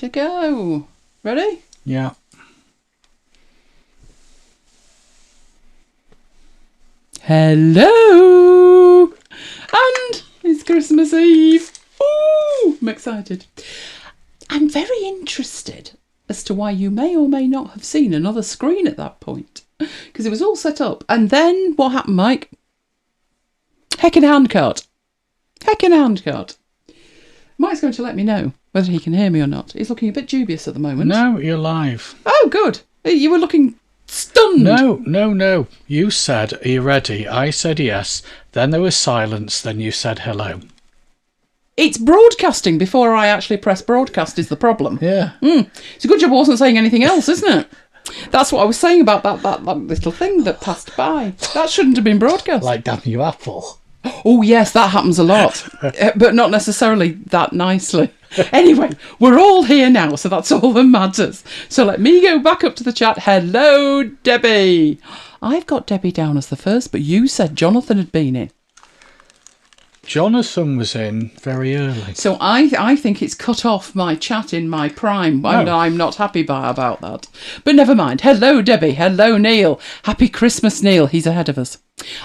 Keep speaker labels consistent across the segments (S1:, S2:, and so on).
S1: to go. Ready?
S2: Yeah.
S1: Hello! And it's Christmas Eve. Ooh, I'm excited. I'm very interested as to why you may or may not have seen another screen at that point. Because it was all set up. And then what happened, Mike? Heckin' handcart. Mike's going to let me know whether he can hear me or not. He's looking a bit dubious at the moment.
S2: No, you're live.
S1: Oh, good. You were looking stunned.
S2: No. You said, are you ready? I said yes. Then there was silence. Then you said hello.
S1: It's broadcasting before I actually press broadcast is the problem.
S2: Yeah.
S1: It's a good job I wasn't saying anything else, isn't it? That's what I was saying about that little thing that passed by. That shouldn't have been broadcast.
S2: Like damn you, Apple.
S1: Oh, yes, that happens a lot. But not necessarily that nicely. Anyway, we're all here now, so that's all that matters. So let me go back up to the chat. Hello, Debbie. I've got Debbie down as the first, but you said Jonathan had been in.
S2: Jonathan was in very early.
S1: So I think it's cut off my chat in my prime. And I'm not happy about that. But never mind. Hello, Debbie. Hello, Neil. Happy Christmas, Neil. He's ahead of us.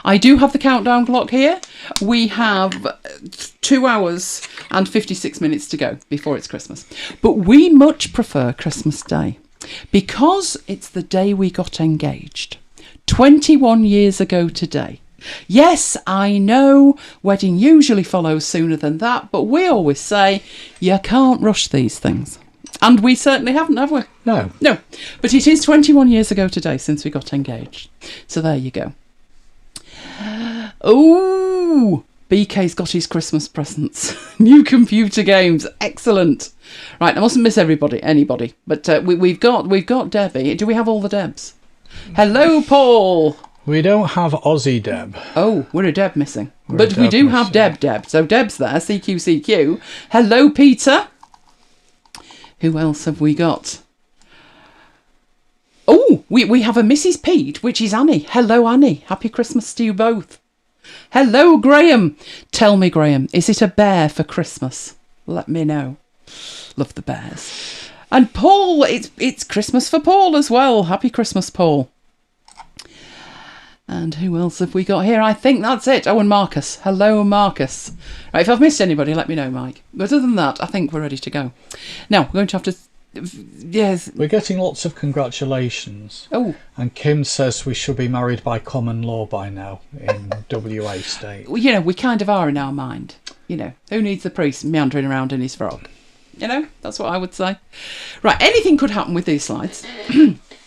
S1: I do have the countdown clock here. We have 2 hours and 56 minutes to go before it's Christmas. But we much prefer Christmas Day because it's the day we got engaged. 21 years ago today. Yes, I know wedding usually follows sooner than that, but we always say you can't rush these things. And we certainly haven't, have we?
S2: No.
S1: But it is 21 years ago today since we got engaged. So there you go. Oh, BK's got his Christmas presents. New computer games. Excellent. Right, I mustn't miss anybody. But we've got Debbie. Do we have all the Debs? Hello, Paul.
S2: We don't have Aussie Deb.
S1: Oh, we're a Deb missing. But we do have Deb. So Deb's there, CQ. Hello, Peter. Who else have we got? Oh, we have a Mrs. Pete, which is Annie. Hello, Annie. Happy Christmas to you both. Hello, Graham. Tell me, Graham, is it a bear for Christmas? Let me know. Love the bears. And Paul, it's Christmas for Paul as well. Happy Christmas, Paul. And who else have we got here? I think that's it. Oh, and Marcus. Hello, Marcus. Right, if I've missed anybody, let me know, Mike. But other than that, I think we're ready to go. Now, we're going to have to... Yes.
S2: We're getting lots of congratulations.
S1: Oh.
S2: And Kim says we should be married by common law by now in WA state.
S1: Well, you know, we kind of are in our mind. You know, who needs the priest meandering around in his frog? You know, that's what I would say. Right, anything could happen with these slides.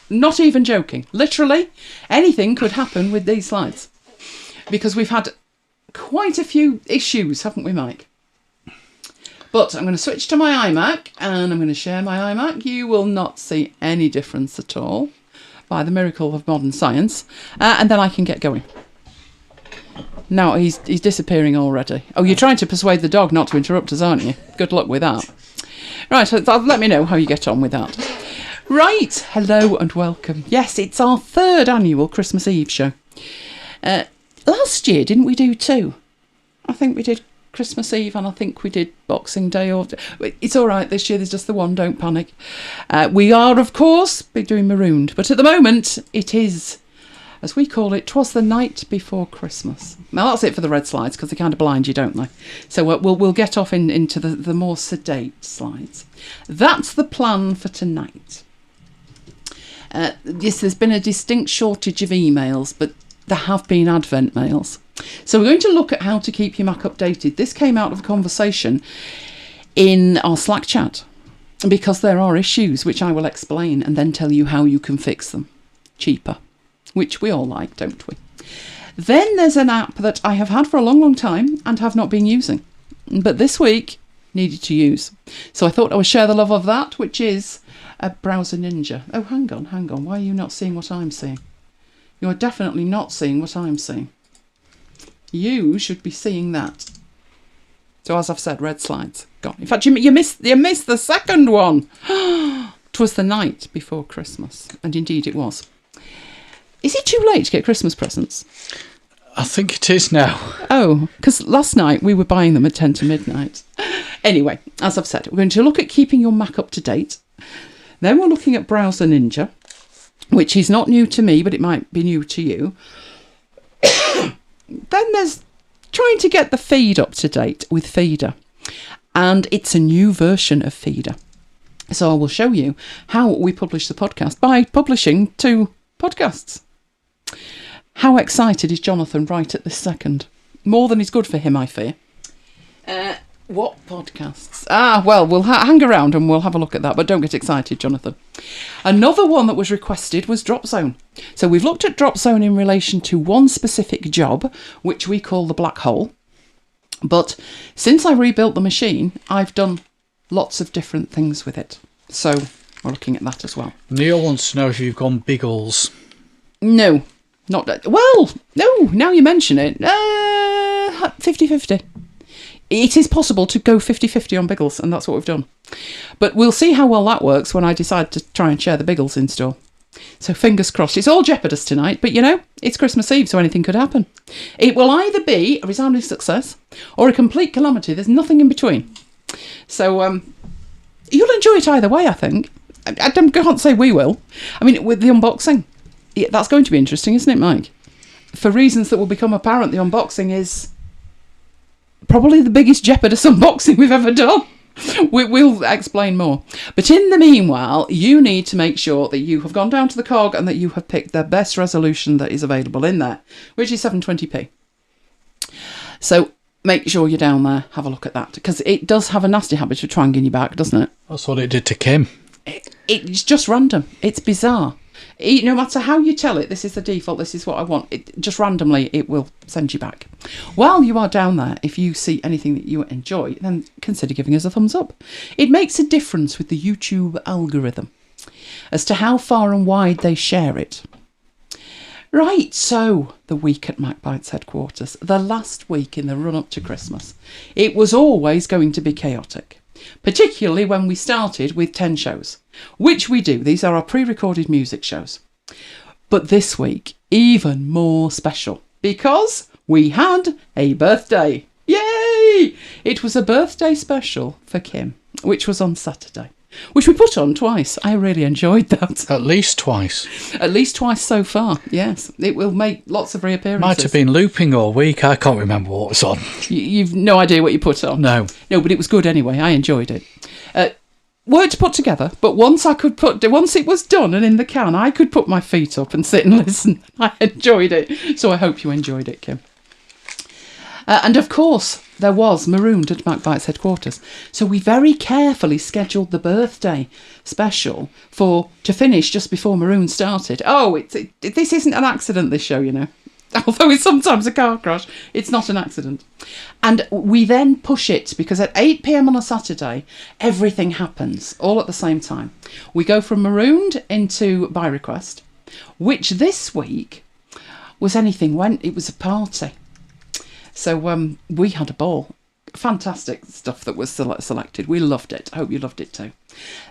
S1: Not even joking. Literally, anything could happen with these slides. Because we've had quite a few issues, haven't we, Mike? But I'm going to switch to my iMac and I'm going to share my iMac. You will not see any difference at all by the miracle of modern science. And then I can get going. Now, he's disappearing already. Oh, you're trying to persuade the dog not to interrupt us, aren't you? Good luck with that. Right, so let me know how you get on with that. Right, hello and welcome. Yes, it's our 3rd annual Christmas Eve show. Last year, didn't we do 2? I think we did Christmas Eve and I think we did Boxing Day. It's all right, this year there's just the one, don't panic. We are, of course, doing Marooned, but at the moment it is, as we call it, 'twas the night before Christmas. Now that's it for the red slides because they kind of blind you, don't they? So we'll get off into the more sedate slides. That's the plan for tonight. Yes, there's been a distinct shortage of emails, but there have been Advent mails. So we're going to look at how to keep your Mac updated. This came out of a conversation in our Slack chat because there are issues which I will explain and then tell you how you can fix them cheaper, which we all like, don't we? Then there's an app that I have had for a long, long time and have not been using, but this week needed to use. So I thought I would share the love of that, which is a Browser Ninja. Oh, hang on. Why are you not seeing what I'm seeing? You are definitely not seeing what I'm seeing. You should be seeing that. So as I've said, red slides. Gone. In fact, you missed the second one. 'Twas the night before Christmas. And indeed it was. Is it too late to get Christmas presents?
S2: I think it is now.
S1: Oh, because last night we were buying them at 10 to midnight. Anyway, as I've said, we're going to look at keeping your Mac up to date. Then we're looking at Browser Ninja, which is not new to me, but it might be new to you. Then there's trying to get the feed up to date with Feeder. And it's a new version of Feeder. So I will show you how we publish the podcast by publishing 2 podcasts. How excited is Jonathan right at this second? More than is good for him, I fear. What podcasts? Well, we'll hang around and we'll have a look at that, but don't get excited, Jonathan. Another one that was requested was Dropzone. So we've looked at Dropzone in relation to one specific job, which we call the black hole. But since I rebuilt the machine, I've done lots of different things with it. So we're looking at that as well.
S2: Neil wants to know if you've gone Biggles.
S1: No, not that. Well, no, now you mention it. 50-50. It is possible to go 50-50 on Biggles, and that's what we've done. But we'll see how well that works when I decide to try and share the Biggles in store. So fingers crossed. It's all jeopardous tonight, but it's Christmas Eve, so anything could happen. It will either be a resounding success or a complete calamity. There's nothing in between. So you'll enjoy it either way, I think. I can't say we will. I mean, with the unboxing, that's going to be interesting, isn't it, Mike? For reasons that will become apparent, the unboxing is probably the biggest jeopardous unboxing we've ever done. We'll explain more. But in the meanwhile, you need to make sure that you have gone down to the cog and that you have picked the best resolution that is available in there, which is 720p. So make sure you're down there, have a look at that, because it does have a nasty habit of twanging you back, doesn't it?
S2: That's what it did to Kim.
S1: It's just random. It's bizarre. No matter how you tell it, this is the default, this is what I want, just randomly it will send you back. While you are down there, if you see anything that you enjoy, then consider giving us a thumbs up. It makes a difference with the YouTube algorithm as to how far and wide they share it. Right, so the week at MacBites headquarters, the last week in the run-up to Christmas, it was always going to be chaotic. Particularly when we started with 10 shows, which we do. These are our pre-recorded music shows. But this week, even more special, because we had a birthday. Yay! It was a birthday special for Kim, which was on Saturday, which we put on twice. I really enjoyed that.
S2: At least twice.
S1: At least twice so far, yes. It will make lots of reappearances.
S2: Might have been looping all week. I can't remember what was on.
S1: You've no idea what you put on?
S2: No.
S1: No, but it was good anyway. I enjoyed it. Work to put together, but once it was done and in the can, I could put my feet up and sit and listen. I enjoyed it. So I hope you enjoyed it, Kim. And of course, there was Marooned at MacBites headquarters. So we very carefully scheduled the birthday special to finish just before Maroon started. Oh, this isn't an accident, this show, you know. Although it's sometimes a car crash, it's not an accident. And we then push it because at 8 p.m. on a Saturday, everything happens all at the same time. We go from Marooned into By Request, which this week was anything went. It was a party. So we had a ball. Fantastic stuff that was selected. We loved it. I hope you loved it too.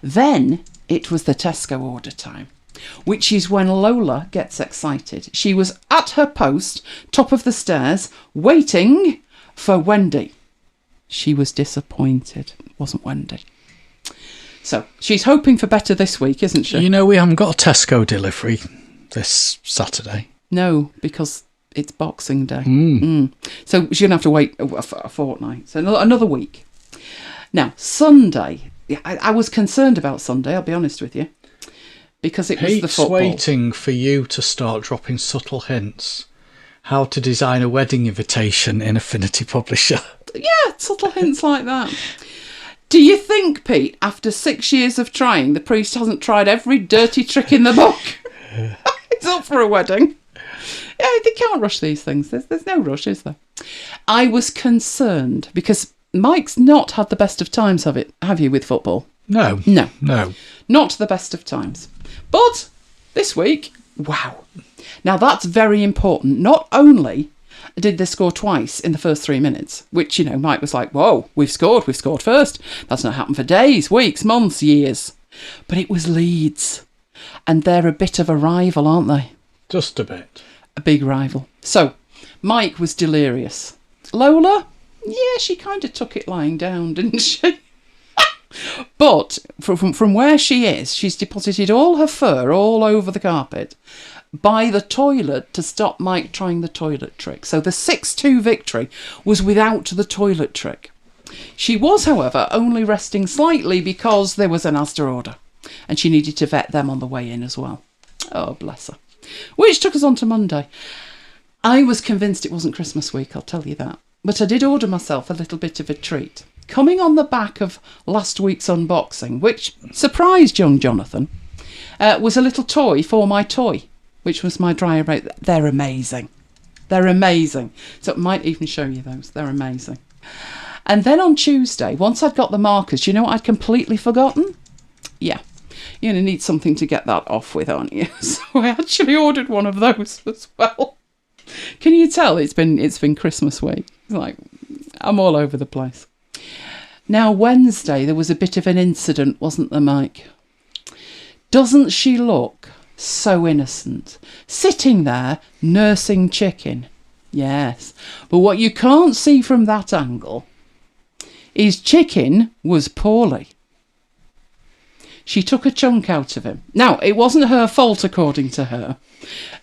S1: Then it was the Tesco order time, which is when Lola gets excited. She was at her post, top of the stairs, waiting for Wendy. She was disappointed. It wasn't Wendy. So she's hoping for better this week, isn't she?
S2: You know, we haven't got a Tesco delivery this Saturday.
S1: No, because it's Boxing Day. So she's going to have to wait a fortnight. So another week. Now, Sunday. I was concerned about Sunday, I'll be honest with you. Because it was the football.
S2: Waiting for you to start dropping subtle hints. How to design a wedding invitation in Affinity Publisher.
S1: Yeah, subtle hints like that. Do you think, Pete, after 6 years of trying, the priest hasn't tried every dirty trick in the book? He's up for a wedding. Yeah, they can't rush these things. There's no rush, is there? I was concerned because Mike's not had the best of times, have you, with football?
S2: No.
S1: Not the best of times. But this week, wow. Now that's very important. Not only did they score twice in the first 3 minutes, which, you know, Mike was like, whoa, we've scored first. That's not happened for days, weeks, months, years. But it was Leeds. And they're a bit of a rival, aren't they?
S2: Just a bit.
S1: A big rival. So Mike was delirious. Lola, yeah, she kind of took it lying down, didn't she? But from where she is, she's deposited all her fur all over the carpet by the toilet to stop Mike trying the toilet trick. So the 6-2 victory was without the toilet trick. She was, however, only resting slightly because there was an Asda order and she needed to vet them on the way in as well. Oh, bless her. Which took us on to Monday. I was convinced it wasn't Christmas week, I'll tell you that. But I did order myself a little bit of a treat. Coming on the back of last week's unboxing, which surprised young Jonathan, was a little toy for my toy, which was my dryer rate. They're amazing. They're amazing. So I might even show you those. They're amazing. And then on Tuesday, once I'd got the markers, do you know what I'd completely forgotten? Yeah. You're going to need something to get that off with, aren't you? So I actually ordered one of those as well. Can you tell it's been Christmas week? It's like, I'm all over the place. Now, Wednesday, there was a bit of an incident, wasn't there, Mike? Doesn't she look so innocent? Sitting there, nursing chicken. Yes. But what you can't see from that angle is chicken was poorly. She took a chunk out of him. Now, it wasn't her fault, according to her.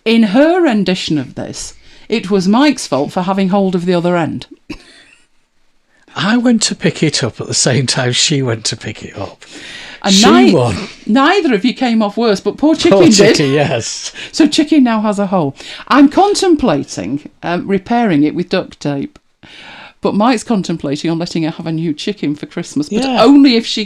S1: In her rendition of this, it was Mike's fault for having hold of the other end.
S2: I went to pick it up at the same time she went to pick it up.
S1: And
S2: She won.
S1: Neither of you came off worse, but poor Chicken
S2: Poor
S1: did.
S2: Chicken, yes.
S1: So Chicken now has a hole. I'm contemplating repairing it with duct tape. But Mike's contemplating on letting her have a new chicken for Christmas, but only if she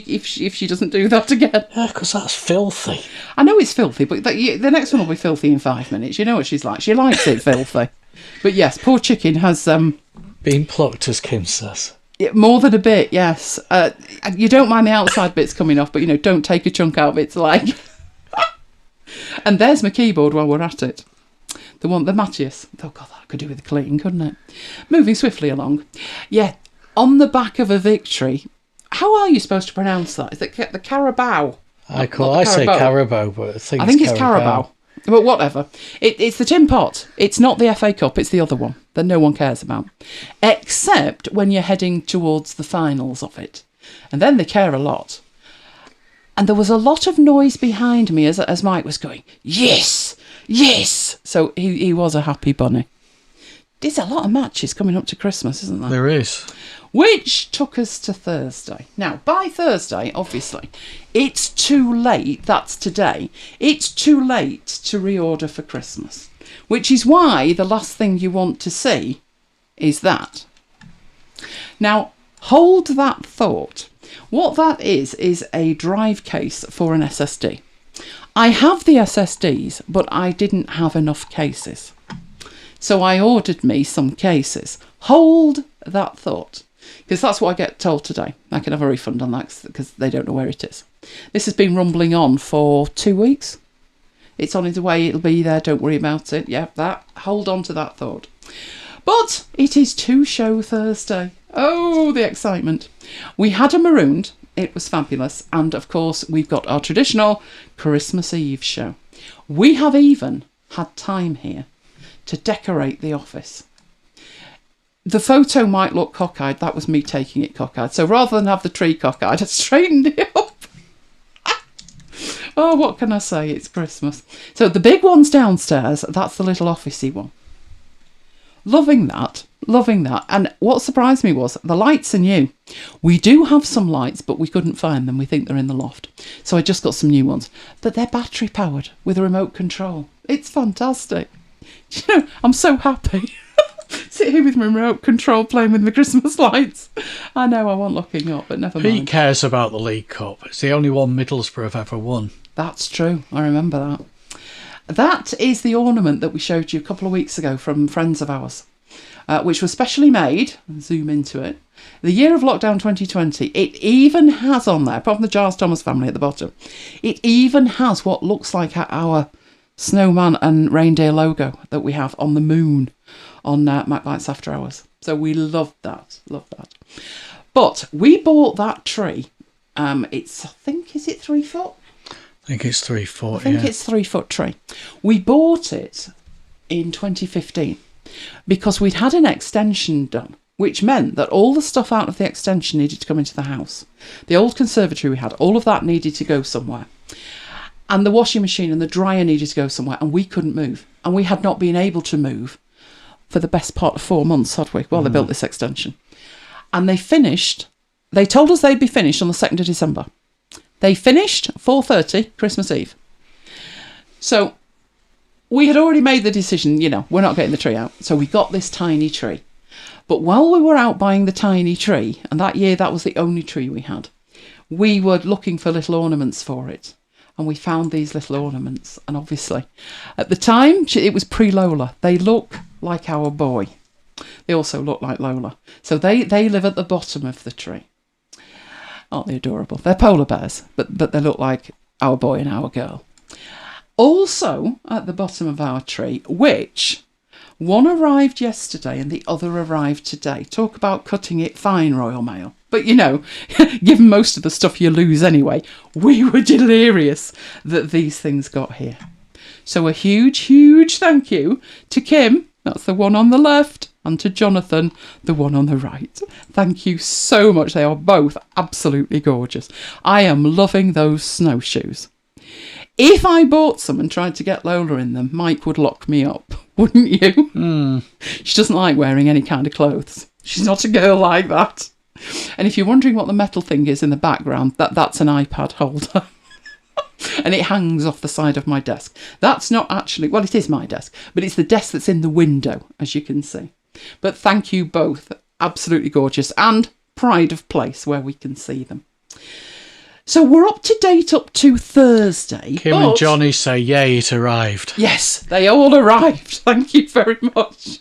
S1: doesn't do that again.
S2: Yeah, because that's filthy.
S1: I know it's filthy, but the next one will be filthy in 5 minutes. You know what she's like. She likes it filthy. But yes, poor Chicken has...
S2: been plucked, as Kim says.
S1: More than a bit, yes. You don't mind the outside bits coming off, but, don't take a chunk out of its leg. And there's my keyboard while we're at it. The Matthias. Oh, God, that could do with a clean, couldn't it? Moving swiftly along. Yeah, on the back of a victory. How are you supposed to pronounce that? Is it the Carabao?
S2: I say Carabao, but I think
S1: it's Carabao. But whatever. It's the tin pot. It's not the FA Cup. It's the other one that no one cares about. Except when you're heading towards the finals of it. And then they care a lot. And there was a lot of noise behind me as Mike was going, yes, yes. So he was a happy bunny. There's a lot of matches coming up to Christmas, isn't there?
S2: There is.
S1: Which took us to Thursday. Now, by Thursday, obviously, it's too late. That's today. It's too late to reorder for Christmas. Which is why the last thing you want to see is that. Now, hold that thought. What that is a drive case for an SSD. I have the SSDs, but I didn't have enough cases. So I ordered me some cases. Hold that thought. Because that's what I get told today. I can have a refund on that because they don't know where it is. This has been rumbling on for 2 weeks. It's on its way. It'll be there. Don't worry about it. Yeah, that. Hold on to that thought. But it is two-show Thursday. Oh, the excitement. We had a marooned. It was fabulous. And, of course, we've got our traditional Christmas Eve show. We have even had time here to decorate the office. The photo might look cockeyed. That was me taking it cockeyed. So rather than have the tree cockeyed, I straightened it up. Oh, what can I say? It's Christmas. So the big one's downstairs. That's the little officey one. Loving that. Loving that. And what surprised me was the lights are new. We do have some lights, but we couldn't find them. We think they're in the loft. So I just got some new ones. But they're battery powered with a remote control. It's fantastic. You know, I'm so happy. Sit here with my remote control playing with the Christmas lights. I know I wasn't looking up, but never mind.
S2: Who cares about the League Cup? It's the only one Middlesbrough have ever won.
S1: That's true. I remember that. That is the ornament that we showed you a couple of weeks ago from friends of ours, which was specially made. Zoom into it. The year of lockdown 2020. It even has on there, apart from the Giles Thomas family at the bottom, it even has what looks like our snowman and reindeer logo that we have on the moon on MacBites After Hours. So we loved that. Loved that. But we bought that tree. It's, I think, is it 3 foot?
S2: I think it's 3 foot,
S1: I think it's 3 foot tree. We bought it in 2015. because we'd had an extension done, which meant that all the stuff out of the extension needed to come into the house. The old conservatory we had, all of that needed to go somewhere. And the washing machine and the dryer needed to go somewhere, and we couldn't move. And we had not been able to move for the best part of 4 months, had we? While they built this extension. And they told us they'd be finished on the 2nd of December. They finished 4:30 Christmas Eve. So we had already made the decision, we're not getting the tree out. So we got this tiny tree. But while we were out buying the tiny tree, and that year that was the only tree we had, we were looking for little ornaments for it. And we found these little ornaments. And obviously, at the time, it was pre-Lola. They look like our boy. They also look like Lola. So they live at the bottom of the tree. Aren't they adorable? They're polar bears, but they look like our boy and our girl. Also, at the bottom of our tree, which one arrived yesterday and the other arrived today. Talk about cutting it fine, Royal Mail. But, given most of the stuff you lose anyway, we were delirious that these things got here. So a huge, huge thank you to Kim, that's the one on the left, and to Jonathan, the one on the right. Thank you so much. They are both absolutely gorgeous. I am loving those snowshoes. If I bought some and tried to get Lola in them, Mike would lock me up, wouldn't you? She doesn't like wearing any kind of clothes. She's not a girl like that. And if you're wondering what the metal thing is in the background, that's an iPad holder. And it hangs off the side of my desk. That's not actually, well, it is my desk, but it's the desk that's in the window, as you can see. But thank you both. Absolutely gorgeous. And pride of place where we can see them. So we're up to date up to Thursday.
S2: Kim and Johnny say, yay, it arrived.
S1: Yes, they all arrived. Thank you very much.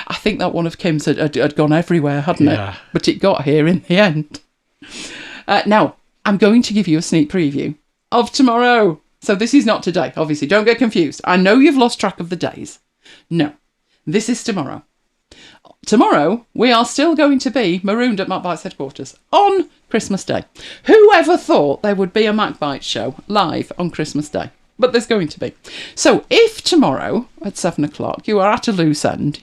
S1: I think that one of Kim's had gone everywhere, hadn't it? But it got here in the end. Now, I'm going to give you a sneak preview of tomorrow. So this is not today, obviously. Don't get confused. I know you've lost track of the days. No, this is tomorrow. Tomorrow, we are still going to be marooned at MacBites headquarters on Christmas Day. Whoever thought there would be a MacBites show live on Christmas Day? But there's going to be. So if tomorrow at 7 o'clock you are at a loose end,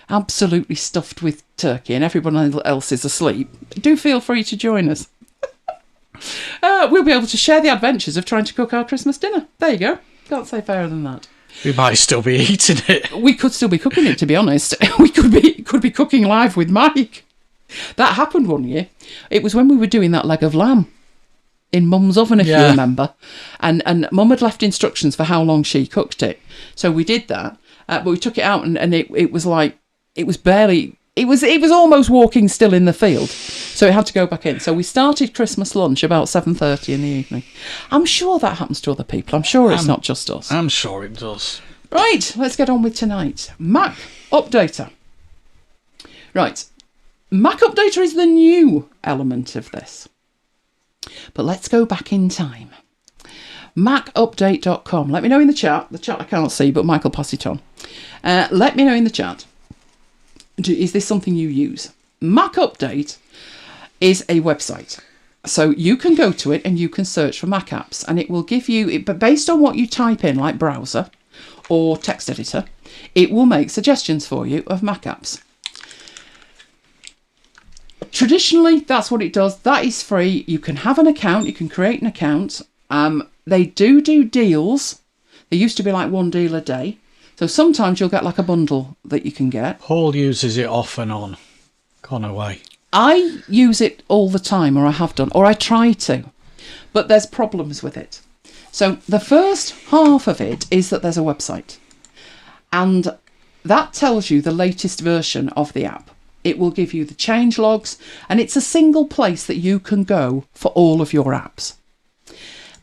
S1: absolutely stuffed with turkey and everyone else is asleep, do feel free to join us. We'll be able to share the adventures of trying to cook our Christmas dinner. There you go. Can't say fairer than that.
S2: We might still be eating it.
S1: We could still be cooking it, to be honest. We could be cooking live with Mike. That happened one year. It was when we were doing that leg of lamb in Mum's oven, if you remember. And Mum had left instructions for how long she cooked it. So we did that. But we took it out and it was like, it was almost walking still in the field. So it had to go back in. So we started Christmas lunch about 7:30 in the evening. I'm sure that happens to other people. I'm sure it's not just us.
S2: I'm sure it does.
S1: Right, let's get on with tonight. MacUpdater. Right, MacUpdater is the new element of this. But let's go back in time. MacUpdate.com. Let me know in the chat. The chat I can't see, but Mike will pass it on. Let me know in the chat. Is this something you use? MacUpdate is a website. So you can go to it and you can search for Mac apps and it will give you, but based on what you type in, like browser or text editor, it will make suggestions for you of Mac apps. Traditionally, that's what it does. That is free. You can have an account. You can create an account. They do deals. There used to be like one deal a day. So sometimes you'll get like a bundle that you can get.
S2: Paul uses it off and on. Gone away.
S1: I use it all the time, or I have done, or I try to. But there's problems with it. So the first half of it is that there's a website. And that tells you the latest version of the app. It will give you the change logs, and it's a single place that you can go for all of your apps.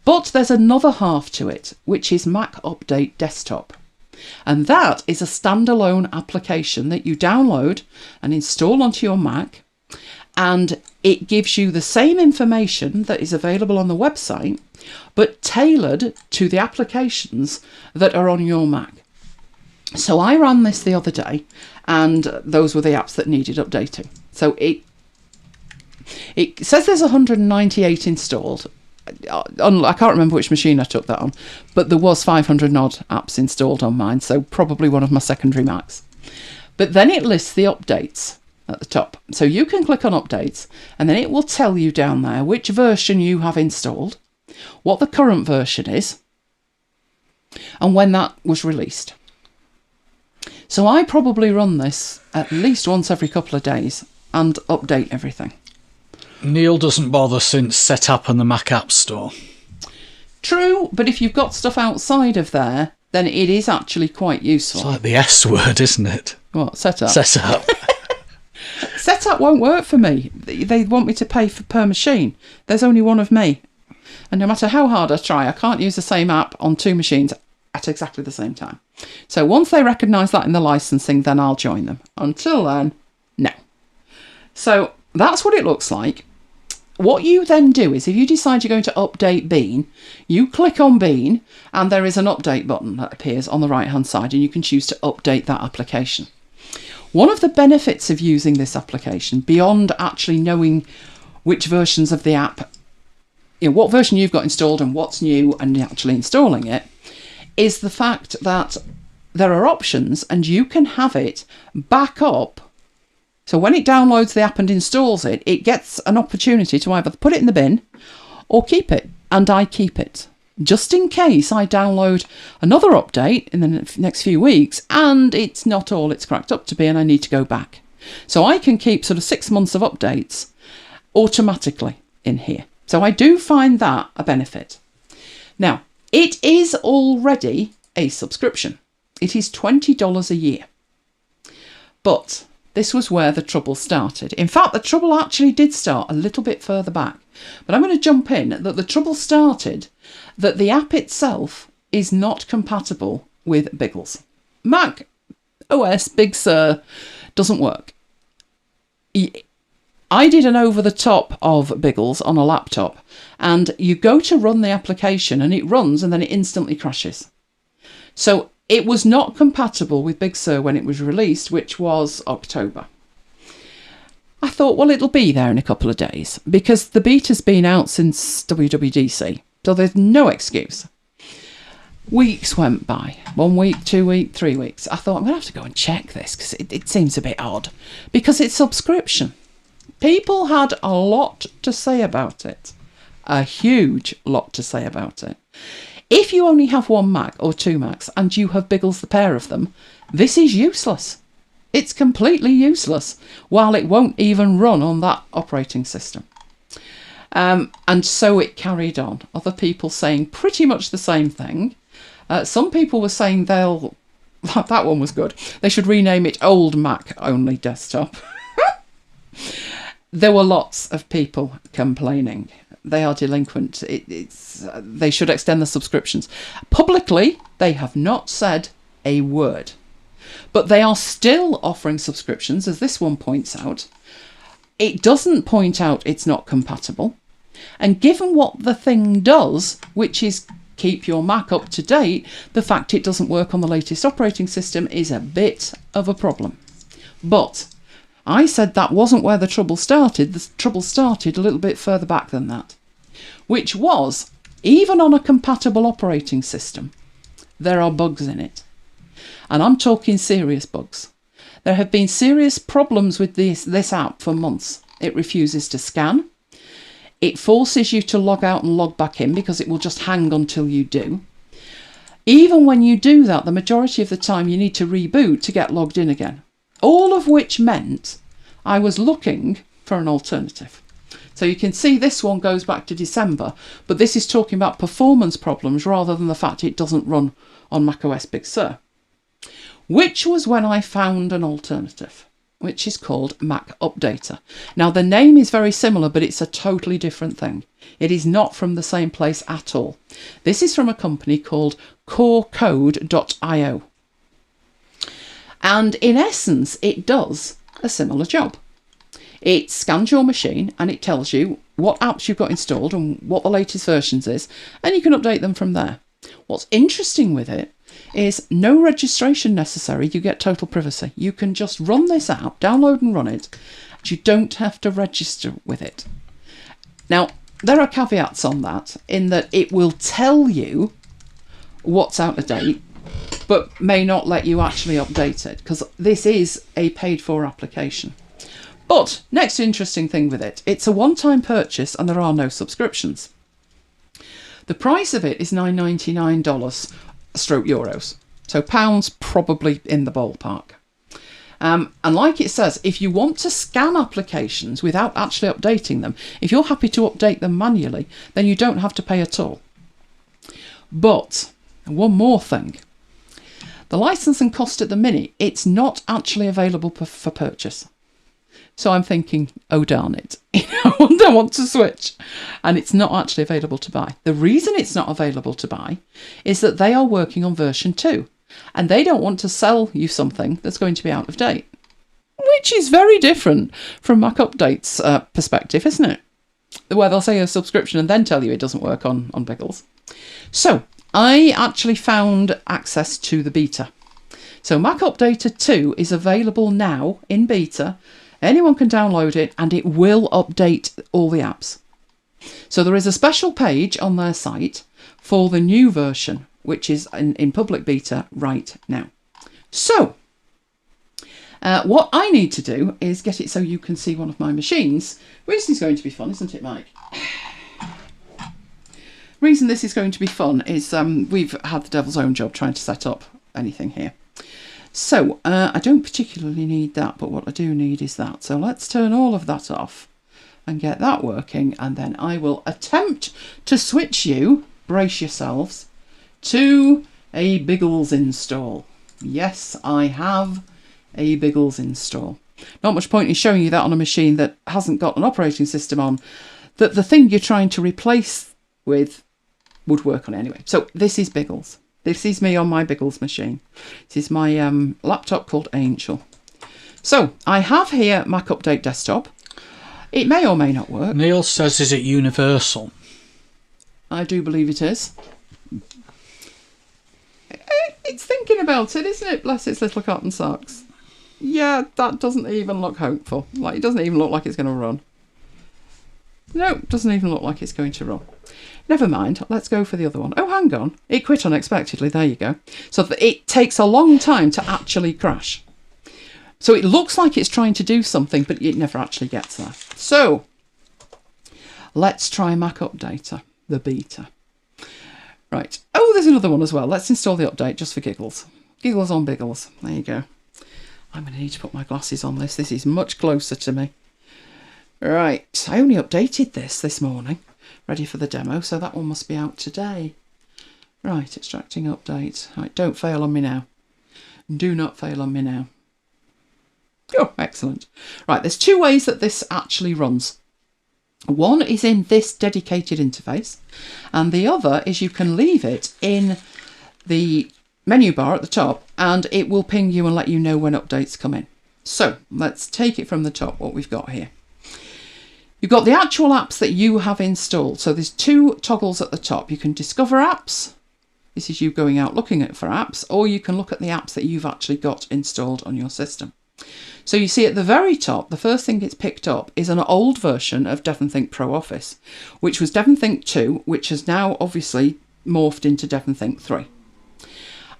S1: But there's another half to it, which is Mac Update Desktop. And that is a standalone application that you download and install onto your Mac. And it gives you the same information that is available on the website, but tailored to the applications that are on your Mac. So I ran this the other day, and those were the apps that needed updating. So it says there's 198 installed. I can't remember which machine I took that on, but there was 500 and odd apps installed on mine, so probably one of my secondary Macs. But then it lists the updates at the top. So you can click on updates and then it will tell you down there which version you have installed, what the current version is, and when that was released. So I probably run this at least once every couple of days and update everything.
S2: Neil doesn't bother since set up on the Mac App Store.
S1: True, but if you've got stuff outside of there, then it is actually quite useful.
S2: It's like the S word, isn't it?
S1: What, setup?
S2: Setup.
S1: Setup won't work for me. They want me to pay per machine. There's only one of me. And no matter how hard I try, I can't use the same app on 2 machines at exactly the same time. So once they recognise that in the licensing, then I'll join them. Until then, no. So that's what it looks like. What you then do is if you decide you're going to update Bean, you click on Bean and there is an update button that appears on the right hand side and you can choose to update that application. One of the benefits of using this application, beyond actually knowing which versions of the app, what version you've got installed and what's new and actually installing it, is the fact that there are options and you can have it back up. So when it downloads the app and installs it, it gets an opportunity to either put it in the bin or keep it. And I keep it just in case I download another update in the next few weeks and it's not all it's cracked up to be and I need to go back. So I can keep sort of 6 months of updates automatically in here. So I do find that a benefit. Now, it is already a subscription. It is $20 a year. But this was where the trouble started. In fact, the trouble actually did start a little bit further back. But I'm going to jump in that the trouble started that the app itself is not compatible with Biggles. Mac OS Big Sur doesn't work. I did an over-the-top of Biggles on a laptop, and you go to run the application and it runs and then it instantly crashes. So it was not compatible with Big Sur when it was released, which was October. I thought, well, it'll be there in a couple of days because the beta's been out since WWDC, so there's no excuse. Weeks went by. 1 week, 2 weeks, 3 weeks. I thought, I'm going to have to go and check this because it seems a bit odd because it's subscription. People had a lot to say about it. A huge lot to say about it. If you only have 1 Mac or 2 Macs and you have Biggles the pair of them, this is useless. It's completely useless, while it won't even run on that operating system. And so it carried on. Other people saying pretty much the same thing. Some people were saying that one was good. They should rename it Old Mac Only Desktop. There were lots of people complaining. They are delinquent. They should extend the subscriptions. Publicly, they have not said a word. But they are still offering subscriptions, as this one points out. It doesn't point out it's not compatible. And given what the thing does, which is keep your Mac up to date, the fact it doesn't work on the latest operating system is a bit of a problem. But I said that wasn't where the trouble started. The trouble started a little bit further back than that, which was, even on a compatible operating system, there are bugs in it. And I'm talking serious bugs. There have been serious problems with this app for months. It refuses to scan. It forces you to log out and log back in because it will just hang until you do. Even when you do that, the majority of the time you need to reboot to get logged in again. All of which meant I was looking for an alternative. So you can see this one goes back to December, but this is talking about performance problems rather than the fact it doesn't run on macOS Big Sur. Which was when I found an alternative, which is called MacUpdater. Now the name is very similar, but it's a totally different thing. It is not from the same place at all. This is from a company called corecode.io. And in essence, it does a similar job. It scans your machine and it tells you what apps you've got installed and what the latest versions is, and you can update them from there. What's interesting with it is no registration necessary. You get total privacy. You can just run this app, download and run it, and you don't have to register with it. Now, there are caveats on that, in that it will tell you what's out of date, but may not let you actually update it, because this is a paid for application. But next interesting thing with it, it's a one-time purchase and there are no subscriptions. The price of it is $9.99/euros. So pounds probably in the ballpark. And like it says, if you want to scan applications without actually updating them, if you're happy to update them manually, then you don't have to pay at all. But one more thing. The licensing cost at the minute, it's not actually available for purchase. So I'm thinking, oh darn it, I want to switch. And it's not actually available to buy. The reason it's not available to buy is that they are working on version 2. And they don't want to sell you something that's going to be out of date. Which is very different from MacUpdate's perspective, isn't it? Where they'll say a subscription and then tell you it doesn't work on Biggles. So I actually found access to the beta. So MacUpdater 2 is available now in beta. Anyone can download it and it will update all the apps. So there is a special page on their site for the new version, which is in public beta right now. So what I need to do is get it so you can see one of my machines. Which is going to be fun, isn't it, Mike? Reason this is going to be fun is we've had the devil's own job trying to set up anything here. So I don't particularly need that, but what I do need is that. So let's turn all of that off and get that working, and then I will attempt to switch you, brace yourselves, to a Biggles install. Yes, I have a Biggles install. Not much point in showing you that on a machine that hasn't got an operating system on, that the thing you're trying to replace with would work on it anyway. So this is Biggles. This is me on my Biggles machine. This is my laptop called Angel. So I have here MacUpdate Desktop. It may or may not work.
S2: Neil says, is it universal?
S1: I do believe it is. It's thinking about it, isn't it? Bless its little cotton socks. Yeah, that doesn't even look hopeful. Like, it doesn't even look like it's going to run. No, it doesn't even look like it's going to run. Never mind, let's go for the other one. Oh, hang on. It quit unexpectedly. There you go. So it takes a long time to actually crash. So it looks like it's trying to do something, but it never actually gets there. So let's try MacUpdater, the beta. Right. Oh, there's another one as well. Let's install the update just for giggles. Giggles on Biggles. There you go. I'm going to need to put my glasses on this. This is much closer to me. Right. I only updated this morning. Ready for the demo, so that one must be out today. Right, extracting update. Right, don't fail on me now. Do not fail on me now. Oh, excellent. Right, there's two ways that this actually runs. One is in this dedicated interface, and the other is you can leave it in the menu bar at the top, and it will ping you and let you know when updates come in. So let's take it from the top, what we've got here. You've got the actual apps that you have installed. So there's two toggles at the top. You can discover apps. This is you going out looking for apps, or you can look at the apps that you've actually got installed on your system. So you see at the very top, the first thing it's picked up is an old version of DevonThink Pro Office, which was DevonThink 2, which has now obviously morphed into DevonThink 3.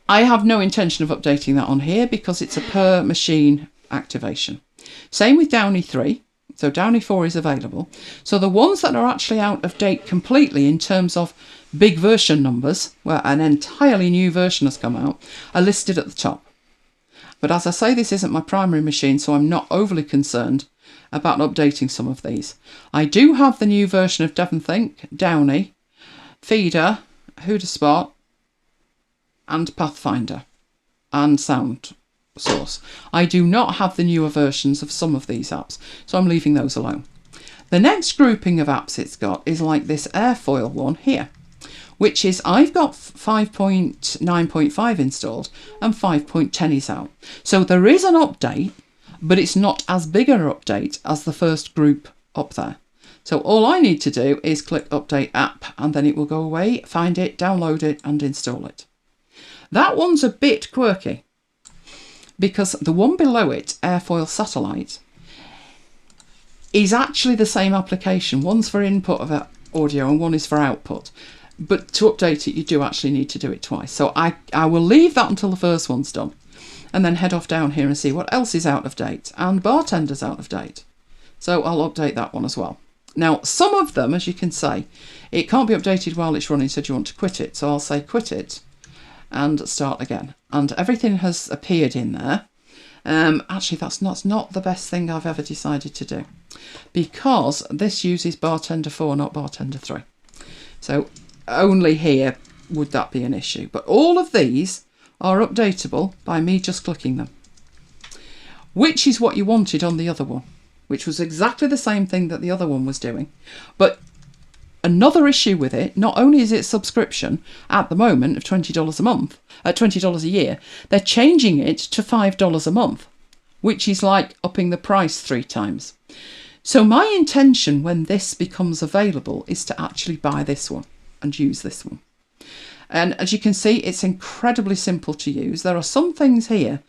S1: I have no intention of updating that on here because it's a per machine activation. Same with Downy 3. So Downy 4 is available. So the ones that are actually out of date completely in terms of big version numbers, where an entirely new version has come out, are listed at the top. But as I say, this isn't my primary machine, so I'm not overly concerned about updating some of these. I do have the new version of DevonThink, Downy, Feeder, Whodaspot, and Pathfinder, and Sound Source. I do not have the newer versions of some of these apps, so I'm leaving those alone. The next grouping of apps it's got is like this airfoil one here, which is I've got 5.9.5 installed and 5.10 is out. So there is an update, but it's not as big an update as the first group up there. So all I need to do is click Update App, and then it will go away, find it, download it, and install it. That one's a bit quirky, because the one below it, Airfoil Satellite, is actually the same application. One's for input of audio and one is for output. But to update it, you do actually need to do it twice. So I will leave that until the first one's done, and then head off down here and see what else is out of date. And Bartender's out of date. So I'll update that one as well. Now, some of them, as you can say, it can't be updated while it's running, so do you want to quit it? So I'll say quit it and start again. And everything has appeared in there. Actually, that's not the best thing I've ever decided to do, because this uses Bartender 4, not Bartender 3. So only here would that be an issue. But all of these are updatable by me just clicking them, which is what you wanted on the other one, which was exactly the same thing that the other one was doing. But another issue with it, not only is it subscription at the moment of $20 a month, $20 a year, they're changing it to $5 a month, which is like upping the price 3 times. So my intention when this becomes available is to actually buy this one and use this one. And as you can see, it's incredibly simple to use. There are some things here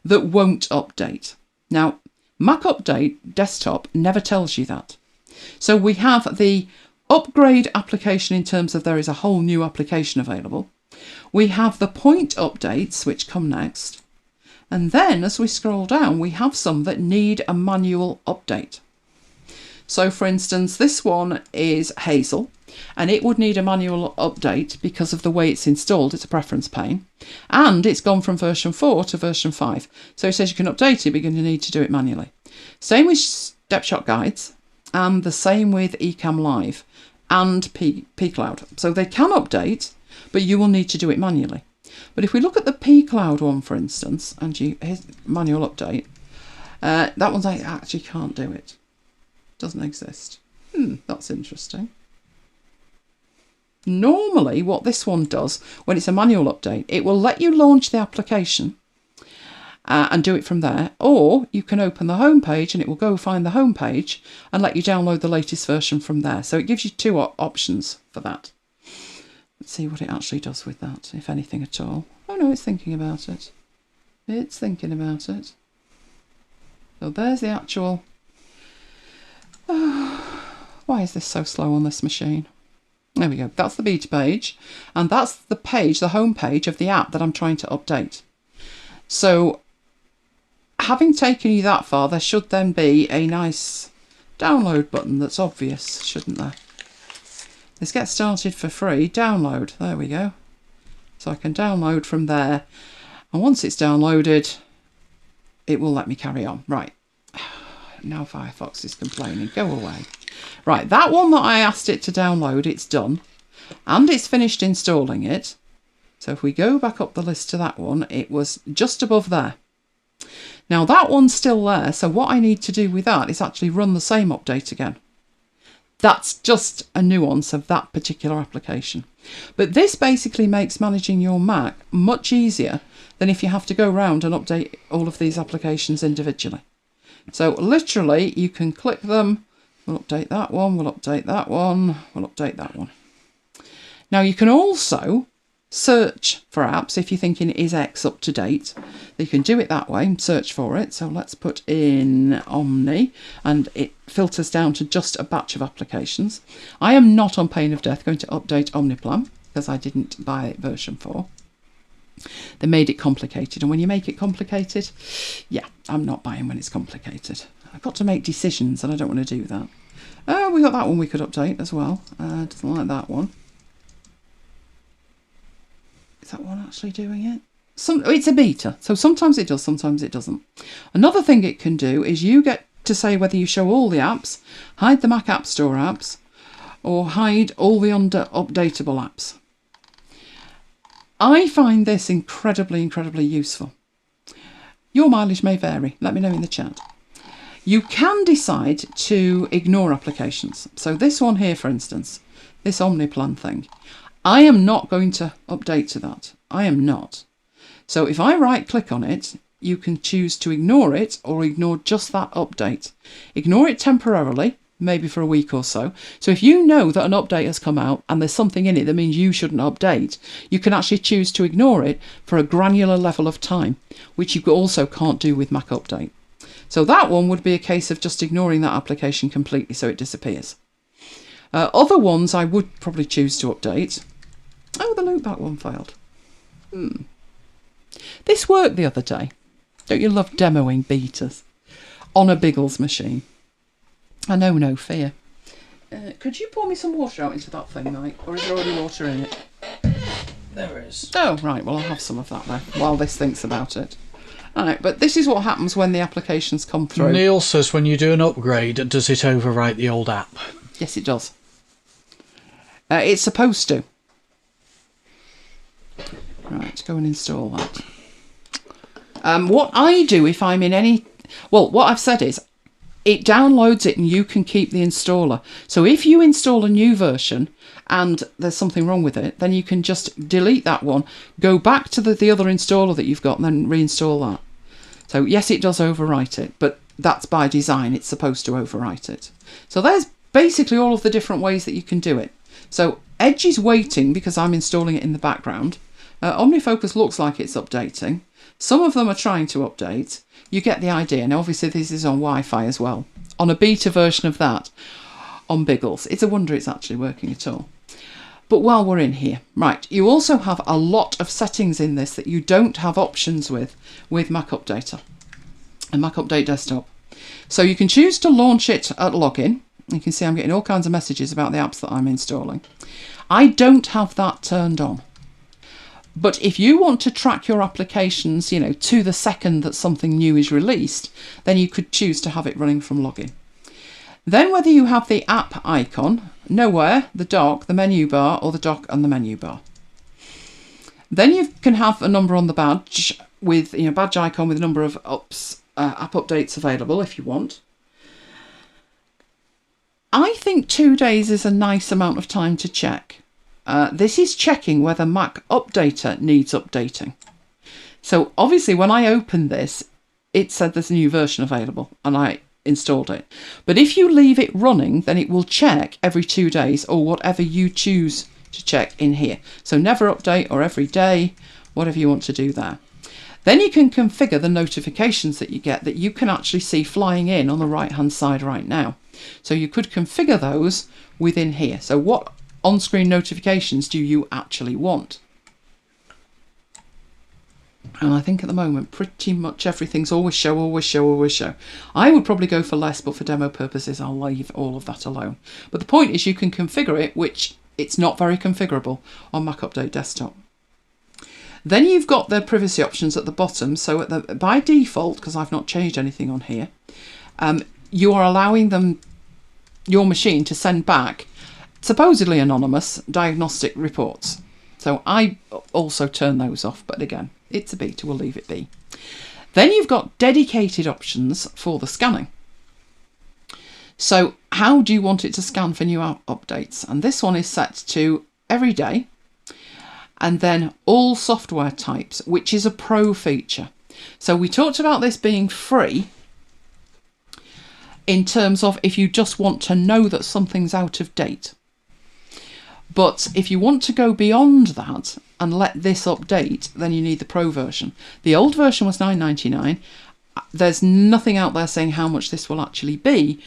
S1: that won't update. Now, MacUpdate desktop never tells you that. So we have the upgrade application in terms of there is a whole new application available. We have the point updates, which come next. And then as we scroll down, we have some that need a manual update. So for instance, this one is Hazel, and it would need a manual update because of the way it's installed. It's a preference pane, and it's gone from version 4 to version 5. So it says you can update it, but you're going to need to do it manually. Same with Stepshot Guides, and the same with Ecamm Live and pCloud. So they can update, but you will need to do it manually. But if we look at the pCloud one, for instance, and here's manual update, that one I actually can't do it. Doesn't exist. That's interesting. Normally what this one does when it's a manual update, it will let you launch the application and do it from there, or you can open the home page and it will go find the home page and let you download the latest version from there. So it gives you 2 options for that. Let's see what it actually does with that, if anything at all. Oh no, it's thinking about it. It's thinking about it. So there's the actual... why is this so slow on this machine? There we go. That's the beta page, and that's the page, the home page of the app that I'm trying to update. So having taken you that far, there should then be a nice download button that's obvious, shouldn't there? Let's get started for free. Download. There we go. So I can download from there, and once it's downloaded, it will let me carry on. Right. Now Firefox is complaining. Go away. Right, that one that I asked it to download, it's done. And it's finished installing it. So if we go back up the list to that one, it was just above there. Now that one's still there, so what I need to do with that is actually run the same update again. That's just a nuance of that particular application. But this basically makes managing your Mac much easier than if you have to go around and update all of these applications individually. So literally you can click them, we'll update that one, we'll update that one, we'll update that one. Now you can also search for apps if you're thinking is X up to date. You can do it that way and search for it. So let's put in Omni and it filters down to just a batch of applications. I am not on pain of death going to update Omniplan because I didn't buy version 4. They made it complicated, and when you make it complicated, yeah, I'm not buying when it's complicated. I've got to make decisions and I don't want to do that. Oh, we got that one we could update as well. Doesn't like that one. Is that one actually doing it? It's a beta, so sometimes it does, sometimes it doesn't. Another thing it can do is you get to say whether you show all the apps, hide the Mac App Store apps, or hide all the updatable apps. I find this incredibly, incredibly useful. Your mileage may vary. Let me know in the chat. You can decide to ignore applications. So this one here, for instance, this Omniplan thing, I am not going to update to that. I am not. So if I right click on it, you can choose to ignore it or ignore just that update. Ignore it temporarily, maybe for a week or so. So if you know that an update has come out and there's something in it that means you shouldn't update, you can actually choose to ignore it for a granular level of time, which you also can't do with MacUpdate. So that one would be a case of just ignoring that application completely so it disappears. Other ones I would probably choose to update. the loopback one failed. This worked the other day. Don't you love demoing betas on a Biggles machine? I know, no fear. Could you pour me some water out into that thing, Mike? Or is there already water in it?
S2: There is.
S1: Oh, right. Well, I'll have some of that there while this thinks about it. All right, but this is what happens when the applications come through.
S2: Neil says when you do an upgrade, does it overwrite the old app?
S1: Yes, it does. It's supposed to. Right, go and install that. What I do if I'm in any... Well, what I've said is it downloads it and you can keep the installer. So if you install a new version and there's something wrong with it, then you can just delete that one, go back to the other installer that you've got and then reinstall that. So yes, it does overwrite it, but that's by design. It's supposed to overwrite it. So there's basically all of the different ways that you can do it. So Edge is waiting because I'm installing it in the background. OmniFocus looks like it's updating. Some of them are trying to update. You get the idea. Now, obviously, this is on Wi-Fi as well. On a beta version of that on Biggles. It's a wonder it's actually working at all. But while we're in here, right, you also have a lot of settings in this that you don't have options with MacUpdater and MacUpdate Desktop. So you can choose to launch it at login. You can see I'm getting all kinds of messages about the apps that I'm installing. I don't have that turned on. But if you want to track your applications, you know, to the second that something new is released, then you could choose to have it running from login. Then whether you have the app icon, nowhere, the dock, the menu bar, or the dock and the menu bar. Then you can have a number on the badge with, you know, badge icon with a number of app updates available if you want. I think 2 days is a nice amount of time to check. This is checking whether MacUpdater needs updating. So obviously when I opened this, it said there's a new version available and I installed it. But if you leave it running, then it will check every 2 days or whatever you choose to check in here. So never update or every day, whatever you want to do there. Then you can configure the notifications that you get that you can actually see flying in on the right hand side right now. So you could configure those within here. So what on-screen notifications do you actually want? And I think at the moment pretty much everything's always show, always show, always show. I would probably go for less, but for demo purposes I'll leave all of that alone. But the point is you can configure it, which it's not very configurable on MacUpdate Desktop. Then you've got the privacy options at the bottom. So at by default, because I've not changed anything on here, you are allowing your machine to send back supposedly anonymous diagnostic reports. So I also turn those off, but again, it's a beta, we'll leave it be. Then you've got dedicated options for the scanning. So how do you want it to scan for new updates? And this one is set to every day, and then all software types, which is a pro feature. So we talked about this being free in terms of if you just want to know that something's out of date. But if you want to go beyond that and let this update, then you need the pro version. The old version was $9.99. There's nothing out there saying how much this will actually be,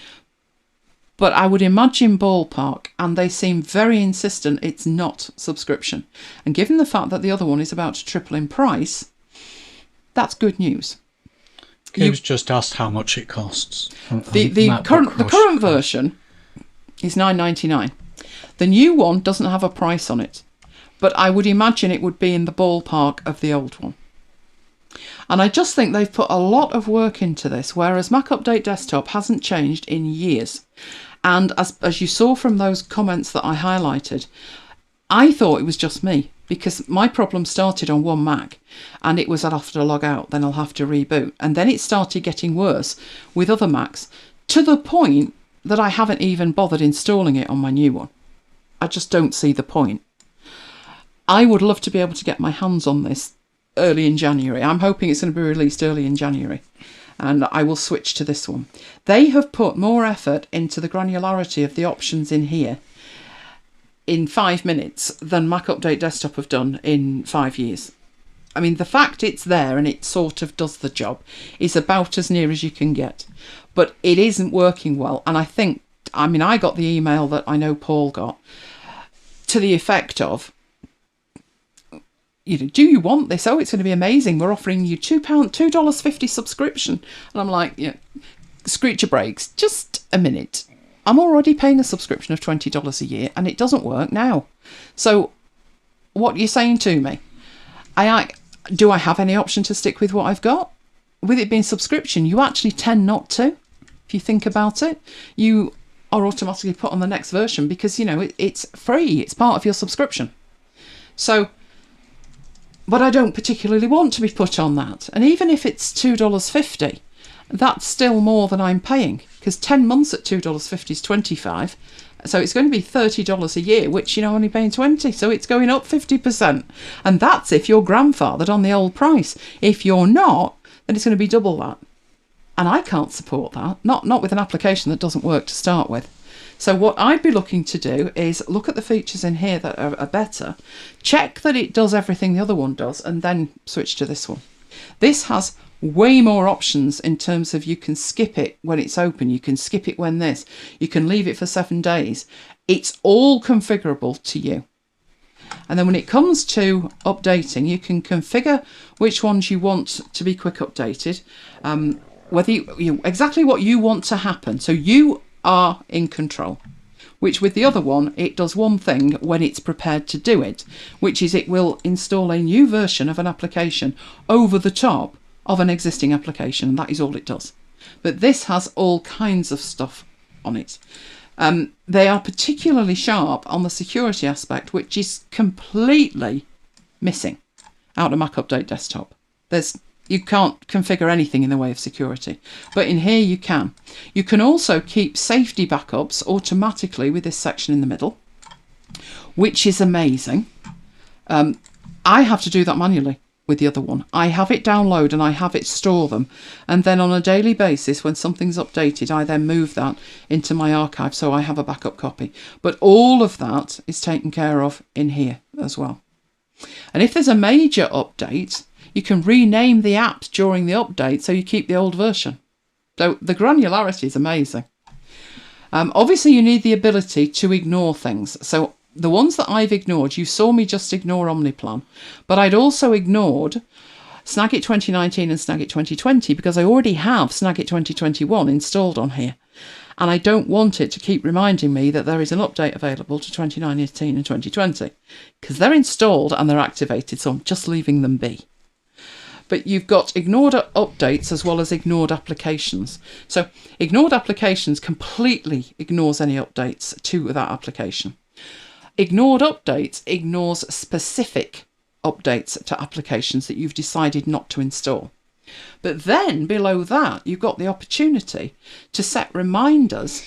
S1: but I would imagine ballpark, and they seem very insistent it's not subscription. And given the fact that the other one is about to triple in price, that's good news.
S2: Gabe's just asked how much it costs.
S1: The current version is $9.99. The new one doesn't have a price on it, but I would imagine it would be in the ballpark of the old one. And I just think they've put a lot of work into this, whereas MacUpdate Desktop hasn't changed in years. And as you saw from those comments that I highlighted, I thought it was just me, because my problem started on one Mac and it was I'll have to log out, then I'll have to reboot. And then it started getting worse with other Macs to the point that I haven't even bothered installing it on my new one. I just don't see the point. I would love to be able to get my hands on this early in January. I'm hoping it's going to be released early in January, and I will switch to this one. They have put more effort into the granularity of the options in here in 5 minutes than MacUpdate Desktop have done in 5 years. I mean, the fact it's there and it sort of does the job is about as near as you can get, but it isn't working well. And I got the email that I know Paul got to the effect of, do you want this? Oh, it's going to be amazing. We're offering you $2.50 subscription. And I'm like, screecher brakes, just a minute. I'm already paying a subscription of $20 a year and it doesn't work now. So what are you saying to me? Do I have any option to stick with what I've got? With it being subscription, you actually tend not to. If you think about it, you are automatically put on the next version because, it's free. It's part of your subscription. So, but I don't particularly want to be put on that. And even if it's $2.50, that's still more than I'm paying, because 10 months at $2.50 is $25. So it's going to be $30 a year, which you're only paying $20. So it's going up 50%. And that's if you're grandfathered on the old price. If you're not, then it's going to be double that. And I can't support that, not with an application that doesn't work to start with. So what I'd be looking to do is look at the features in here that are better, check that it does everything the other one does, and then switch to this one. This has way more options in terms of you can skip it when it's open, you can skip it when this, you can leave it for 7 days. It's all configurable to you. And then when it comes to updating, you can configure which ones you want to be quick updated, whether you exactly what you want to happen. So you are in control, which with the other one, it does one thing when it's prepared to do it, which is it will install a new version of an application over the top of an existing application. And that is all it does. But this has all kinds of stuff on it. They are particularly sharp on the security aspect, which is completely missing out of MacUpdate Desktop. You can't configure anything in the way of security, but in here you can. You can also keep safety backups automatically with this section in the middle, which is amazing. I have to do that manually with the other one. I have it download and I have it store them, and then on a daily basis when something's updated I then move that into my archive so I have a backup copy. But all of that is taken care of in here as well. And if there's a major update, you can rename the app during the update so you keep the old version. So the granularity is amazing. Obviously you need the ability to ignore things. So the ones that I've ignored, you saw me just ignore Omniplan, but I'd also ignored Snagit 2019 and Snagit 2020 because I already have Snagit 2021 installed on here. And I don't want it to keep reminding me that there is an update available to 2019 and 2020 because they're installed and they're activated, so I'm just leaving them be. But you've got ignored updates as well as ignored applications. So ignored applications completely ignores any updates to that application. Ignored updates ignores specific updates to applications that you've decided not to install. But then below that, you've got the opportunity to set reminders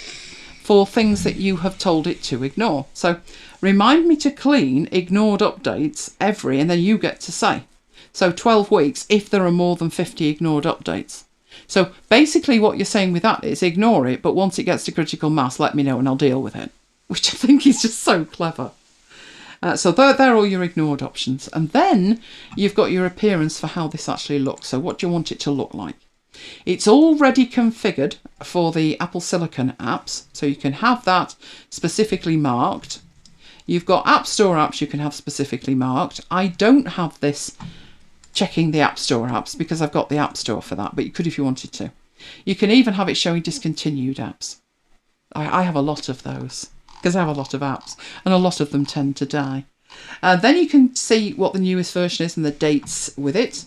S1: for things that you have told it to ignore. So remind me to clean ignored updates and then you get to say. So 12 weeks if there are more than 50 ignored updates. So basically what you're saying with that is ignore it, but once it gets to critical mass, let me know and I'll deal with it, which I think is just so clever. So they're all your ignored options. And then you've got your appearance for how this actually looks. So what do you want it to look like? It's already configured for the Apple Silicon apps. So you can have that specifically marked. You've got App Store apps you can have specifically marked. I don't have this checking the App Store apps because I've got the App Store for that, but you could if you wanted to. You can even have it showing discontinued apps. I have a lot of those because I have a lot of apps and a lot of them tend to die. Then you can see what the newest version is and the dates with it,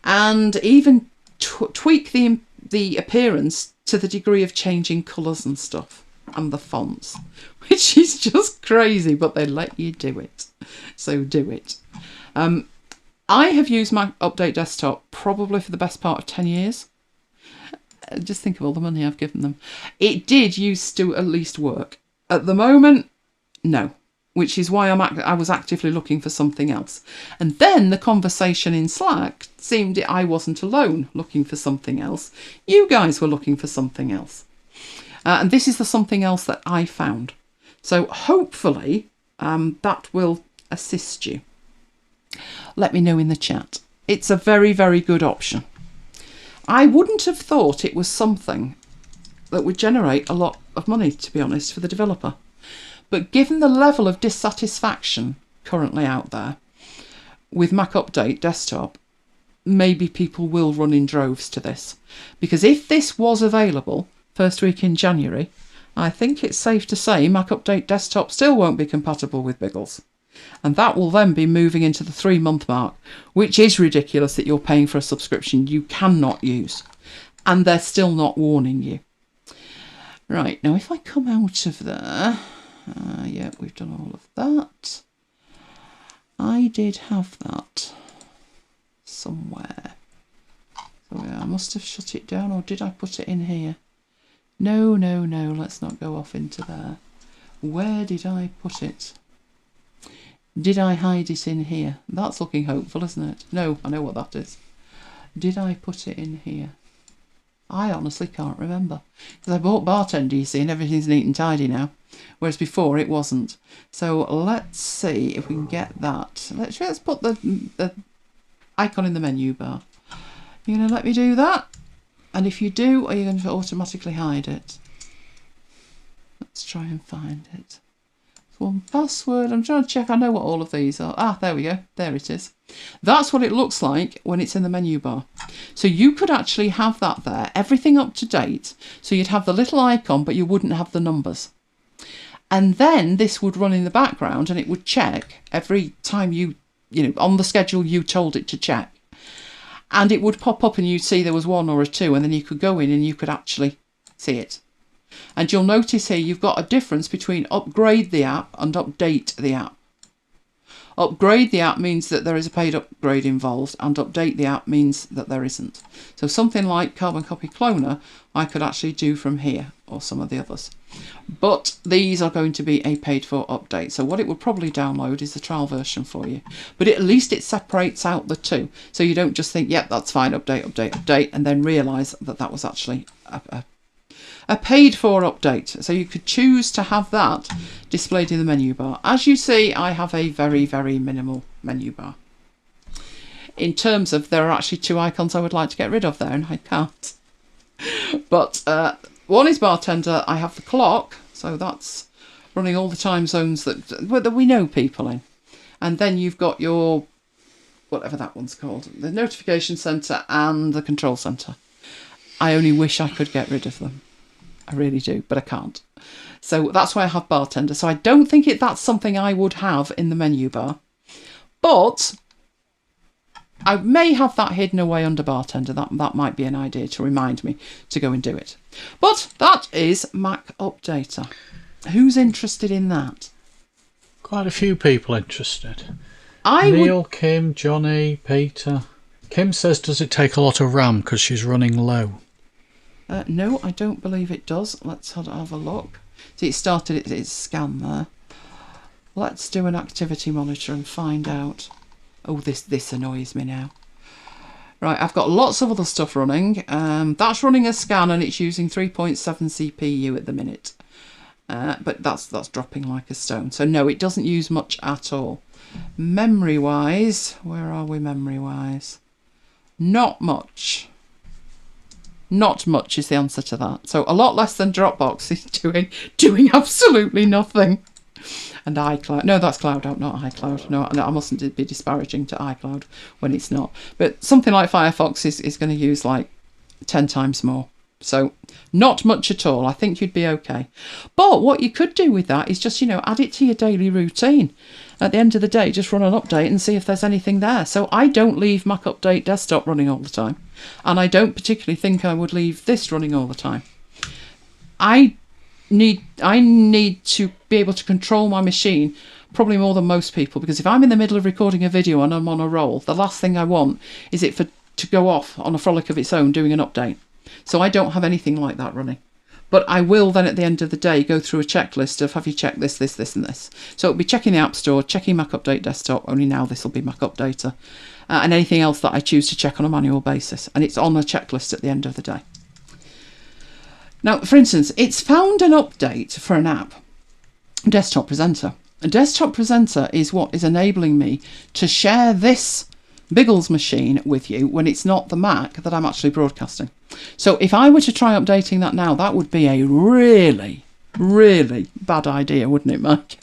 S1: and even tweak the appearance to the degree of changing colours and stuff and the fonts, which is just crazy, but they let you do it. So do it. I have used MacUpdate Desktop probably for the best part of 10 years. Just think of all the money I've given them. It did used to at least work. At the moment, no. Which is why I was actively looking for something else. And then the conversation in Slack seemed I wasn't alone looking for something else. You guys were looking for something else. And this is the something else that I found. So hopefully that will assist you. Let me know in the chat. It's a very, very good option. I wouldn't have thought it was something that would generate a lot of money, to be honest, for the developer. But given the level of dissatisfaction currently out there, with Mac Update Desktop, maybe people will run in droves to this. Because if this was available first week in January, I think it's safe to say Mac Update Desktop still won't be compatible with Biggles. And that will then be moving into the 3-month mark, which is ridiculous that you're paying for a subscription you cannot use. And they're still not warning you. Right, now if I come out of there, yeah, we've done all of that. I did have that somewhere. So yeah, I must have shut it down, or did I put it in here? No, let's not go off into there. Where did I put it? Did I hide it in here? That's looking hopeful, isn't it? No, I know what that is. Did I put it in here? I honestly can't remember. Because I bought Bartender, you see, and everything's neat and tidy now. Whereas before it wasn't. So let's see if we can get that. Let's put the icon in the menu bar. You're going to let me do that? And if you do, are you going to automatically hide it? Let's try and find it. One password. I'm trying to check. I know what all of these are. Ah, there we go. There it is. That's what it looks like when it's in the menu bar. So you could actually have that there, everything up to date. So you'd have the little icon, but you wouldn't have the numbers. And then this would run in the background and it would check every time you know, on the schedule you told it to check. And it would pop up and you'd see there was 1 or a 2, and then you could go in and you could actually see it. And you'll notice here you've got a difference between upgrade the app and update the app. Upgrade the app means that there is a paid upgrade involved, and update the app means that there isn't. So something like Carbon Copy Cloner I could actually do from here, or some of the others. But these are going to be a paid for update. So what it would probably download is the trial version for you. But at least it separates out the two. So you don't just think, yep, that's fine, update, and then realise that that was actually a paid for update. So you could choose to have that displayed in the menu bar. As you see, I have a very, very minimal menu bar. In terms of, there are actually 2 icons I would like to get rid of there, and I can't. But one is Bartender. I have the clock, so that's running all the time zones that we know people in. And then you've got your, whatever that one's called, the notification centre and the control centre. I only wish I could get rid of them. I really do, but I can't. So that's why I have Bartender. So I don't think that's something I would have in the menu bar. But I may have that hidden away under Bartender. That might be an idea to remind me to go and do it. But that is MacUpdater. Who's interested in that?
S2: Quite a few people interested. Neil, Kim, Johnny, Peter. Kim says, does it take a lot of RAM because she's running low?
S1: No, I don't believe it does. Let's have a look. See, it started its scan there. Let's do an activity monitor and find out. Oh, this annoys me now. Right, I've got lots of other stuff running. That's running a scan and it's using 3.7 CPU at the minute. But that's dropping like a stone. So no, it doesn't use much at all. Memory-wise, where are we memory-wise? Not much. Not much is the answer to that. So a lot less than Dropbox is doing absolutely nothing. And iCloud. No, that's Cloud App, not iCloud. No, I mustn't be disparaging to iCloud when it's not. But something like Firefox is going to use like 10 times more. So not much at all. I think you'd be okay. But what you could do with that is just, add it to your daily routine. At the end of the day, just run an update and see if there's anything there. So I don't leave MacUpdate Desktop running all the time. And I don't particularly think I would leave this running all the time. I need to be able to control my machine probably more than most people, because if I'm in the middle of recording a video and I'm on a roll, the last thing I want is it to go off on a frolic of its own doing an update. So I don't have anything like that running. But I will then at the end of the day go through a checklist of, have you checked this, this, this and this. So it'll be checking the App Store, checking MacUpdate Desktop, only now this will be MacUpdater, and anything else that I choose to check on a manual basis. And it's on a checklist at the end of the day. Now, for instance, it's found an update for an app, Desktop Presenter. A Desktop Presenter is what is enabling me to share this Biggles machine with you when it's not the Mac that I'm actually broadcasting. So if I were to try updating that now, that would be a really, really bad idea, wouldn't it, Mike?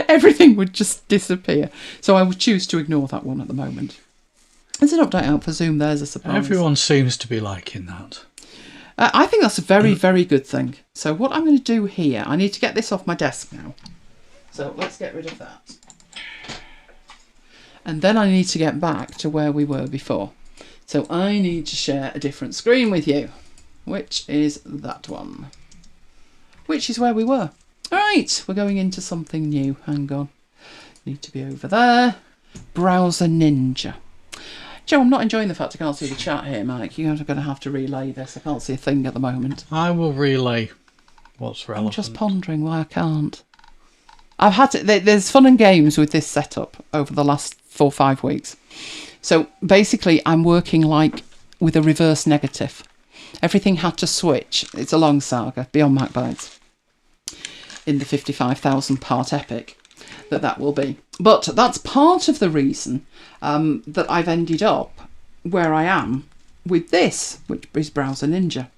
S1: Everything would just disappear. So I would choose to ignore that one at the moment. There's an update out for Zoom. There's a surprise.
S2: Everyone seems to be liking that.
S1: I think that's a very, very good thing. So what I'm going to do here, I need to get this off my desk now. So let's get rid of that. And then I need to get back to where we were before. So I need to share a different screen with you, which is that one, which is where we were. All right, we're going into something new. Hang on. Need to be over there. Browser Ninja. Joe, I'm not enjoying the fact I can't see the chat here, Mike. You're going to have to relay this. I can't see a thing at the moment.
S2: I will relay what's relevant.
S1: I'm just pondering why I can't. I've had to, there's fun and games with this setup over the last 4 or 5 weeks. So basically, I'm working like with a reverse negative. Everything had to switch. It's a long saga beyond MacBites in the 55,000 part epic that will be. But that's part of the reason that I've ended up where I am with this, which is Browser Ninja.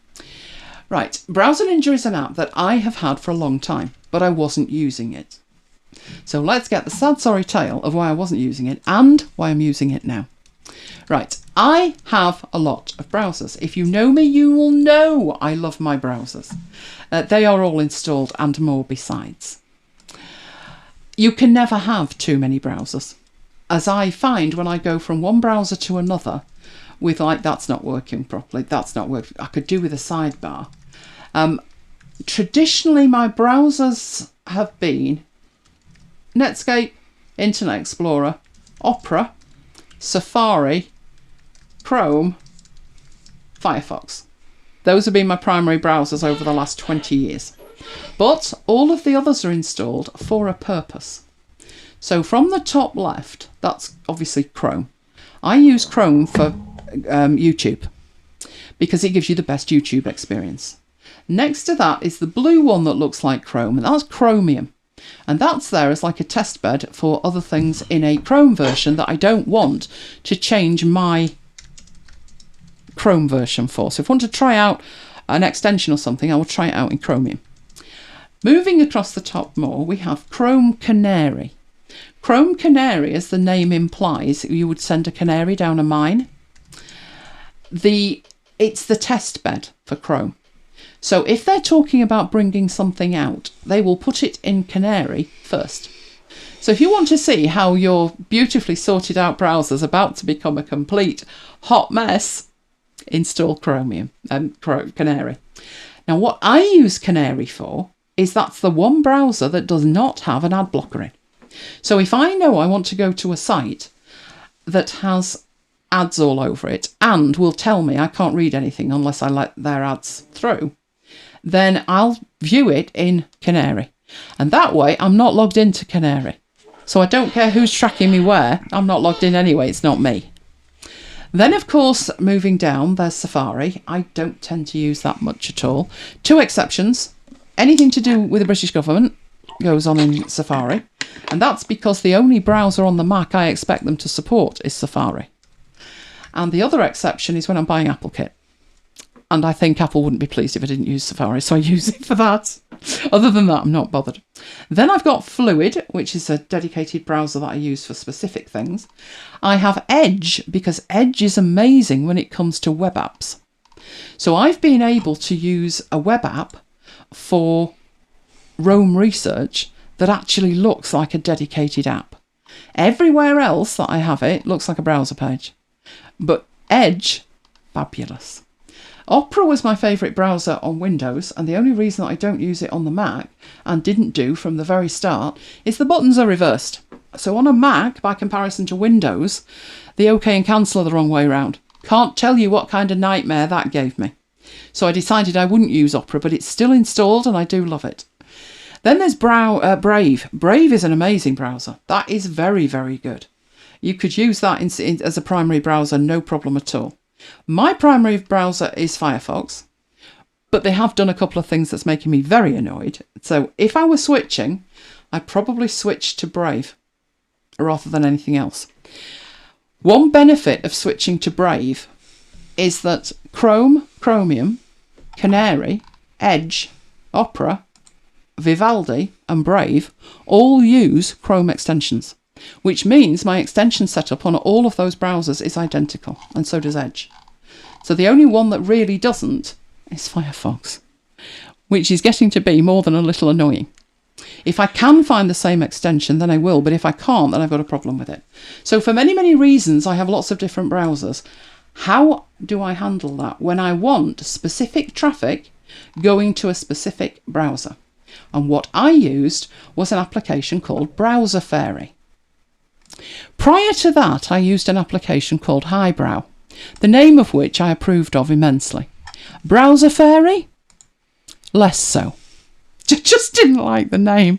S1: Right, Browser Ninja is an app that I have had for a long time, but I wasn't using it. So let's get the sad sorry tale of why I wasn't using it and why I'm using it now. Right, I have a lot of browsers. If you know me, you will know I love my browsers. They are all installed and more besides. You can never have too many browsers. As I find when I go from one browser to another with like, that's not working properly, that's not working, I could do with a sidebar. Traditionally, my browsers have been Netscape, Internet Explorer, Opera, Safari, Chrome, Firefox. Those have been my primary browsers over the last 20 years. But all of the others are installed for a purpose. So from the top left, that's obviously Chrome. I use Chrome for YouTube because it gives you the best YouTube experience. Next to that is the blue one that looks like Chrome, and that's Chromium. And that's there as like a test bed for other things in a Chrome version that I don't want to change my Chrome version for. So if I want to try out an extension or something, I will try it out in Chromium. Moving across the top more, we have Chrome Canary. Chrome Canary, as the name implies, you would send a canary down a mine. It's the test bed for Chrome. So if they're talking about bringing something out, they will put it in Canary first. So if you want to see how your beautifully sorted out browser is about to become a complete hot mess, install Canary. Now what I use Canary for is that's the one browser that does not have an ad blocker in. So if I know I want to go to a site that has ads all over it and will tell me I can't read anything unless I let their ads through, then I'll view it in Canary. And that way I'm not logged into Canary. So I don't care who's tracking me where, I'm not logged in anyway, it's not me. Then of course, moving down, there's Safari. I don't tend to use that much at all. 2 exceptions. Anything to do with the British government goes on in Safari. And that's because the only browser on the Mac I expect them to support is Safari. And the other exception is when I'm buying AppleKit. And I think Apple wouldn't be pleased if I didn't use Safari, so I use it for that. Other than that, I'm not bothered. Then I've got Fluid, which is a dedicated browser that I use for specific things. I have Edge, because Edge is amazing when it comes to web apps. So I've been able to use a web app for Roam Research that actually looks like a dedicated app. Everywhere else that I have it looks like a browser page. But Edge, fabulous. Opera was my favourite browser on Windows, and the only reason that I don't use it on the Mac, and didn't do from the very start, is the buttons are reversed. So on a Mac, by comparison to Windows, the OK and cancel are the wrong way around. Can't tell you what kind of nightmare that gave me. So I decided I wouldn't use Opera, but it's still installed and I do love it. Then there's Brave. Brave is an amazing browser. That is very, very good. You could use that as a primary browser, no problem at all. My primary browser is Firefox, but they have done a couple of things that's making me very annoyed. So if I were switching, I'd probably switch to Brave rather than anything else. One benefit of switching to Brave is that Chrome, Chromium, Canary, Edge, Opera Vivaldi and Brave all use Chrome extensions, which means my extension setup on all of those browsers is identical, and so does Edge. So the only one that really doesn't is Firefox, which is getting to be more than a little annoying. If I can find the same extension, then I will, but if I can't, then I've got a problem with it. So for many, many reasons, I have lots of different browsers. How do I handle that when I want specific traffic going to a specific browser? And what I used was an application called Browser Fairy. Prior to that, I used an application called Highbrow, the name of which I approved of immensely. Browser Fairy? Less so. Just didn't like the name,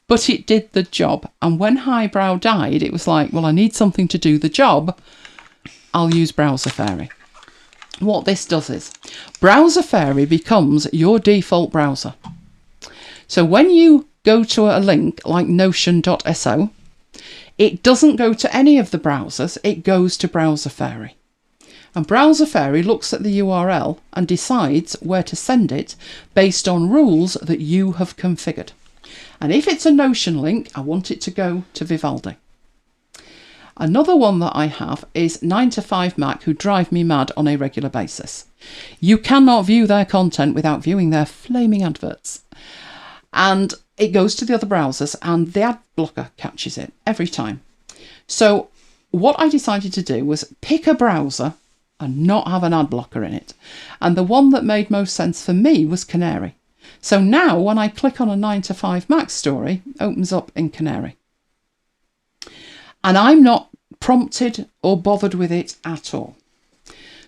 S1: but it did the job. And when Highbrow died, it was like, well, I need something to do the job. I'll use Browser Fairy. What this does is, Browser Fairy becomes your default browser. So when you go to a link like notion.so, it doesn't go to any of the browsers, it goes to Browser Fairy. And Browser Fairy looks at the URL and decides where to send it based on rules that you have configured. And if it's a Notion link, I want it to go to Vivaldi. Another one that I have is 9to5Mac, who drive me mad on a regular basis. You cannot view their content without viewing their flaming adverts. And it goes to the other browsers and the ad blocker catches it every time. So what I decided to do was pick a browser and not have an ad blocker in it. And the one that made most sense for me was Canary. So now when I click on a 9to5Mac story, it opens up in Canary. And I'm not prompted or bothered with it at all.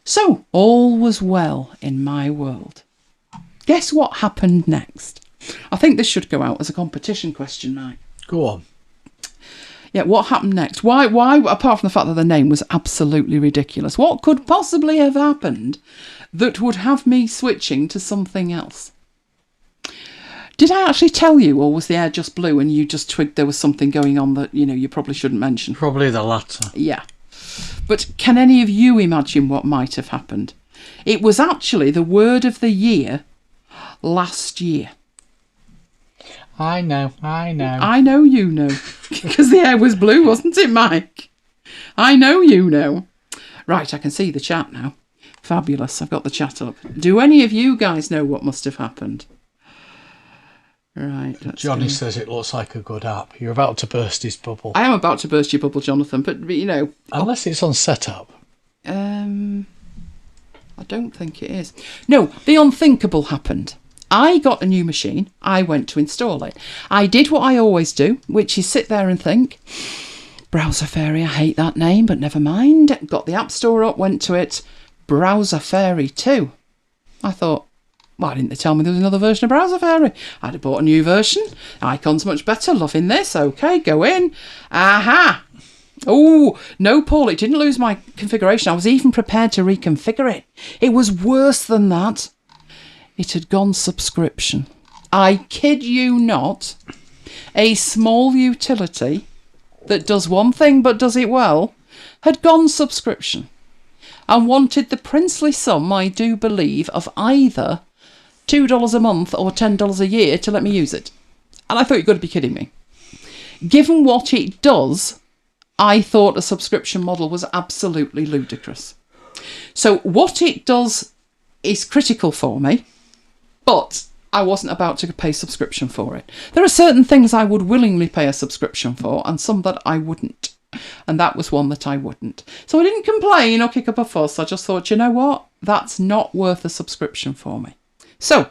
S1: So all was well in my world. Guess what happened next? I think this should go out as a competition question, Mike.
S2: Go on.
S1: Yeah, what happened next? Why, apart from the fact that the name was absolutely ridiculous, what could possibly have happened that would have me switching to something else? Did I actually tell you, or was the air just blue and you just twigged there was something going on that, you probably shouldn't mention?
S2: Probably the latter.
S1: Yeah. But can any of you imagine what might have happened? It was actually the word of the year last year.
S2: I know.
S1: I know you know. Because the air was blue, wasn't it, Mike? I know you know. Right, I can see the chat now. Fabulous, I've got the chat up. Do any of you guys know what must have happened? Right.
S2: Johnny says it looks like a good app. You're about to burst his bubble.
S1: I am about to burst your bubble, Jonathan, but
S2: Unless it's on setup.
S1: I don't think it is. No, the unthinkable happened. I got a new machine. I went to install it. I did what I always do, which is sit there and think, Browser Fairy, I hate that name, but never mind. Got the App Store up, went to it. Browser Fairy 2. I thought, why didn't they tell me there was another version of Browser Fairy? I'd have bought a new version. Icon's much better. Loving this. Okay, go in. Aha! Oh, no, Paul, it didn't lose my configuration. I was even prepared to reconfigure it. It was worse than that. It had gone subscription. I kid you not. A small utility that does one thing but does it well had gone subscription and wanted the princely sum, I do believe, of either $2 a month or $10 a year to let me use it. And I thought, you've got to be kidding me. Given what it does, I thought a subscription model was absolutely ludicrous. So what it does is critical for me, but I wasn't about to pay subscription for it. There are certain things I would willingly pay a subscription for and some that I wouldn't. And that was one that I wouldn't. So I didn't complain or kick up a fuss. I just thought, you know what? That's not worth a subscription for me. So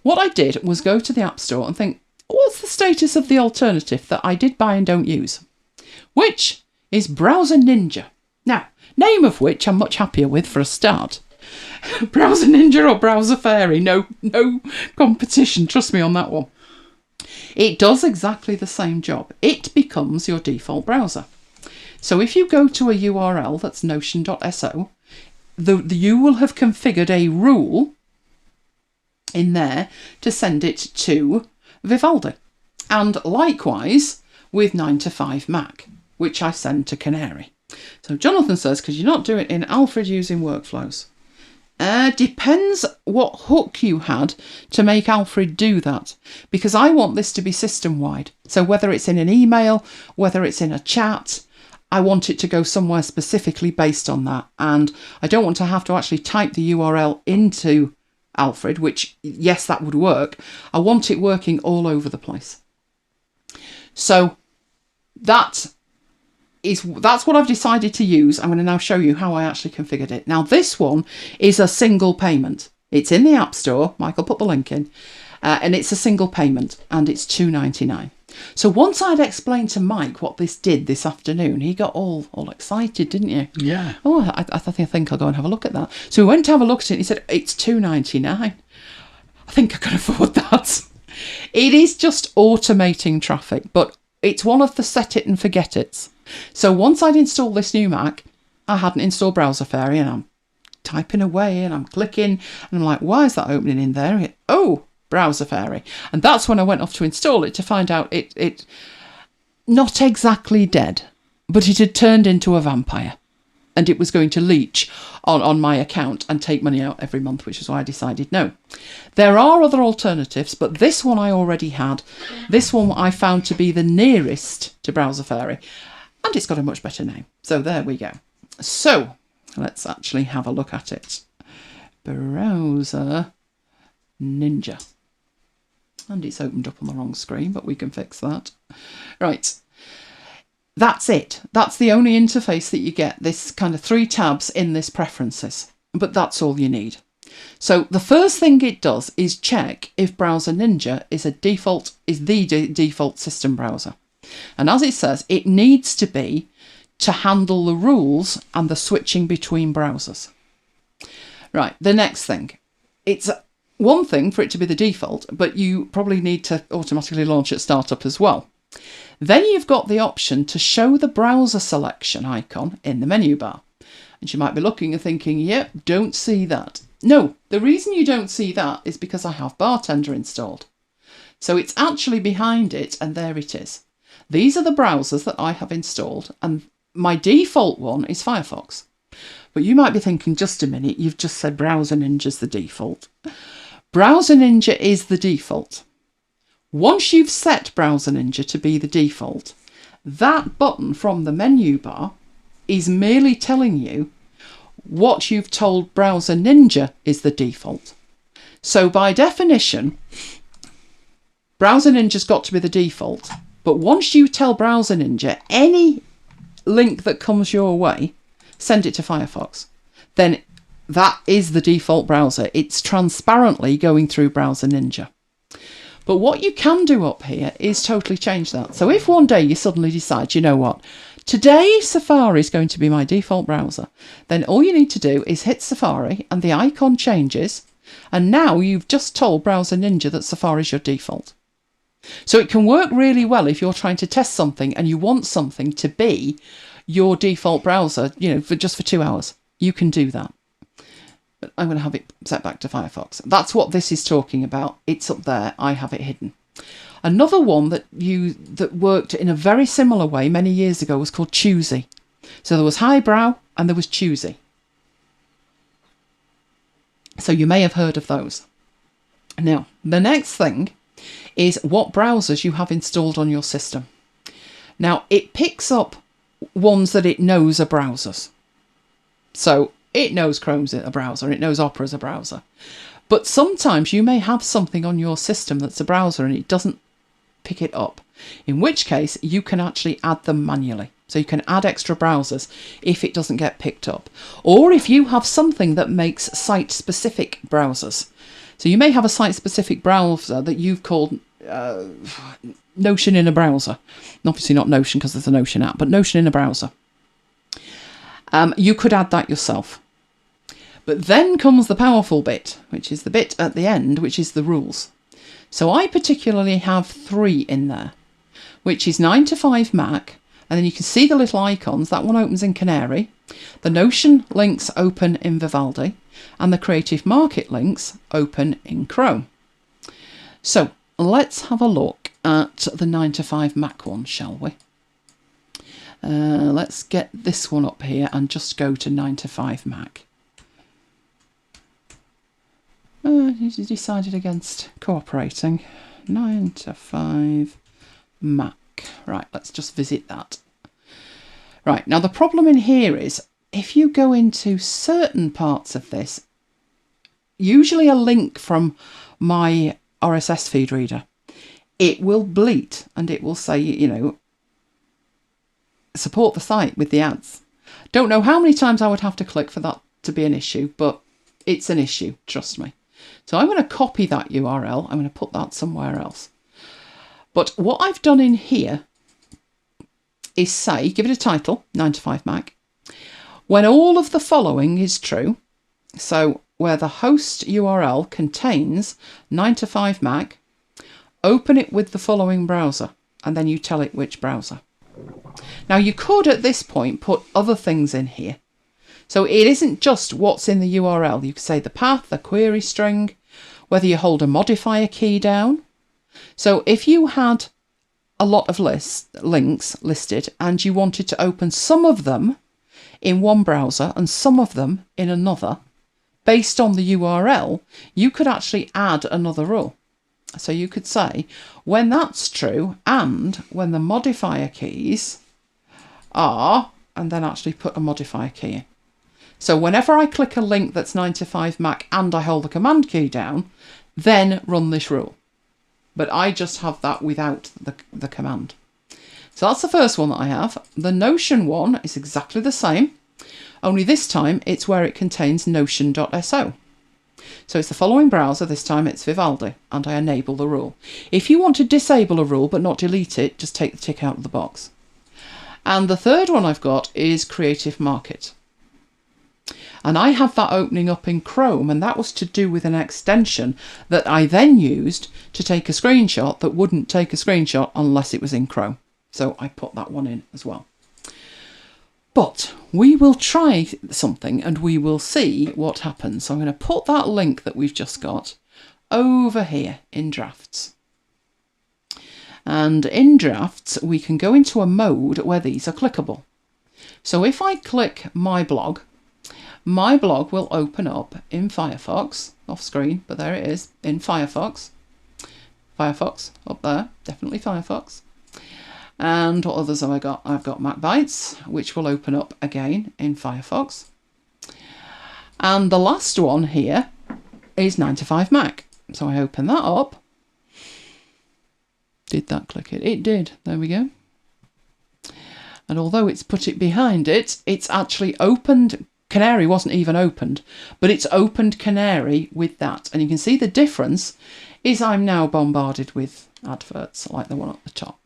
S1: what I did was go to the App Store and think, what's the status of the alternative that I did buy and don't use? Which is Browser Ninja. Now, name of which I'm much happier with for a start. Browser Ninja or Browser Fairy, no competition, trust me on that one. It does exactly the same job. It becomes your default browser. So if you go to a URL that's notion.so, you will have configured a rule in there to send it to Vivaldi. And likewise with 9to5Mac, which I send to Canary. So Jonathan says, could you not do it in Alfred using workflows? Depends what hook you had to make Alfred do that, because I want this to be system-wide. So whether it's in an email, whether it's in a chat, I want it to go somewhere specifically based on that. And I don't want to have to actually type the URL into Alfred, which, yes, that would work. I want it working all over the place. So that's what I've decided to use. I'm going to now show you how I actually configured it. Now, this one is a single payment. It's in the App Store. Michael put the link in. And it's a single payment, and it's $2.99. So once I'd explained to Mike what this did this afternoon, he got all excited, didn't you?
S2: Yeah.
S1: Oh, I think I'll go and have a look at that. So we went to have a look at it, and he said, it's $2.99. I think I can afford that. It is just automating traffic, but it's one of the set it and forget it's. So once I'd installed this new Mac, I hadn't installed Browser Fairy, and I'm typing away and I'm clicking and I'm like, why is that opening in there? Oh, Browser Fairy. And that's when I went off to install it to find out it not exactly dead, but it had turned into a vampire and it was going to leech on my account and take money out every month, which is why I decided no. There are other alternatives, but this one I already had. This one I found to be the nearest to Browser Fairy. And it's got a much better name. So there we go. So let's actually have a look at it. Browser Ninja. And it's opened up on the wrong screen, but we can fix that. Right. That's it. That's the only interface that you get. This kind of 3 tabs in this preferences. But that's all you need. So the first thing it does is check if Browser Ninja is the default system browser. And as it says, it needs to be to handle the rules and the switching between browsers. Right, the next thing. It's one thing for it to be the default, but you probably need to automatically launch at startup as well. Then you've got the option to show the browser selection icon in the menu bar. And you might be looking and thinking, yep, don't see that. No, the reason you don't see that is because I have Bartender installed. So it's actually behind it, and there it is. These are the browsers that I have installed, and my default one is Firefox. But you might be thinking, just a minute, you've just said Browser Ninja's the default. Browser Ninja is the default. Once you've set Browser Ninja to be the default, that button from the menu bar is merely telling you what you've told Browser Ninja is the default. So by definition, Browser Ninja's got to be the default. But once you tell Browser Ninja any link that comes your way, send it to Firefox, then that is the default browser. It's transparently going through Browser Ninja. But what you can do up here is totally change that. So if one day you suddenly decide, you know what, today Safari is going to be my default browser, then all you need to do is hit Safari and the icon changes. And now you've just told Browser Ninja that Safari is your default. So it can work really well if you're trying to test something and you want something to be your default browser, for 2 hours. You can do that. But I'm going to have it set back to Firefox. That's what this is talking about. It's up there. I have it hidden. Another one that worked in a very similar way many years ago was called Choosy. So there was Highbrow and there was Choosy. So you may have heard of those. Now, the next thing is what browsers you have installed on your system. Now, it picks up ones that it knows are browsers. So it knows Chrome's a browser, it knows Opera's a browser. But sometimes you may have something on your system that's a browser and it doesn't pick it up, in which case you can actually add them manually. So you can add extra browsers if it doesn't get picked up. Or if you have something that makes site-specific browsers. So you may have a site-specific browser that you've called Notion in a browser. Obviously not Notion because there's a Notion app, but Notion in a browser. You could add that yourself. But then comes the powerful bit, which is the bit at the end, which is the rules. So I particularly have 3 in there, which is 9 to 5 Mac, and then you can see the little icons. That one opens in Canary. The Notion links open in Vivaldi, and the Creative Market links open in Chrome. So let's have a look at the 9 to 5 Mac one, shall we? Let's get this one up here and just go to 9 to 5 Mac. He decided against cooperating. 9 to 5 Mac. Right, let's just visit that. Right, now the problem in here is if you go into certain parts of this, usually a link from my RSS feed reader, it will bleat and it will say, you know, support the site with the ads. Don't know how many times I would have to click for that to be an issue, but it's an issue, trust me. So I'm going to copy that URL. I'm going to put that somewhere else. But what I've done in here is say, give it a title, 9 to 5 Mac, when all of the following is true. So where the host URL contains 9 to 5 Mac, open it with the following browser, and then you tell it which browser. Now you could at this point put other things in here. So it isn't just what's in the URL. You could say the path, the query string, whether you hold a modifier key down. So if you had a lot of links listed and you wanted to open some of them in one browser and some of them in another, based on the URL, you could actually add another rule. So you could say, when that's true and when the modifier keys are, and then actually put a modifier key in. So whenever I click a link that's 9 to 5 Mac and I hold the command key down, then run this rule. But I just have that without the command. So that's the first one that I have. The Notion one is exactly the same, only this time it's where it contains notion.so. So it's the following browser, this time it's Vivaldi, and I enable the rule. If you want to disable a rule but not delete it, just take the tick out of the box. And the third one I've got is Creative Market. And I have that opening up in Chrome, and that was to do with an extension that I then used to take a screenshot that wouldn't take a screenshot unless it was in Chrome. So I put that one in as well. But we will try something and we will see what happens. So I'm going to put that link that we've just got over here in Drafts. And in Drafts, we can go into a mode where these are clickable. So if I click my blog will open up in Firefox, off screen, but there it is, in Firefox. Firefox, up there, definitely Firefox. And what others have I got? I've got MacBites, which will open up again in Firefox. And the last one here is 9 to 5 Mac. So I open that up. Did that click it? It did. There we go. And although it's put it behind it, it's actually opened. Canary wasn't even opened, but it's opened Canary with that. And you can see the difference is I'm now bombarded with adverts like the one at the top,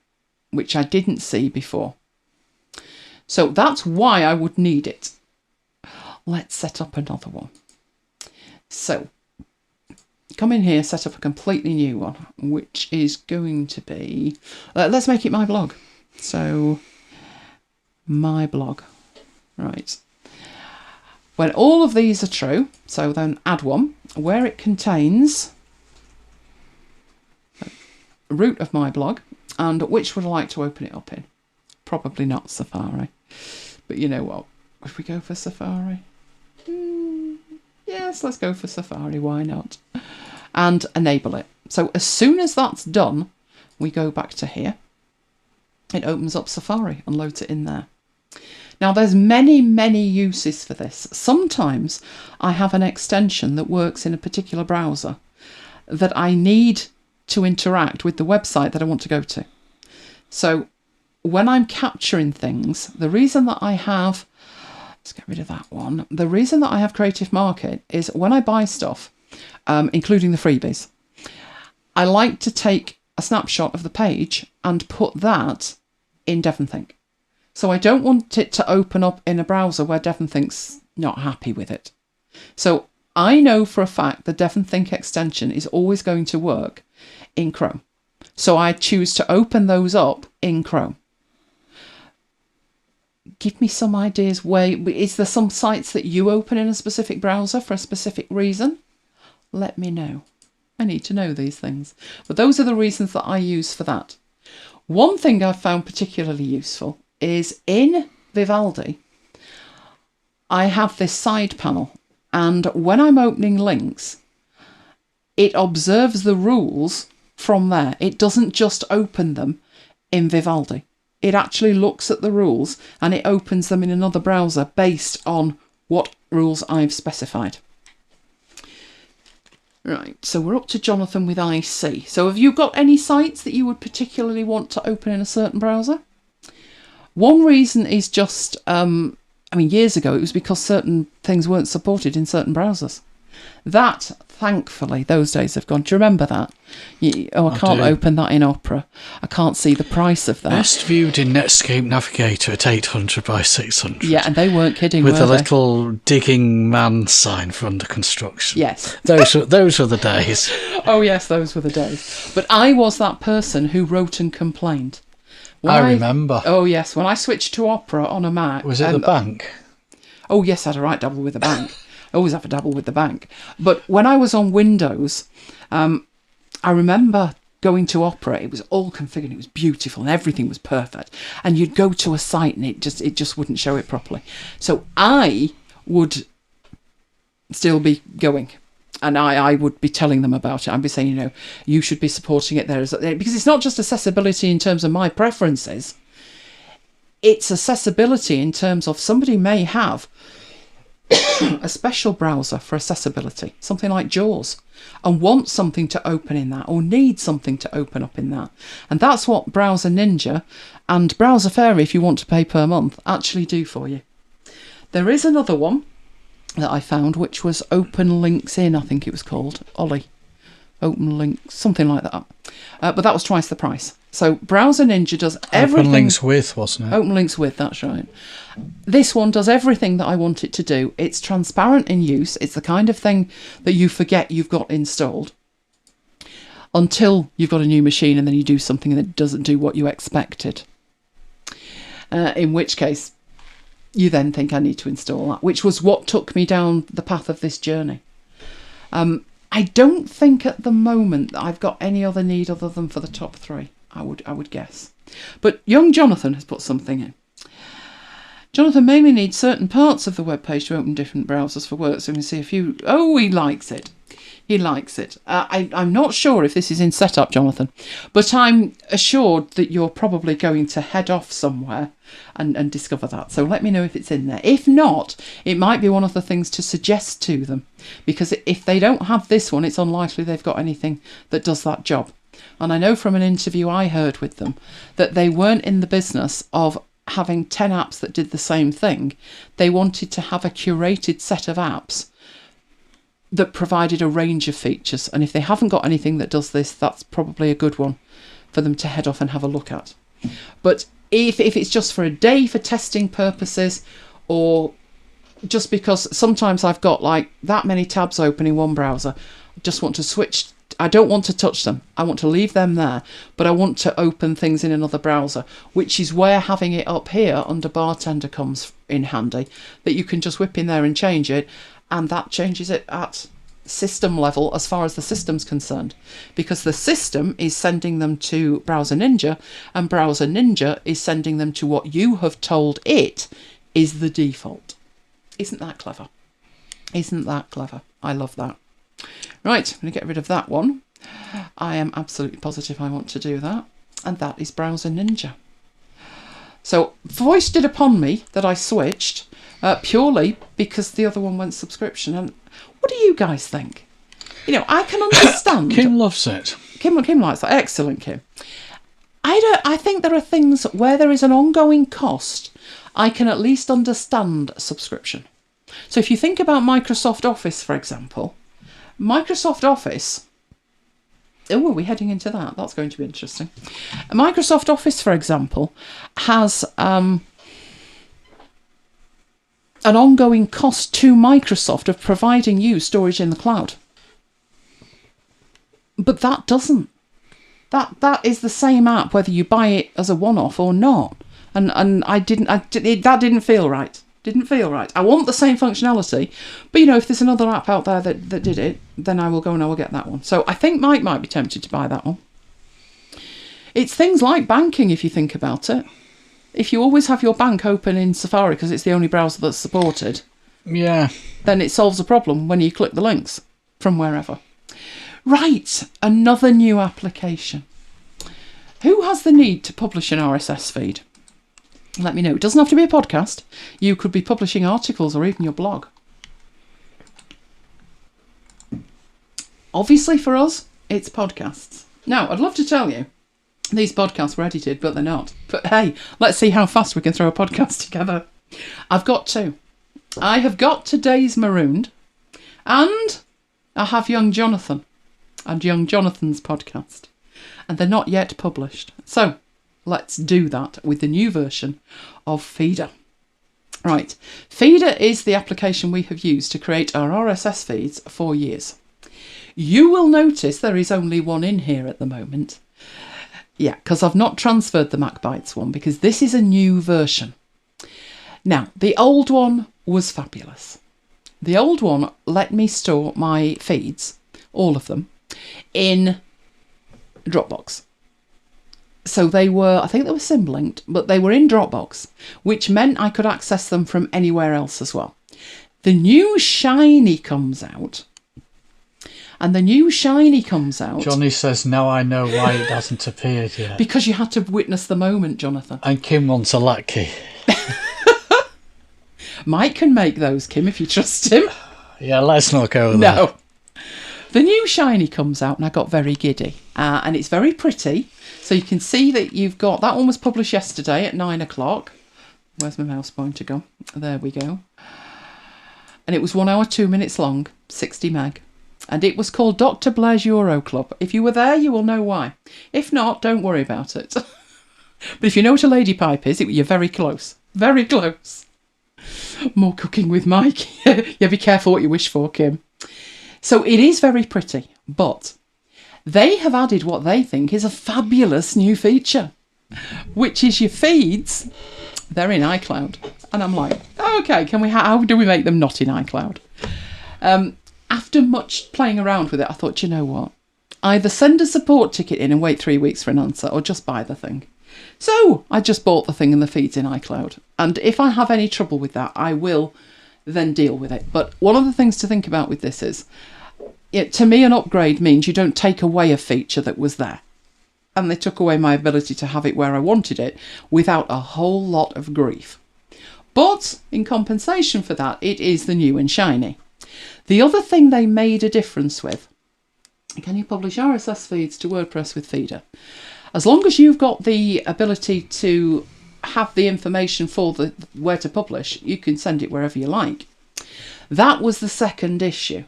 S1: which I didn't see before. So that's why I would need it. Let's set up another one. So come in here, set up a completely new one, which is going to be, let's make it my blog. So my blog, right. When all of these are true, so then add one where it contains root of my blog, and which would I like to open it up in? Probably not Safari, but you know what? If we go for Safari, yes, let's go for Safari. Why not? And enable it. So as soon as that's done, we go back to here. It opens up Safari and loads it in there. Now there's many, many uses for this. Sometimes I have an extension that works in a particular browser that I need to interact with the website that I want to go to. So when I'm capturing things, the reason that I have, let's get rid of that one. The reason that I have Creative Market is when I buy stuff, including the freebies, I like to take a snapshot of the page and put that in DevonThink. So I don't want it to open up in a browser where DevonThink's not happy with it. So I know for a fact the DevonThink extension is always going to work in Chrome. So I choose to open those up in Chrome. Give me some ideas. Is there some sites that you open in a specific browser for a specific reason? Let me know. I need to know these things. But those are the reasons that I use for that. One thing I've found particularly useful is in Vivaldi, I have this side panel, and when I'm opening links, it observes the rules from there. It doesn't just open them in Vivaldi. It actually looks at the rules and it opens them in another browser based on what rules I've specified. Right, so we're up to Jonathan with IC. So have you got any sites that you would particularly want to open in a certain browser? One reason is just, years ago it was because certain things weren't supported in certain browsers. That, thankfully, those days have gone. Do you remember that? I can't open that in Opera. I can't see the price of that.
S2: Best viewed in Netscape Navigator at 800 by 600.
S1: Yeah, and they weren't kidding,
S2: with
S1: were
S2: a
S1: they?
S2: little digging man sign for under construction.
S1: Yes.
S2: Those were the days.
S1: Oh, yes, those were the days. But I was that person who wrote and complained.
S2: I remember.
S1: Oh, yes, when I switched to Opera on a Mac.
S2: Was it the bank?
S1: Oh, yes, I had a right double with the bank. I always have a double with the bank. But when I was on Windows, I remember going to Opera. It was all configured. It was beautiful and everything was perfect. And you'd go to a site and it just wouldn't show it properly. So I would still be going. And I would be telling them about it. I'd be saying, you should be supporting it there. Because it's not just accessibility in terms of my preferences. It's accessibility in terms of somebody may have a special browser for accessibility, something like JAWS, and want something to open in that, or need something to open up in that. And that's what Browser Ninja and Browser Fairy, if you want to pay per month, actually do for you. There is another one that I found, which was Open Links In, I think it was called, Ollie. Open Links, something like that. But that was twice the price. So Browser Ninja does everything.
S2: Open Links With, wasn't it?
S1: Open Links With, that's right. This one does everything that I want it to do. It's transparent in use. It's the kind of thing that you forget you've got installed until you've got a new machine and then you do something that doesn't do what you expected. In which case, you then think, I need to install that, which was what took me down the path of this journey. I don't think at the moment that I've got any other need other than for the top three, I would guess. But young Jonathan has put something in. Jonathan mainly needs certain parts of the web page to open different browsers for work, so we can see a few. Oh, he likes it. He likes it. I'm not sure if this is in setup, Jonathan, but I'm assured that you're probably going to head off somewhere and discover that. So let me know if it's in there. If not, it might be one of the things to suggest to them, because if they don't have this one, it's unlikely they've got anything that does that job. And I know from an interview I heard with them that they weren't in the business of having 10 apps that did the same thing. They wanted to have a curated set of apps that provided a range of features. And if they haven't got anything that does this, that's probably a good one for them to head off and have a look at. But if it's just for a day for testing purposes, or just because sometimes I've got like that many tabs open in one browser, I just want to switch. I don't want to touch them. I want to leave them there, but I want to open things in another browser, which is where having it up here under Bartender comes in handy, that you can just whip in there and change it, and that changes it at system level as far as the system's concerned, because the system is sending them to Browser Ninja, and Browser Ninja is sending them to what you have told it is the default. Isn't that clever? Isn't that clever? I love that. Right, I'm going to get rid of that one. I am absolutely positive I want to do that, and that is Browser Ninja. So, foisted it upon me that I switched, purely because the other one went subscription. And what do you guys think? I can understand.
S2: Kim loves it.
S1: Kim likes that. Excellent, Kim. I think there are things where there is an ongoing cost. I can at least understand subscription. So if you think about Microsoft Office, for example, Microsoft Office. Oh, are we heading into that? That's going to be interesting. Microsoft Office, for example, has an ongoing cost to Microsoft of providing you storage in the cloud. But that doesn't. That is the same app whether you buy it as a one-off or not. And that didn't feel right. Didn't feel right. I want the same functionality, but if there's another app out there that did it, then I will go and I will get that one. So I think Mike might be tempted to buy that one. It's things like banking, if you think about it. If you always have your bank open in Safari because it's the only browser that's supported,
S2: yeah,
S1: then it solves a problem when you click the links from wherever. Right, another new application. Who has the need to publish an RSS feed? Let me know. It doesn't have to be a podcast. You could be publishing articles or even your blog. Obviously for us, it's podcasts. Now, I'd love to tell you these podcasts were edited, but they're not. But hey, let's see how fast we can throw a podcast together. I've got two. I have got Today's Marooned, and I have Young Jonathan and Young Jonathan's podcast. And they're not yet published. So let's do that with the new version of Feeder. Right, Feeder is the application we have used to create our RSS feeds for years. You will notice there is only one in here at the moment. Yeah, because I've not transferred the MacBites one because this is a new version. Now, the old one was fabulous. The old one let me store my feeds, all of them, in Dropbox. So they were, I think they were sim-linked, but they were in Dropbox, which meant I could access them from anywhere else as well. The new Shiny comes out. And the new Shiny comes out.
S2: Johnny says, now I know why it hasn't appeared yet.
S1: Because you had to witness the moment, Jonathan.
S2: And Kim wants a lat key.
S1: Mike can make those, Kim, if you trust him.
S2: Yeah, let's not go there.
S1: No. The new Shiny comes out and I got very giddy. And it's very pretty. So you can see that you've got... That one was published yesterday at 9 o'clock. Where's my mouse pointer gone? There we go. And it was 1 hour, 2 minutes long. 60 meg. And it was called Dr. Blair's Euro Club. If you were there, you will know why. If not, don't worry about it. But if you know what a lady pipe is, you're very close. Very close. More cooking with Mike. Yeah, be careful what you wish for, Kim. So it is very pretty, but they have added what they think is a fabulous new feature, which is your feeds. They're in iCloud. And I'm like, okay, how do we make them not in iCloud? After much playing around with it, I thought, you know what? Either send a support ticket in and wait 3 weeks for an answer, or just buy the thing. So I just bought the thing and the feed's in iCloud. And if I have any trouble with that, I will then deal with it. But one of the things to think about with this is, to me, an upgrade means you don't take away a feature that was there. And they took away my ability to have it where I wanted it without a whole lot of grief. But in compensation for that, it is the new and shiny. The other thing they made a difference with, can you publish RSS feeds to WordPress with Feeder? As long as you've got the ability to have the information for where to publish, you can send it wherever you like. That was the second issue.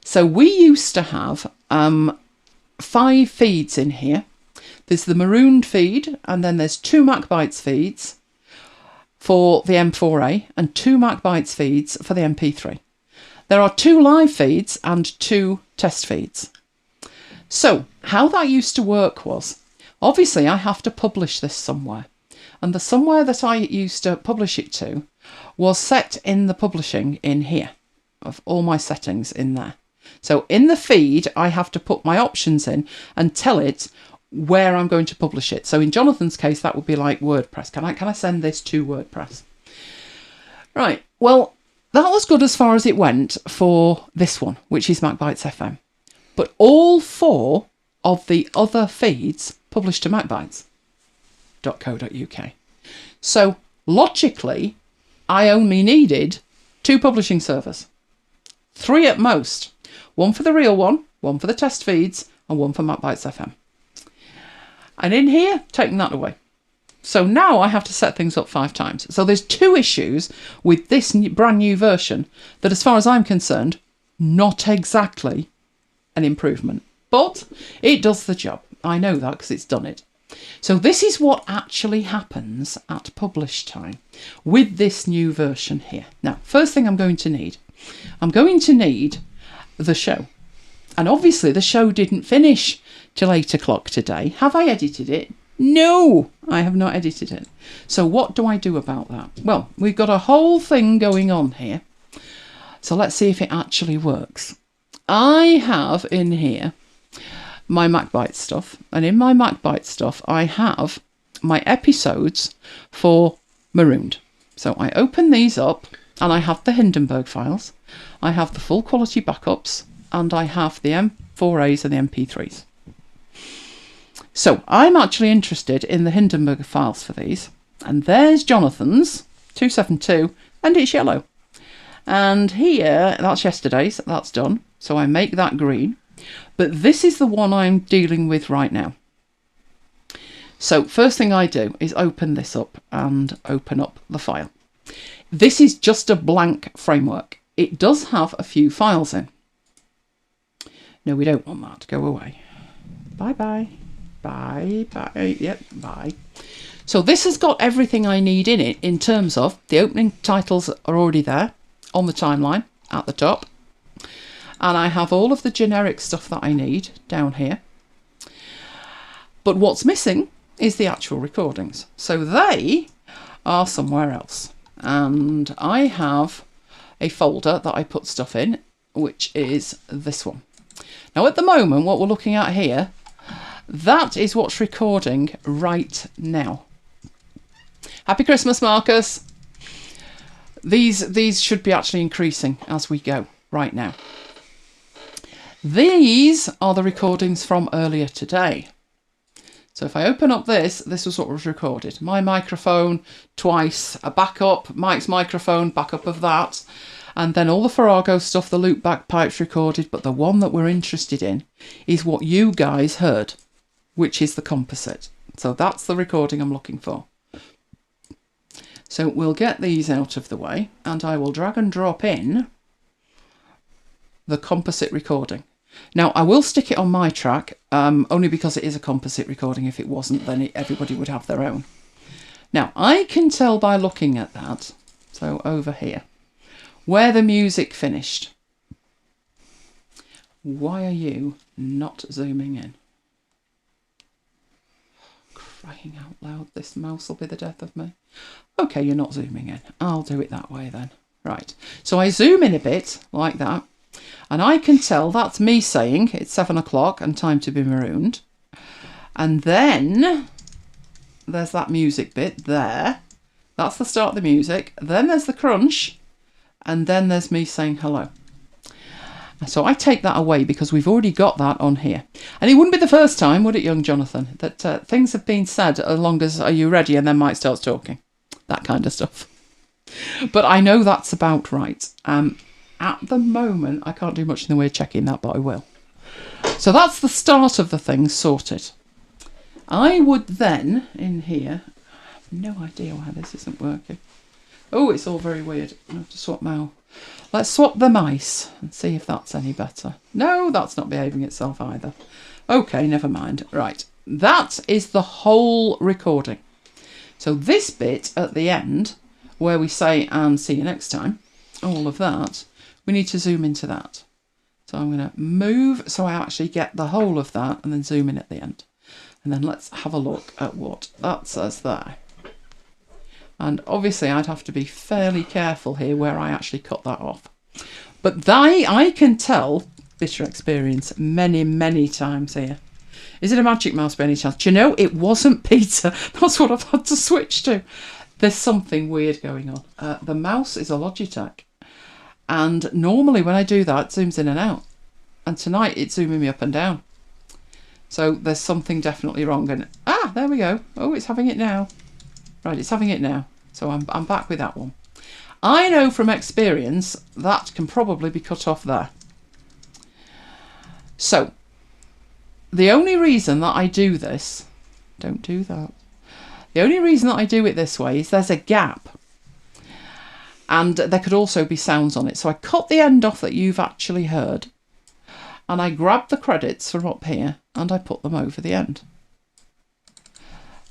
S1: So we used to have 5 feeds in here. There's the Marooned feed, and then there's 2 MacBites feeds for the M4A and 2 MacBites feeds for the MP3. There are 2 live feeds and 2 test feeds. So how that used to work was, obviously I have to publish this somewhere. And the somewhere that I used to publish it to was set in the publishing in here, of all my settings in there. So in the feed, I have to put my options in and tell it where I'm going to publish it. So in Jonathan's case, that would be like WordPress. Can I send this to WordPress? Right, well, that was good as far as it went for this one, which is MacBites FM. But all 4 of the other feeds published to macbites.co.uk. So logically, I only needed 2 publishing servers. 3 at most. 1 for the real one for the test feeds, and 1 for MacBites FM. And in here, taking that away. So now I have to set things up 5 times. So there's 2 issues with this brand new version that, as far as I'm concerned, not exactly an improvement. But it does the job. I know that because it's done it. So this is what actually happens at publish time with this new version here. Now, first thing I'm going to need the show. And obviously the show didn't finish till 8 o'clock today. Have I edited it? No, I have not edited it. So what do I do about that? Well, we've got a whole thing going on here. So let's see if it actually works. I have in here my MacBite stuff. And in my MacBite stuff, I have my episodes for Marooned. So I open these up and I have the Hindenburg files. I have the full quality backups and I have the 4As and the MP3s. So I'm actually interested in the Hindenburg files for these. And there's Jonathan's 272, and it's yellow. And here, that's yesterday's, that's done. So I make that green. But this is the one I'm dealing with right now. So first thing I do is open this up and open up the file. This is just a blank framework. It does have a few files in. No, we don't want that. Go away. Bye-bye. Bye-bye. Yep, bye. So this has got everything I need in it in terms of the opening titles are already there on the timeline at the top. And I have all of the generic stuff that I need down here. But what's missing is the actual recordings. So they are somewhere else. And I have a folder that I put stuff in, which is this one. Now at the moment, what we're looking at here, that is what's recording right now. Happy Christmas, Marcus. These should be actually increasing as we go right now. These are the recordings from earlier today. So if I open up this was what was recorded. My microphone twice, a backup, Mike's microphone, backup of that. And then all the Farrago stuff, the loopback pipes recorded. But the one that we're interested in is what you guys heard, which is the composite. So that's the recording I'm looking for. So we'll get these out of the way and I will drag and drop in the composite recording. Now, I will stick it on my track, only because it is a composite recording. If it wasn't, then everybody would have their own. Now, I can tell by looking at that, so over here, where the music finished. Why are you not zooming in? Crying out loud, this mouse will be the death of me. Okay, you're not zooming in. I'll do it that way then. Right, so I zoom in a bit, like that. And I can tell that's me saying it's 7 o'clock and time to be marooned. And then there's that music bit there. That's the start of the music. Then there's the crunch. And then there's me saying hello. So I take that away because we've already got that on here. And it wouldn't be the first time, would it, young Jonathan, that things have been said as long as are you ready and then Mike starts talking. That kind of stuff. But I know that's about right. At the moment, I can't do much in the way of checking that, but I will. So that's the start of the thing sorted. I would then, in here, I have no idea why this isn't working. Oh, it's all very weird. I have to swap now. Let's swap the mice and see if that's any better. No, that's not behaving itself either. Okay, never mind. Right, that is the whole recording. So this bit at the end, where we say, and see you next time, all of that, we need to zoom into that. So I'm going to move so I actually get the whole of that and then zoom in at the end. And then let's have a look at what that says there. And obviously I'd have to be fairly careful here where I actually cut that off. But I can tell, bitter experience, many, many times here. Is it a magic mouse by any chance? Do you know, it wasn't Peter. That's what I've had to switch to. There's something weird going on. The mouse is a Logitech. And normally when I do that, it zooms in and out. And tonight it's zooming me up and down. So there's something definitely wrong. And there we go. Oh, it's having it now. Right, it's having it now. So I'm back with that one. I know from experience that can probably be cut off there. So the only reason that I do this, don't do that. The only reason that I do it this way is there's a gap. And there could also be sounds on it. So I cut the end off that you've actually heard. And I grab the credits from up here and I put them over the end.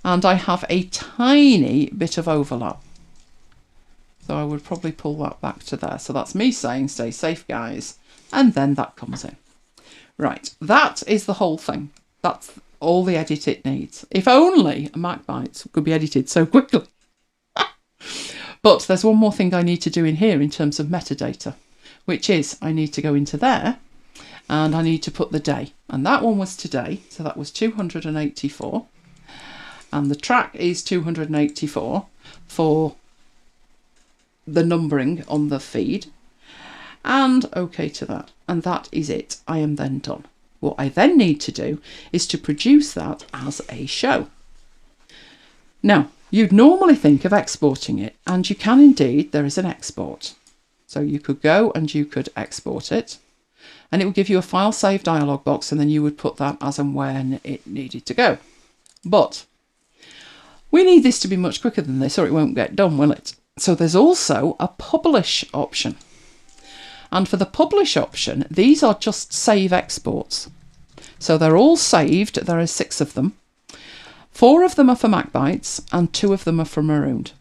S1: And I have a tiny bit of overlap. So I would probably pull that back to there. So that's me saying, stay safe, guys. And then that comes in. Right, that is the whole thing. That's all the edit it needs. If only MacBites could be edited so quickly. But there's one more thing I need to do in here in terms of metadata, which is I need to go into there and I need to put the day. And that one was today, so that was 284. And the track is 284 for the numbering on the feed. And OK to that. And that is it. I am then done. What I then need to do is to produce that as a show. Now, you'd normally think of exporting it, and you can indeed. There is an export. So you could go and you could export it, and it will give you a file save dialog box, and then you would put that as and when it needed to go. But we need this to be much quicker than this, or it won't get done, will it? So there's also a publish option. And for the publish option, these are just save exports. So they're all saved. There are 6 of them. 4 of them are for MacBites and 2 of them are for Marooned.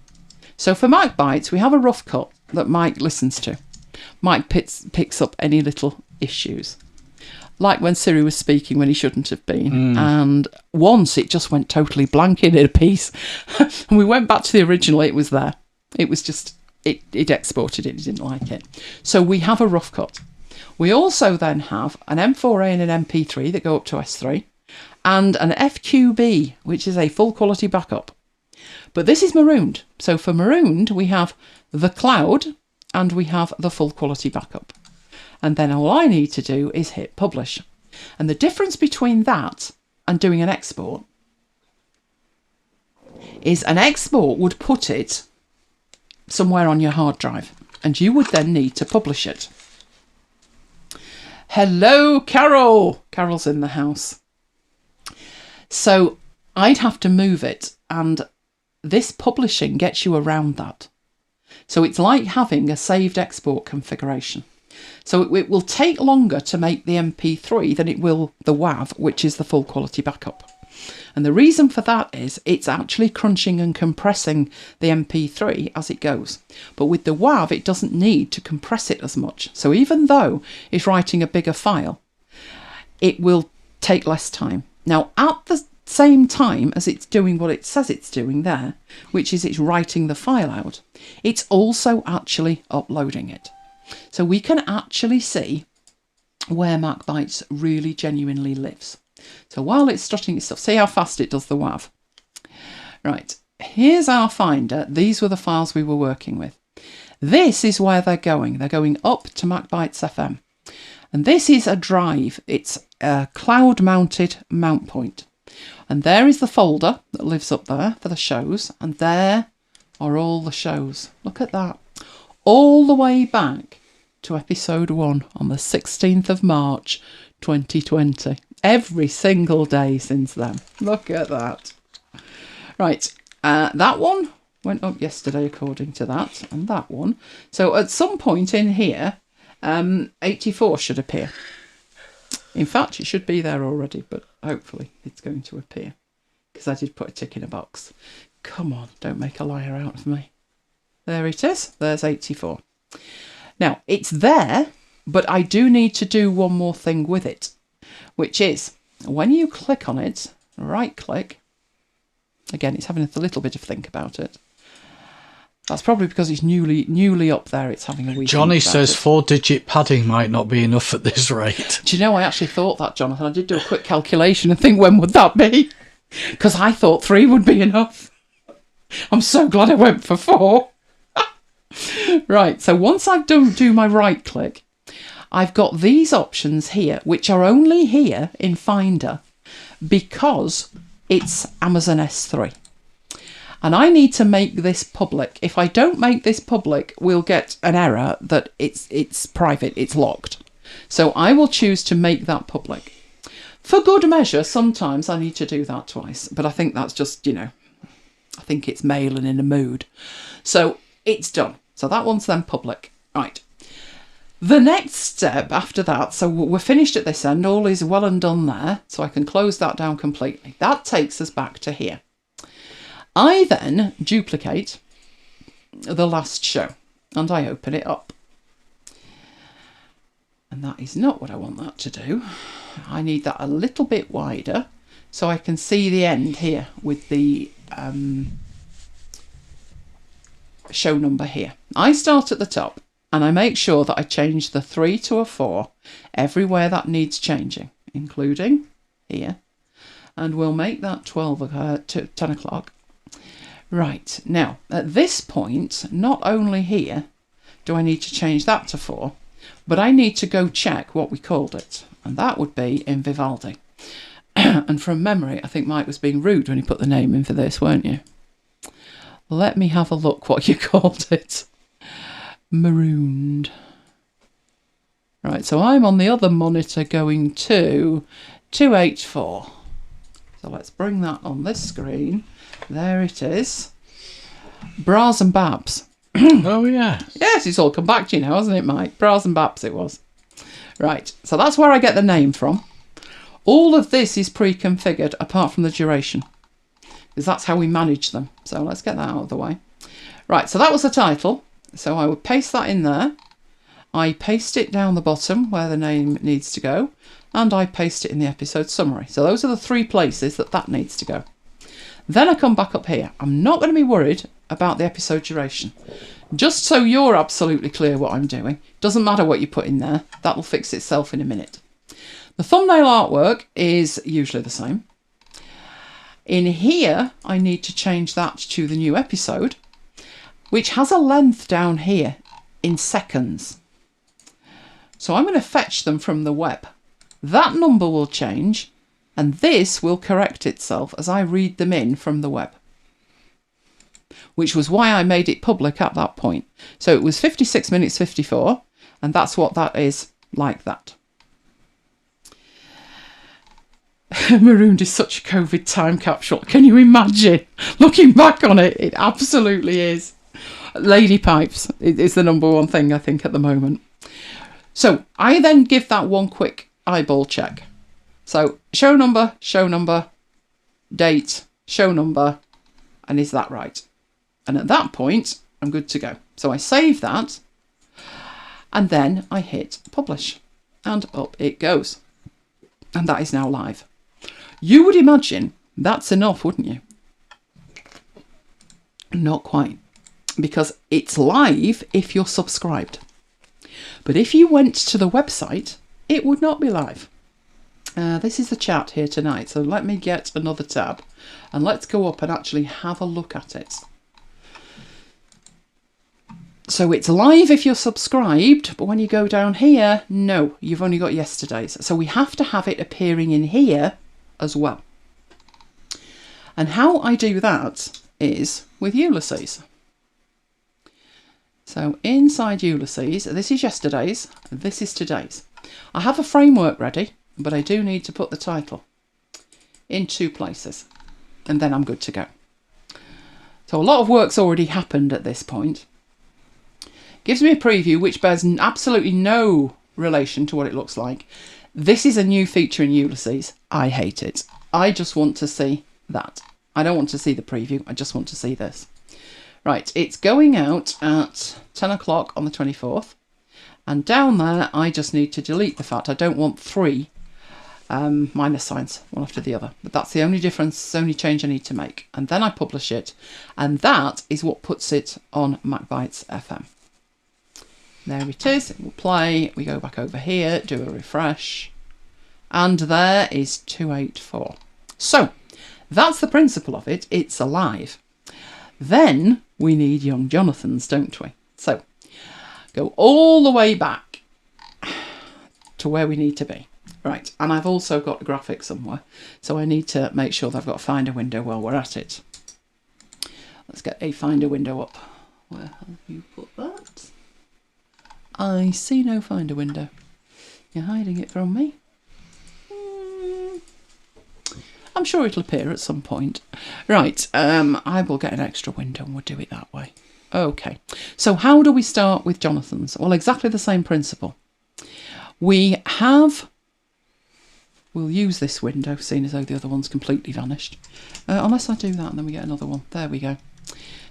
S1: So for MacBites, we have a rough cut that Mike listens to. Mike picks up any little issues. Like when Siri was speaking when he shouldn't have been. And once it just went totally blank in a piece. And we went back to the original, it was there. It was just, it exported it, he didn't like it. So we have a rough cut. We also then have an M4A and an MP3 that go up to S3, and an FQB, which is a full quality backup. But this is Marooned. So for Marooned, we have the cloud and we have the full quality backup. And then all I need to do is hit publish. And the difference between that and doing an export is an export would put it somewhere on your hard drive, and you would then need to publish it. Hello, Carol. Carol's in the house. So I'd have to move it, and this publishing gets you around that. So it's like having a saved export configuration. So it will take longer to make the MP3 than it will the WAV, which is the full quality backup. And the reason for that is it's actually crunching and compressing the MP3 as it goes. But with the WAV, it doesn't need to compress it as much. So even though it's writing a bigger file, it will take less time. Now, at the same time as it's doing what it says it's doing there, which is it's writing the file out, it's also actually uploading it. So we can actually see where MacBites really genuinely lives. So while it's strutting its stuff, see how fast it does the WAV. Right, here's our finder. These were the files we were working with. This is where they're going. They're going up to MacBites FM. And this is a drive. It's a cloud-mounted mount point. And there is the folder that lives up there for the shows. And there are all the shows. Look at that. All the way back to episode 1 on the 16th of March, 2020. Every single day since then. Look at that. Right, that one went up yesterday according to that, and that one. So at some point in here, 84 should appear. In fact, it should be there already, but hopefully it's going to appear. Because I did put a tick in a box. Come on, don't make a liar out of me. There it is. There's 84. Now, it's there, but I do need to do one more thing with it. Which is, when you click on it, right click, again, it's having a little bit of think about it. That's probably because it's newly up there, it's having a wee
S2: Johnny says 4-digit padding might not be enough at this rate.
S1: Do you know, I actually thought that, Jonathan. I did do a quick calculation and think, when would that be? Because I thought 3 would be enough. I'm so glad I went for 4. Right, so once I've do my right click, I've got these options here, which are only here in Finder because it's Amazon S3. And I need to make this public. If I don't make this public, we'll get an error that it's private, it's locked. So I will choose to make that public. For good measure, sometimes I need to do that twice, but I think that's just, you know, I think it's mail and in a mood. So it's done. So that one's then public. Right. The next step after that, so we're finished at this end, all is well and done there, so I can close that down completely. That takes us back to here. I then duplicate the last show and I open it up. And that is not what I want that to do. I need that a little bit wider so I can see the end here with the show number here. I start at the top. And I make sure that I change the 3 to a 4 everywhere that needs changing, including here. And we'll make that 10 o'clock. Right, now, at this point, not only here do I need to change that to 4, but I need to go check what we called it, and that would be in Vivaldi. And from memory, I think Mike was being rude when he put the name in for this, weren't you? Let me have a look what you called it. Marooned. Right, so I'm on the other monitor going to 284. So let's bring that on this screen. There it is. Bras and Babs.
S2: Oh, yeah.
S1: Yes, it's all come back to you now, hasn't it, Mike? Bras and Babs it was. Right, so that's where I get the name from. All of this is pre-configured apart from the duration, because that's how we manage them. So let's get that out of the way. Right, so that was the title. So I would paste that in there. I paste it down the bottom where the name needs to go, and I paste it in the episode summary. So those are the 3 places that needs to go. Then I come back up here. I'm not going to be worried about the episode duration. Just so you're absolutely clear what I'm doing. Doesn't matter what you put in there. That will fix itself in a minute. The thumbnail artwork is usually the same. In here, I need to change that to the new episode, which has a length down here in seconds. So I'm going to fetch them from the web. That number will change, and this will correct itself as I read them in from the web, which was why I made it public at that point. So it was 56 minutes 54, and that's what that is, like that. Marooned is such a COVID time capsule. Can you imagine? Looking back on it, it absolutely is. Lady pipes is the number one thing I think at the moment. So I then give that one quick eyeball check. So show number, date, show number, and is that right? And at that point, I'm good to go. So I save that, and then I hit publish, and up it goes. And that is now live. You would imagine that's enough, wouldn't you? Not quite, because it's live if you're subscribed. But if you went to the website, it would not be live. This is the chat here tonight, so let me get another tab and let's go up and actually have a look at it. So it's live if you're subscribed, but when you go down here, no, you've only got yesterday's. So we have to have it appearing in here as well. And how I do that is with Ulysses. So inside Ulysses, this is yesterday's, this is today's. I have a framework ready, but I do need to put the title in 2 places, and then I'm good to go. So a lot of work's already happened at this point. Gives me a preview which bears absolutely no relation to what it looks like. This is a new feature in Ulysses. I hate it. I just want to see that. I don't want to see the preview. I just want to see this. Right, it's going out at 10 o'clock on the 24th. And down there, I just need to delete the fact I don't want 3 minus signs, one after the other. But that's the only difference, only change I need to make. And then I publish it. And that is what puts it on MacBites FM. There it is. It will play. We go back over here, do a refresh. And there is 284. So that's the principle of it. It's alive. Then we need young Jonathans, don't we? So go all the way back to where we need to be. Right, and I've also got a graphic somewhere, so I need to make sure that I've got a finder window while we're at it. Let's get a finder window up. Where have you put that? I see no finder window. You're hiding it from me. I'm sure it'll appear at some point. Right, I will get an extra window and we'll do it that way. Okay, so how do we start with Jonathan's? Well, exactly the same principle. We'll use this window, seeing as though the other one's completely vanished. Unless I do that and then we get another one. There we go.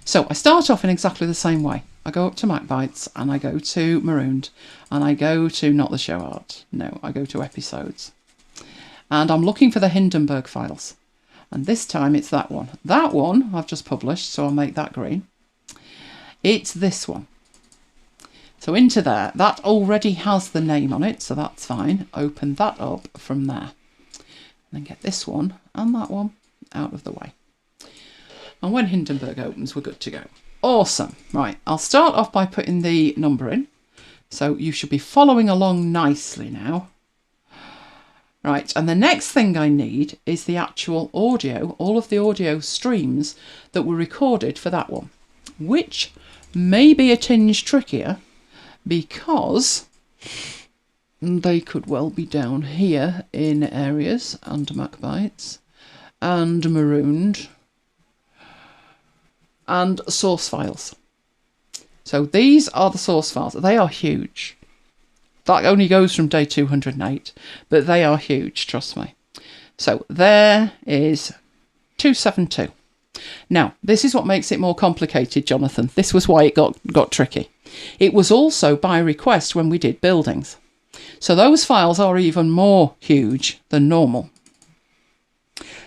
S1: So I start off in exactly the same way. I go up to MacBites and I go to Marooned and I go to not the show art. No, I go to episodes. And I'm looking for the Hindenburg files. And this time it's that one. That one I've just published, so I'll make that green. It's this one. So into there, that already has the name on it, so that's fine. Open that up from there. And then get this one and that one out of the way. And when Hindenburg opens, we're good to go. Awesome. Right, I'll start off by putting the number in. So you should be following along nicely now. Right, and the next thing I need is the actual audio, all of the audio streams that were recorded for that one, which may be a tinge trickier because they could well be down here in areas under MacBites and marooned and source files. So these are the source files. They are huge. That only goes from day 208, but they are huge, trust me. So there is 272. Now, this is what makes it more complicated, Jonathan. This was why it got tricky. It was also by request when we did buildings. So those files are even more huge than normal.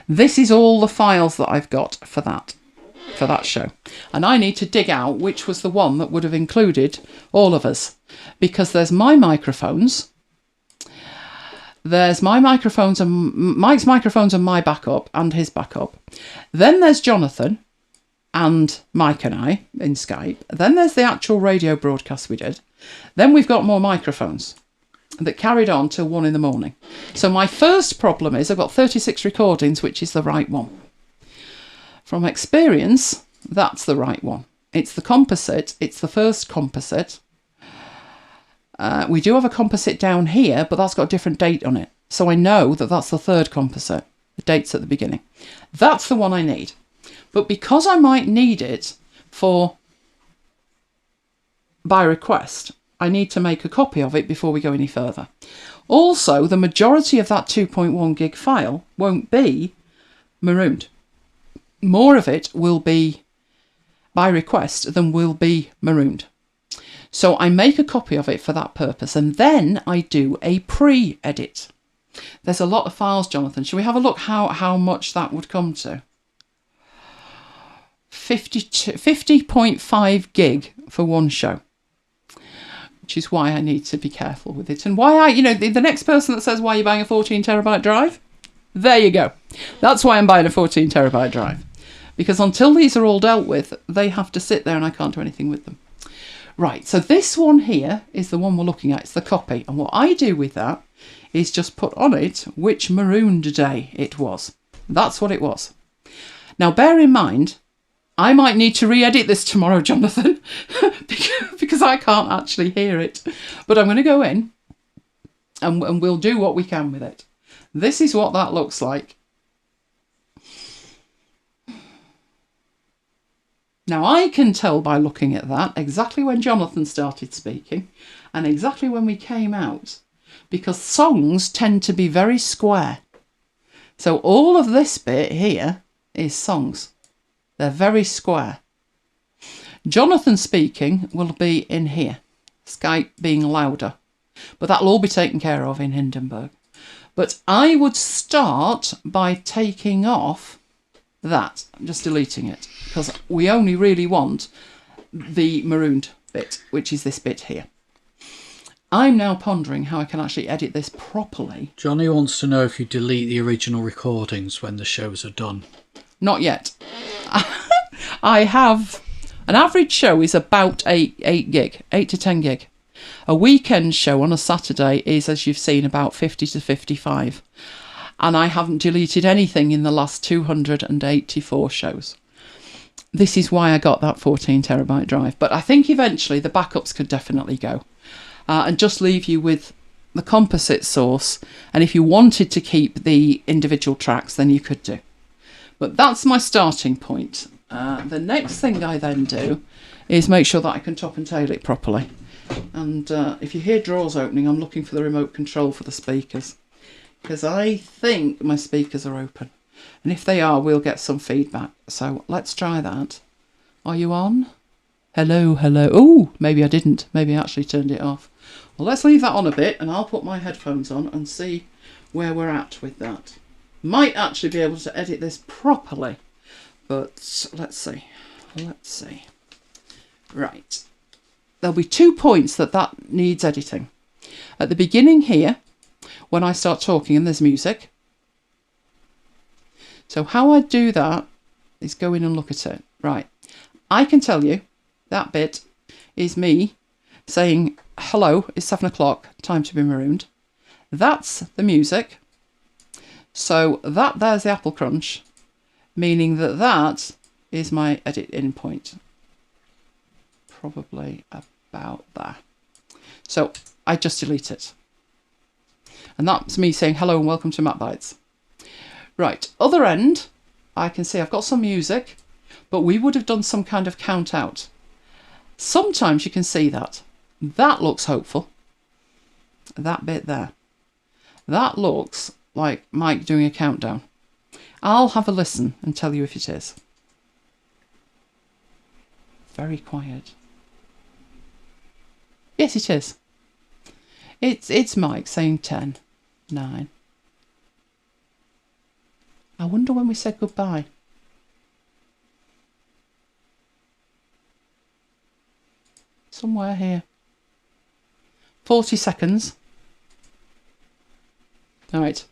S1: This is all the files that I've got for that show. And I need to dig out which was the one that would have included all of us. Because there's my microphones. There's my microphones and Mike's microphones and my backup and his backup. Then there's Jonathan and Mike and I in Skype. Then there's the actual radio broadcast we did. Then we've got more microphones that carried on till 1 in the morning. So my first problem is I've got 36 recordings, which is the right one. From experience, that's the right one. It's the composite. It's the first composite. We do have a composite down here, but that's got a different date on it. So I know that that's the third composite. The date's at the beginning. That's the one I need. But because I might need it by request, I need to make a copy of it before we go any further. Also, the majority of that 2.1 gig file won't be marooned. More of it will be by request than will be marooned. So I make a copy of it for that purpose, and then I do a pre-edit. There's a lot of files, Jonathan. Shall we have a look how much that would come to? 50.5 gig for one show, which is why I need to be careful with it. And why the next person that says, why are you buying a 14 terabyte drive? There you go. That's why I'm buying a 14 terabyte drive. Because until these are all dealt with, they have to sit there and I can't do anything with them. Right, so this one here is the one we're looking at. It's the copy. And what I do with that is just put on it which marooned day it was. That's what it was. Now, bear in mind, I might need to re-edit this tomorrow, Jonathan, because I can't actually hear it. But I'm going to go in and we'll do what we can with it. This is what that looks like. Now, I can tell by looking at that exactly when Jonathan started speaking and exactly when we came out, because songs tend to be very square. So all of this bit here is songs. They're very square. Jonathan speaking will be in here, Skype being louder, but that'll all be taken care of in Hindenburg. But I would start by taking off that. I'm just deleting it because we only really want the marooned bit, which is this bit here. I'm now pondering how I can actually edit this properly.
S2: Johnny wants to know if you delete the original recordings when the shows are done.
S1: Not yet. I have... An average show is about 8 to 10 gig. A weekend show on a Saturday is, as you've seen, about 50 to 55. And I haven't deleted anything in the last 284 shows. This is why I got that 14 terabyte drive. But I think eventually the backups could definitely go. And just leave you with the composite source. And if you wanted to keep the individual tracks, then you could do. But that's my starting point. The next thing I then do is make sure that I can top and tail it properly. And if you hear drawers opening, I'm looking for the remote control for the speakers. Because I think my speakers are open. And if they are, we'll get some feedback. So let's try that. Are you on? Hello, hello. Oh, maybe I didn't. Maybe I actually turned it off. Well, let's leave that on a bit and I'll put my headphones on and see where we're at with that. Might actually be able to edit this properly. But let's see. Let's see. Right. There'll be 2 points that needs editing. At the beginning here, when I start talking and there's music. So how I do that is go in and look at it. Right. I can tell you that bit is me saying, hello, it's 7 o'clock, time to be marooned. That's the music. So that there's the apple crunch, meaning that that is my edit in point. Probably about there. So I just delete it. And that's me saying hello and welcome to MacBites. Right, other end, I can see I've got some music, but we would have done some kind of count out. Sometimes you can see that. That looks hopeful. That bit there. That looks like Mike doing a countdown. I'll have a listen and tell you if it is. Very quiet. Yes, it is. It's Mike saying 10, 9. I wonder when we said goodbye. Somewhere here. 40 seconds. All right.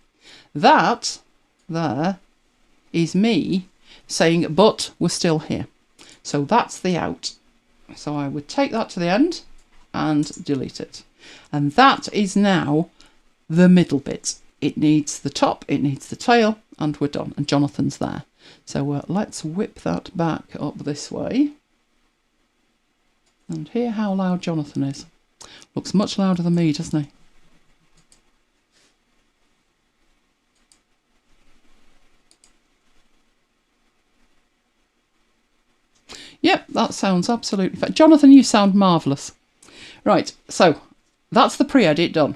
S1: That there is me saying, but we're still here. So that's the out. So I would take that to the end and delete it. And that is now the middle bit. It needs the top, it needs the tail, and we're done. And Jonathan's there. So let's whip that back up this way. And hear how loud Jonathan is. Looks much louder than me, doesn't he? Yep, that sounds absolutely fine. Jonathan, you sound marvellous. Right, so that's the pre-edit done.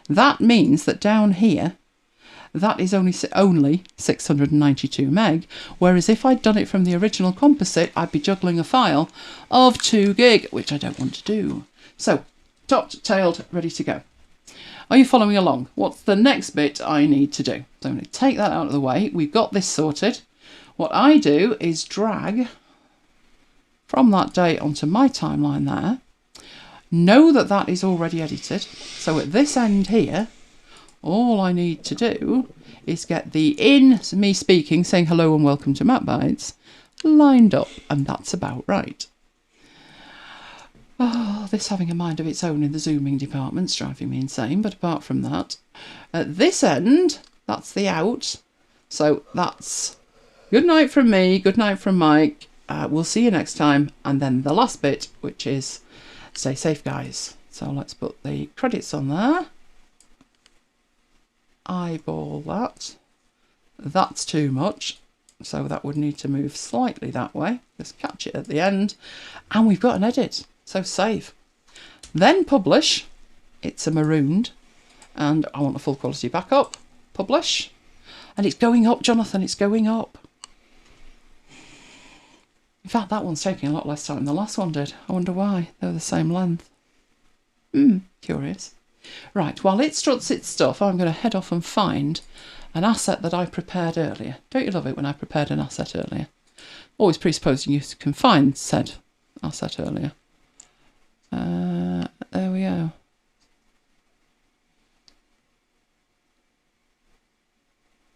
S1: That means that down here, that is only 692 meg, whereas if I'd done it from the original composite, I'd be juggling a file of 2 gig, which I don't want to do. So, topped, tailed, ready to go. Are you following along? What's the next bit I need to do? So I'm going to take that out of the way. We've got this sorted. What I do is drag from that date onto my timeline there. Know that that is already edited. So at this end here, all I need to do is get the in me speaking, saying hello and welcome to MacBites, lined up, and that's about right. Oh, this having a mind of its own in the zooming department's driving me insane, but apart from that, at this end, that's the out. So that's good night from me, good night from Mike. We'll see you next time. And then the last bit, which is stay safe, guys. So let's put the credits on there. Eyeball that. That's too much. So that would need to move slightly that way. Just catch it at the end. And we've got an edit. So save. Then publish. It's a marooned. And I want the full quality back up. Publish. And it's going up, Jonathan. It's going up. In fact, that one's taking a lot less time than the last one did. I wonder why. They're the same length. Curious. Right, while it struts its stuff, I'm going to head off and find an asset that I prepared earlier. Don't you love it when I prepared an asset earlier? Always presupposing you can find said asset earlier. There we go.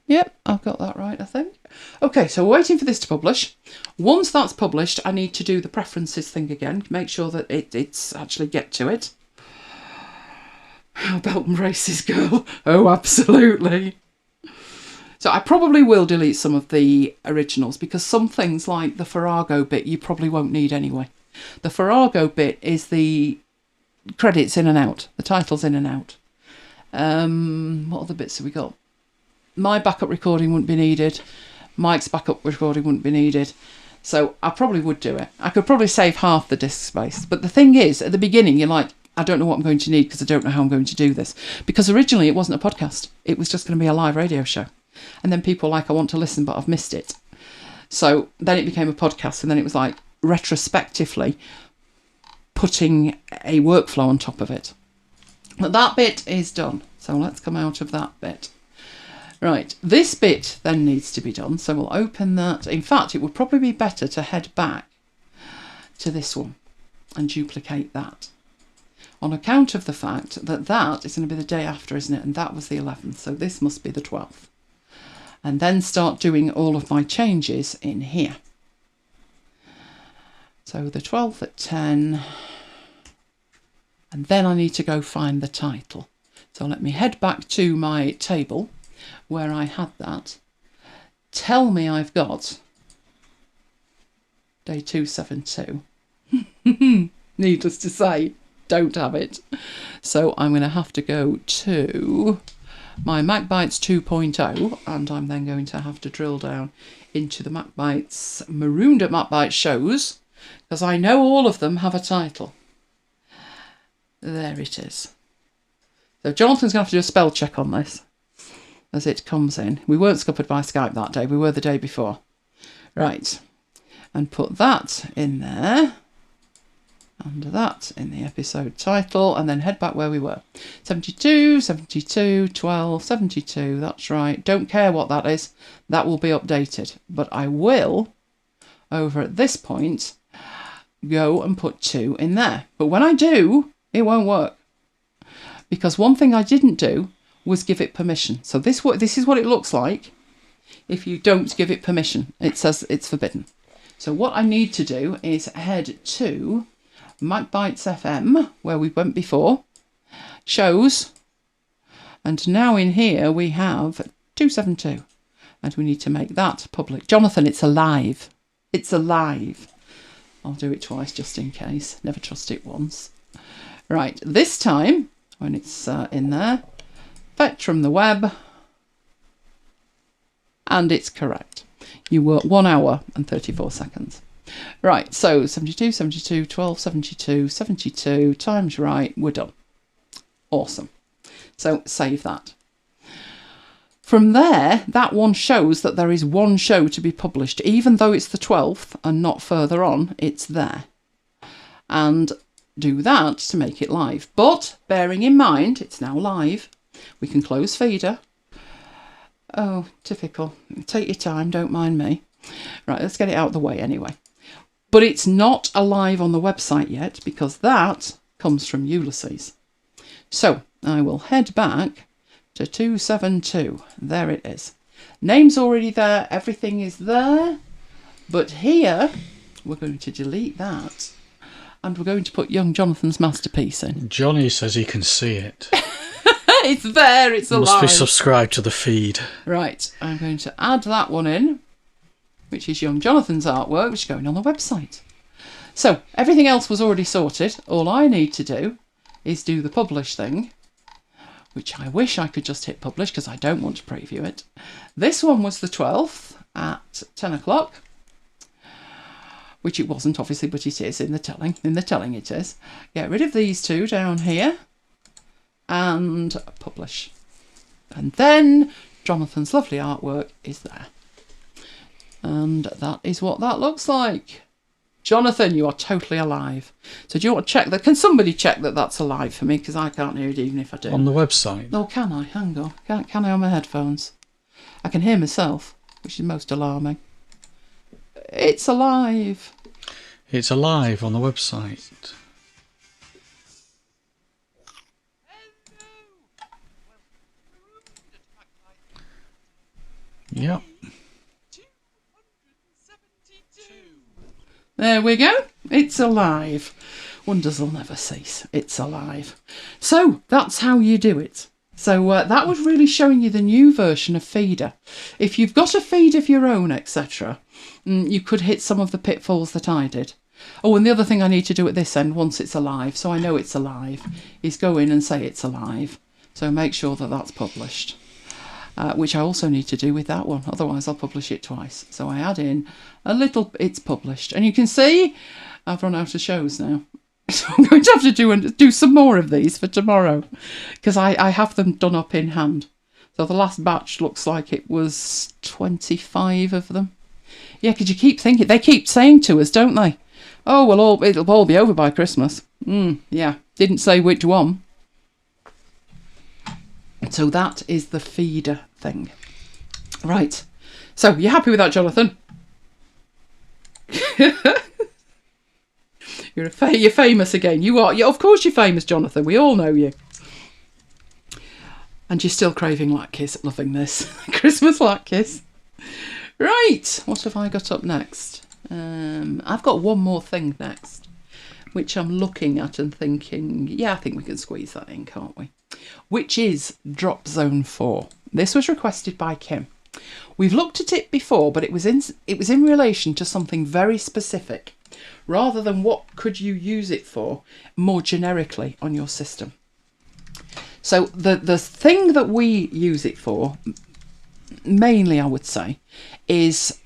S1: Yep, I've got that right, I think. Okay, so we're waiting for this to publish. Once that's published, I need to do the preferences thing again. Make sure that it's actually get to it. How belt and braces go. Oh, absolutely. So I probably will delete some of the originals because some things like the Farrago bit you probably won't need anyway. The Farrago bit is the credits in and out, the titles in and out. What other bits have we got? My backup recording wouldn't be needed. Mike's backup recording wouldn't be needed. So I probably would do it. I could probably save half the disk space. But the thing is, at the beginning, you're like, I don't know what I'm going to need because I don't know how I'm going to do this. Because originally it wasn't a podcast. It was just going to be a live radio show. And then people were like, I want to listen, but I've missed it. So then it became a podcast. And then it was like retrospectively putting a workflow on top of it. But that bit is done. So let's come out of that bit. Right, this bit then needs to be done, so we'll open that. In fact, it would probably be better to head back to this one and duplicate that. On account of the fact that that is going to be the day after, isn't it? And that was the 11th, so this must be the 12th. And then start doing all of my changes in here. So the 12th at 10... And then I need to go find the title. So let me head back to my table where I had that. Tell me I've got day 272. Needless to say, don't have it. So I'm going to have to go to my MacBites 2.0 and I'm then going to have to drill down into the MacBites Marooned at MacBites shows because I know all of them have a title. There it is. So Jonathan's going to have to do a spell check on this as it comes in. We weren't scuppered by Skype that day, we were the day before. Right, and put that in there, under that in the episode title, and then head back where we were. 72, 72, 12, 72, that's right. Don't care what that is, that will be updated. But I will, over at this point, go and put 2 in there. But when I do, it won't work. Because one thing I didn't do was give it permission. So this is what it looks like if you don't give it permission. It says it's forbidden. So what I need to do is head to MacBites FM, where we went before, shows, and now in here we have 272, and we need to make that public. Jonathan, it's alive. It's alive. I'll do it twice just in case. Never trust it once. Right, this time, when it's in there, fetch from the web, and it's correct. You were 1 hour and 34 seconds. Right, so 72, 72, 12, 72, 72, times right, we're done. Awesome. So save that. From there, that one shows that there is one show to be published. Even though it's the 12th and not further on, it's there. And do that to make it live. But bearing in mind, it's now live. We can close feeder. Oh, typical. Take your time, don't mind me. Right, let's get it out of the way anyway. But it's not alive on the website yet because that comes from Ulysses. So I will head back to 272. There it is. Name's already there. Everything is there. But here, we're going to delete that. And we're going to put young Jonathan's masterpiece in.
S2: Johnny says he can see it.
S1: It's there, it's alive.
S2: Must be subscribed to the feed.
S1: Right, I'm going to add that one in, which is young Jonathan's artwork, which is going on the website. So, everything else was already sorted. All I need to do is do the publish thing, which I wish I could just hit publish because I don't want to preview it. This one was the 12th at 10 o'clock. Which it wasn't, obviously, but it is in the telling. In the telling it is. Get rid of these two down here. And publish. And then Jonathan's lovely artwork is there. And that is what that looks like. Jonathan, you are totally alive. So do you want to check that? Can somebody check that that's alive for me? Because I can't hear it even if I do.
S2: On the website?
S1: Oh, can I? Hang on. Can I on my headphones? I can hear myself, which is most alarming. It's alive.
S2: It's alive on the website. Yep.
S1: There we go. It's alive. Wonders will never cease. It's alive. So that's how you do it. So that was really showing you the new version of Feeder. If you've got a feed of your own, etc., you could hit some of the pitfalls that I did. Oh, and the other thing I need to do at this end, once it's alive, so I know it's alive, is go in and say it's alive. So make sure that that's published. Which I also need to do with that one, otherwise I'll publish it twice. So I add in a little, it's published. And you can see I've run out of shows now. So I'm going to have to do some more of these for tomorrow, because I have them done up in hand. So the last batch looks like it was 25 of them. Yeah, because you keep thinking, they keep saying to us, don't they? Oh, well, it'll all be over by Christmas. Yeah, didn't say which one. So that is the feeder thing. Right. So, you happy with that, Jonathan? You're famous again. You are. Of course you're famous, Jonathan. We all know you. And you're still craving Latkiss, loving this. Christmas Latkiss. Right. What have I got up next? I've got one more thing next, which I'm looking at and thinking, yeah, I think we can squeeze that in, can't we? Which is Dropzone 4. This was requested by Kim. We've looked at it before, but it was in relation to something very specific, rather than what could you use it for more generically on your system. So the thing that we use it for, mainly I would say, is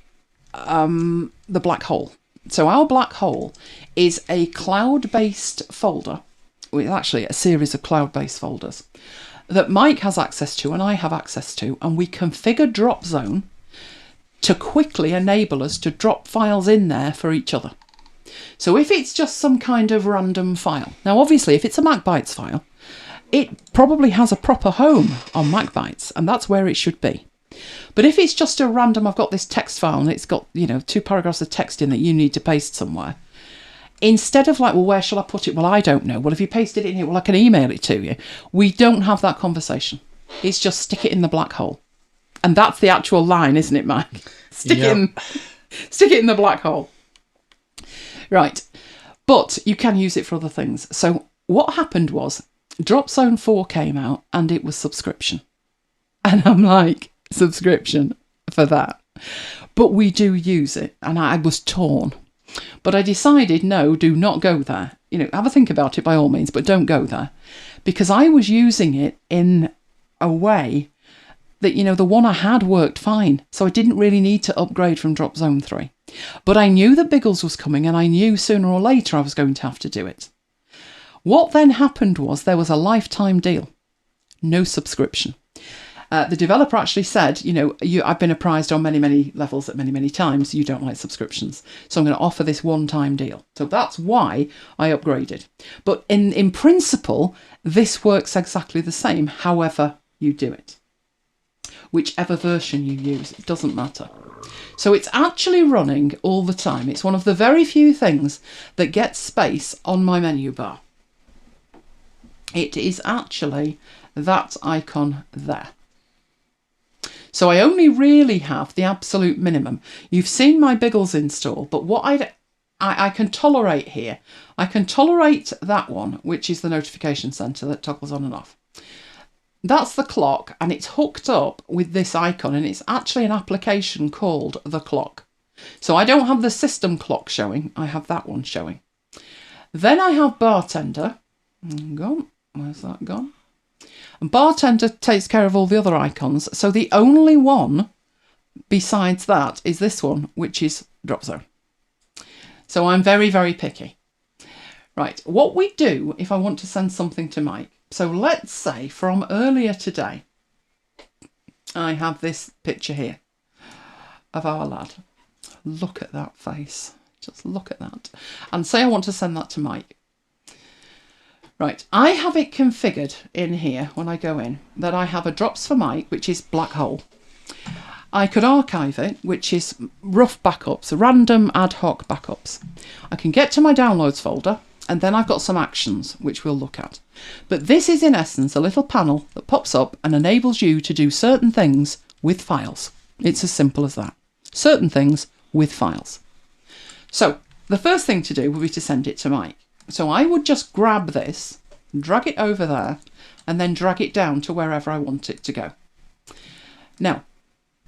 S1: the black hole. So our black hole is a cloud-based folder, well, actually a series of cloud-based folders, that Mike has access to and I have access to, and we configure Dropzone to quickly enable us to drop files in there for each other. So if it's just some kind of random file, now obviously if it's a MacBites file, it probably has a proper home on MacBites, and that's where it should be. But if it's just a random, I've got this text file and it's got, 2 paragraphs of text in that you need to paste somewhere, instead of like, well, where shall I put it? Well, I don't know. Well, if you pasted it in here, well, I can email it to you. We don't have that conversation. It's just stick it in the black hole. And that's the actual line, isn't it, Mike? Stick it in the black hole. Right. But you can use it for other things. So what happened was Dropzone 4 came out and it was subscription. And I'm like, subscription for that? But we do use it. And I was torn. But I decided, no, do not go there. Have a think about it by all means, but don't go there. Because I was using it in a way that, the one I had worked fine. So I didn't really need to upgrade from Dropzone 3. But I knew that Biggles was coming and I knew sooner or later I was going to have to do it. What then happened was there was a lifetime deal. No subscription. The developer actually said, I've been apprised on many, many levels at many, many times, you don't like subscriptions. So I'm going to offer this one-time deal. So that's why I upgraded. But in principle, this works exactly the same, however you do it. Whichever version you use, it doesn't matter. So it's actually running all the time. It's one of the very few things that gets space on my menu bar. It is actually that icon there. So I only really have the absolute minimum. You've seen my Biggles install, but what I can tolerate here, I can tolerate that one, which is the notification center that toggles on and off. That's the clock, and it's hooked up with this icon, and it's actually an application called the clock. So I don't have the system clock showing, I have that one showing. Then I have bartender. Gone. Where's that gone? And bartender takes care of all the other icons. So the only one besides that is this one, which is Dropzone. So I'm very, very picky. Right, what we do if I want to send something to Mike. So let's say from earlier today, I have this picture here of our lad. Look at that face. Just look at that. And say I want to send that to Mike. Right, I have it configured in here when I go in that I have a Drops for Mike, which is black hole. I could archive it, which is rough backups, random ad hoc backups. I can get to my downloads folder, and then I've got some actions, which we'll look at. But this is in essence a little panel that pops up and enables you to do certain things with files. It's as simple as that. Certain things with files. So the first thing to do would be to send it to Mike. So I would just grab this, drag it over there, and then drag it down to wherever I want it to go. Now,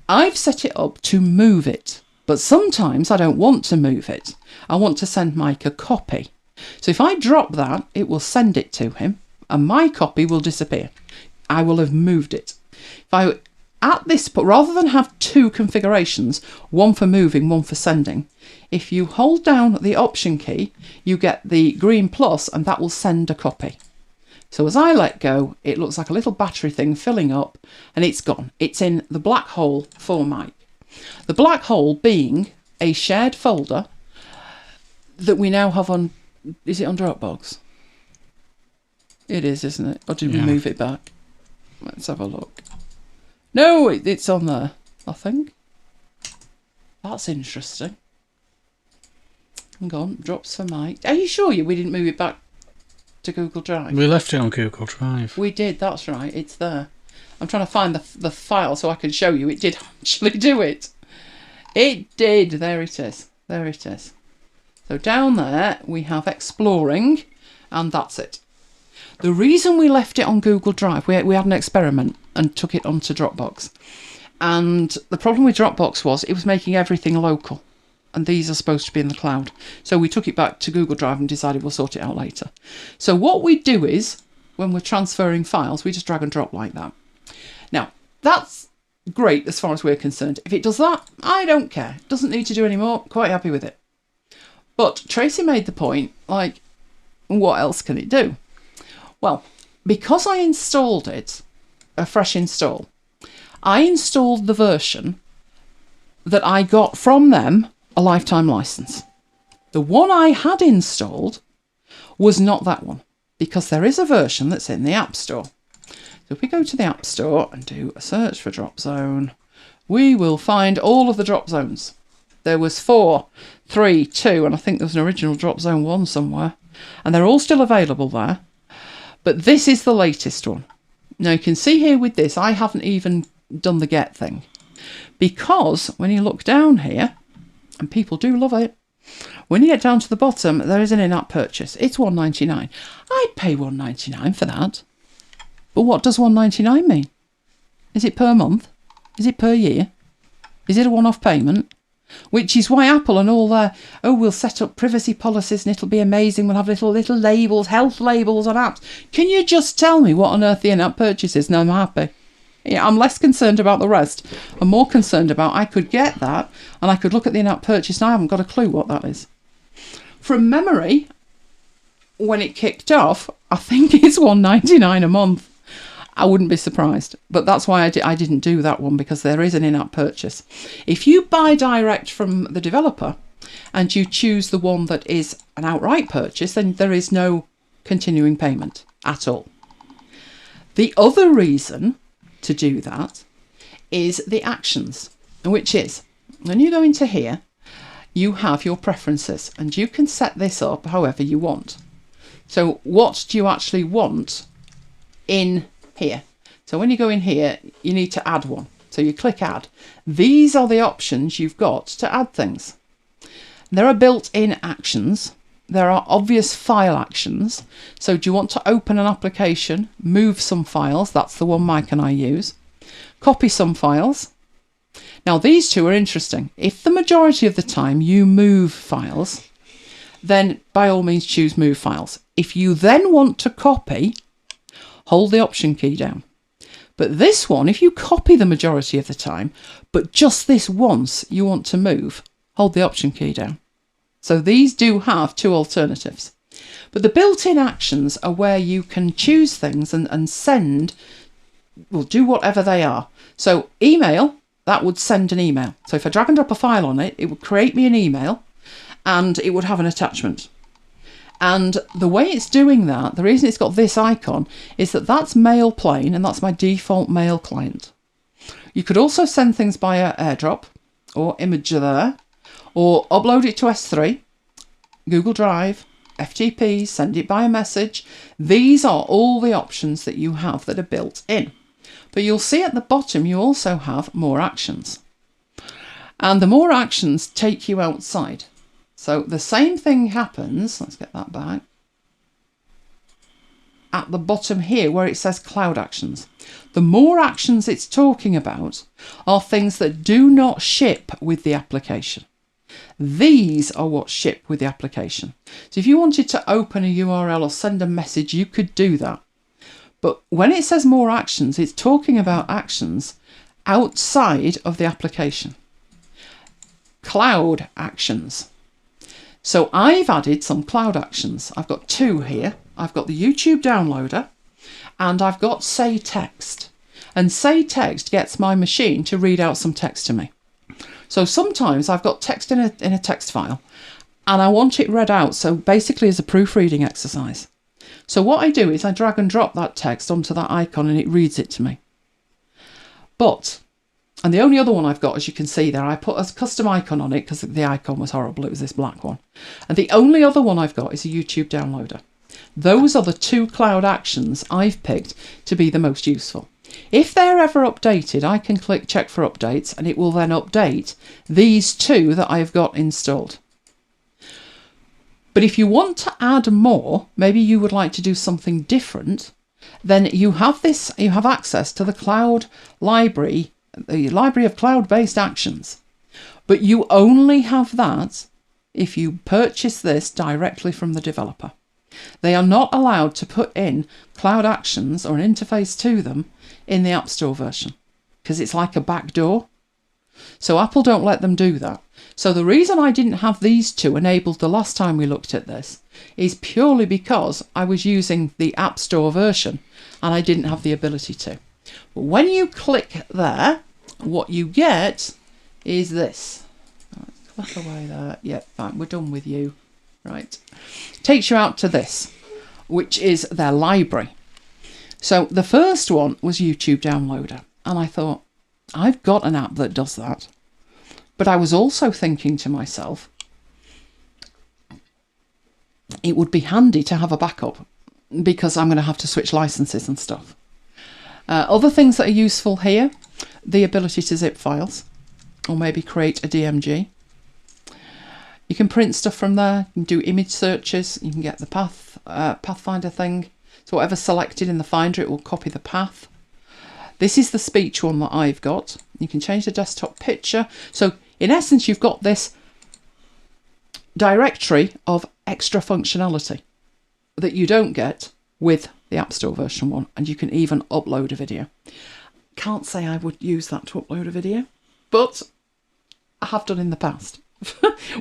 S1: I've set it up to move it, but sometimes I don't want to move it. I want to send Mike a copy. So if I drop that, it will send it to him, and my copy will disappear. I will have moved it. If I, at this point, rather than have two configurations, one for moving, one for sending, if you hold down the option key, you get the green plus, and that will send a copy. So as I let go, it looks like a little battery thing filling up, and it's gone. It's in the black hole for Mike. The black hole being a shared folder that we now have on, is it on Dropbox? It is, isn't it? Or did we move it back? Let's have a look. No, it's on there, I think. That's interesting. Hang on, Drops for Mike. Are you sure we didn't move it back to Google Drive?
S2: We left it on Google Drive.
S1: We did, that's right, it's there. I'm trying to find the file so I can show you. It did actually do it. It did, there it is. There it is. So down there we have exploring, and that's it. The reason we left it on Google Drive, we had an experiment and took it onto Dropbox. And the problem with Dropbox was it was making everything local. And these are supposed to be in the cloud. So we took it back to Google Drive and decided we'll sort it out later. So what we do is, when we're transferring files, we just drag and drop like that. Now, that's great as far as we're concerned. If it does that, I don't care. It doesn't need to do any more. Quite happy with it. But Tracy made the point, like, what else can it do? Well, because I installed it, a fresh install, I installed the version that I got from them a lifetime license. The one I had installed was not that one, because there is a version that's in the App Store. So if we go to the App Store and do a search for Dropzone, we will find all of the Dropzones. There was 4, 3, 2, and I think there was an original Dropzone 1 somewhere. And they're all still available there. But this is the latest one. Now you can see here with this, I haven't even done the get thing. Because when you look down here, and people do love it, when you get down to the bottom, there is an in-app purchase. It's $1.99. I'd pay $1.99 for that. But what does $1.99 mean? Is it per month? Is it per year? Is it a one-off payment? Which is why Apple and all their, we'll set up privacy policies and it'll be amazing. We'll have little labels, health labels on apps. Can you just tell me what on earth the in-app purchase is? No, I'm happy. Yeah, I'm less concerned about the rest. I'm more concerned about I could get that and I could look at the in-app purchase and I haven't got a clue what that is. From memory, when it kicked off, I think it's $1.99 a month. I wouldn't be surprised, but that's why I didn't do that one, because there is an in-app purchase. If you buy direct from the developer and you choose the one that is an outright purchase, then there is no continuing payment at all. The other reason to do that is the actions, which is when you go into here, you have your preferences and you can set this up however you want. So what do you actually want in here? So when you go in here, you need to add one. So you click add. These are the options you've got to add things. There are built-in actions. There are obvious file actions. So do you want to open an application, move some files? That's the one Mike and I use. Copy some files. Now these two are interesting. If the majority of the time you move files, then by all means choose move files. If you then want to copy, hold the option key down. But this one, if you copy the majority of the time, but just this once you want to move, hold the option key down. So these do have two alternatives. But the built-in actions are where you can choose things and send, well, do whatever they are. So email, that would send an email. So if I drag and drop a file on it, it would create me an email and it would have an attachment. And the way it's doing that, the reason it's got this icon is that that's Mail Plain, and that's my default mail client. You could also send things via AirDrop or Imager, or upload it to S3, Google Drive, FTP, send it by a message. These are all the options that you have that are built in. But you'll see at the bottom you also have more actions. And the more actions take you outside. So the same thing happens, let's get that back, at the bottom here where it says cloud actions. The more actions it's talking about are things that do not ship with the application. These are what ship with the application. So if you wanted to open a URL or send a message, you could do that. But when it says more actions, it's talking about actions outside of the application. Cloud actions. So I've added some cloud actions. I've got two here. I've got the YouTube downloader and I've got Say Text. And Say Text gets my machine to read out some text to me. So sometimes I've got text in a text file and I want it read out. So basically as a proofreading exercise. So what I do is I drag and drop that text onto that icon and it reads it to me. And the only other one I've got, as you can see there, I put a custom icon on it because the icon was horrible. It was this black one. And the only other one I've got is a YouTube downloader. Those are the two cloud actions I've picked to be the most useful. If they're ever updated, I can click check for updates and it will then update these two that I've got installed. But if you want to add more, maybe you would like to do something different, then you have access to the cloud library, the library of cloud-based actions. But you only have that if you purchase this directly from the developer. They are not allowed to put in cloud actions or an interface to them in the App Store version, because it's like a backdoor. So Apple don't let them do that. So the reason I didn't have these two enabled the last time we looked at this is purely because I was using the App Store version and I didn't have the ability to. But when you click there, what you get is this. Right, click away there. Yep, fine, we're done with you. Right. Takes you out to this, which is their library. So the first one was YouTube Downloader. And I thought, I've got an app that does that. But I was also thinking to myself, it would be handy to have a backup because I'm going to have to switch licenses and stuff. Other things that are useful here, the ability to zip files or maybe create a DMG. You can print stuff from there, you can do image searches, you can get the Pathfinder thing. So whatever's selected in the Finder, it will copy the path. This is the speech one that I've got. You can change the desktop picture. So in essence, you've got this directory of extra functionality that you don't get with the App Store version 1. And you can even upload a video. Can't say I would use that to upload a video, but I have done in the past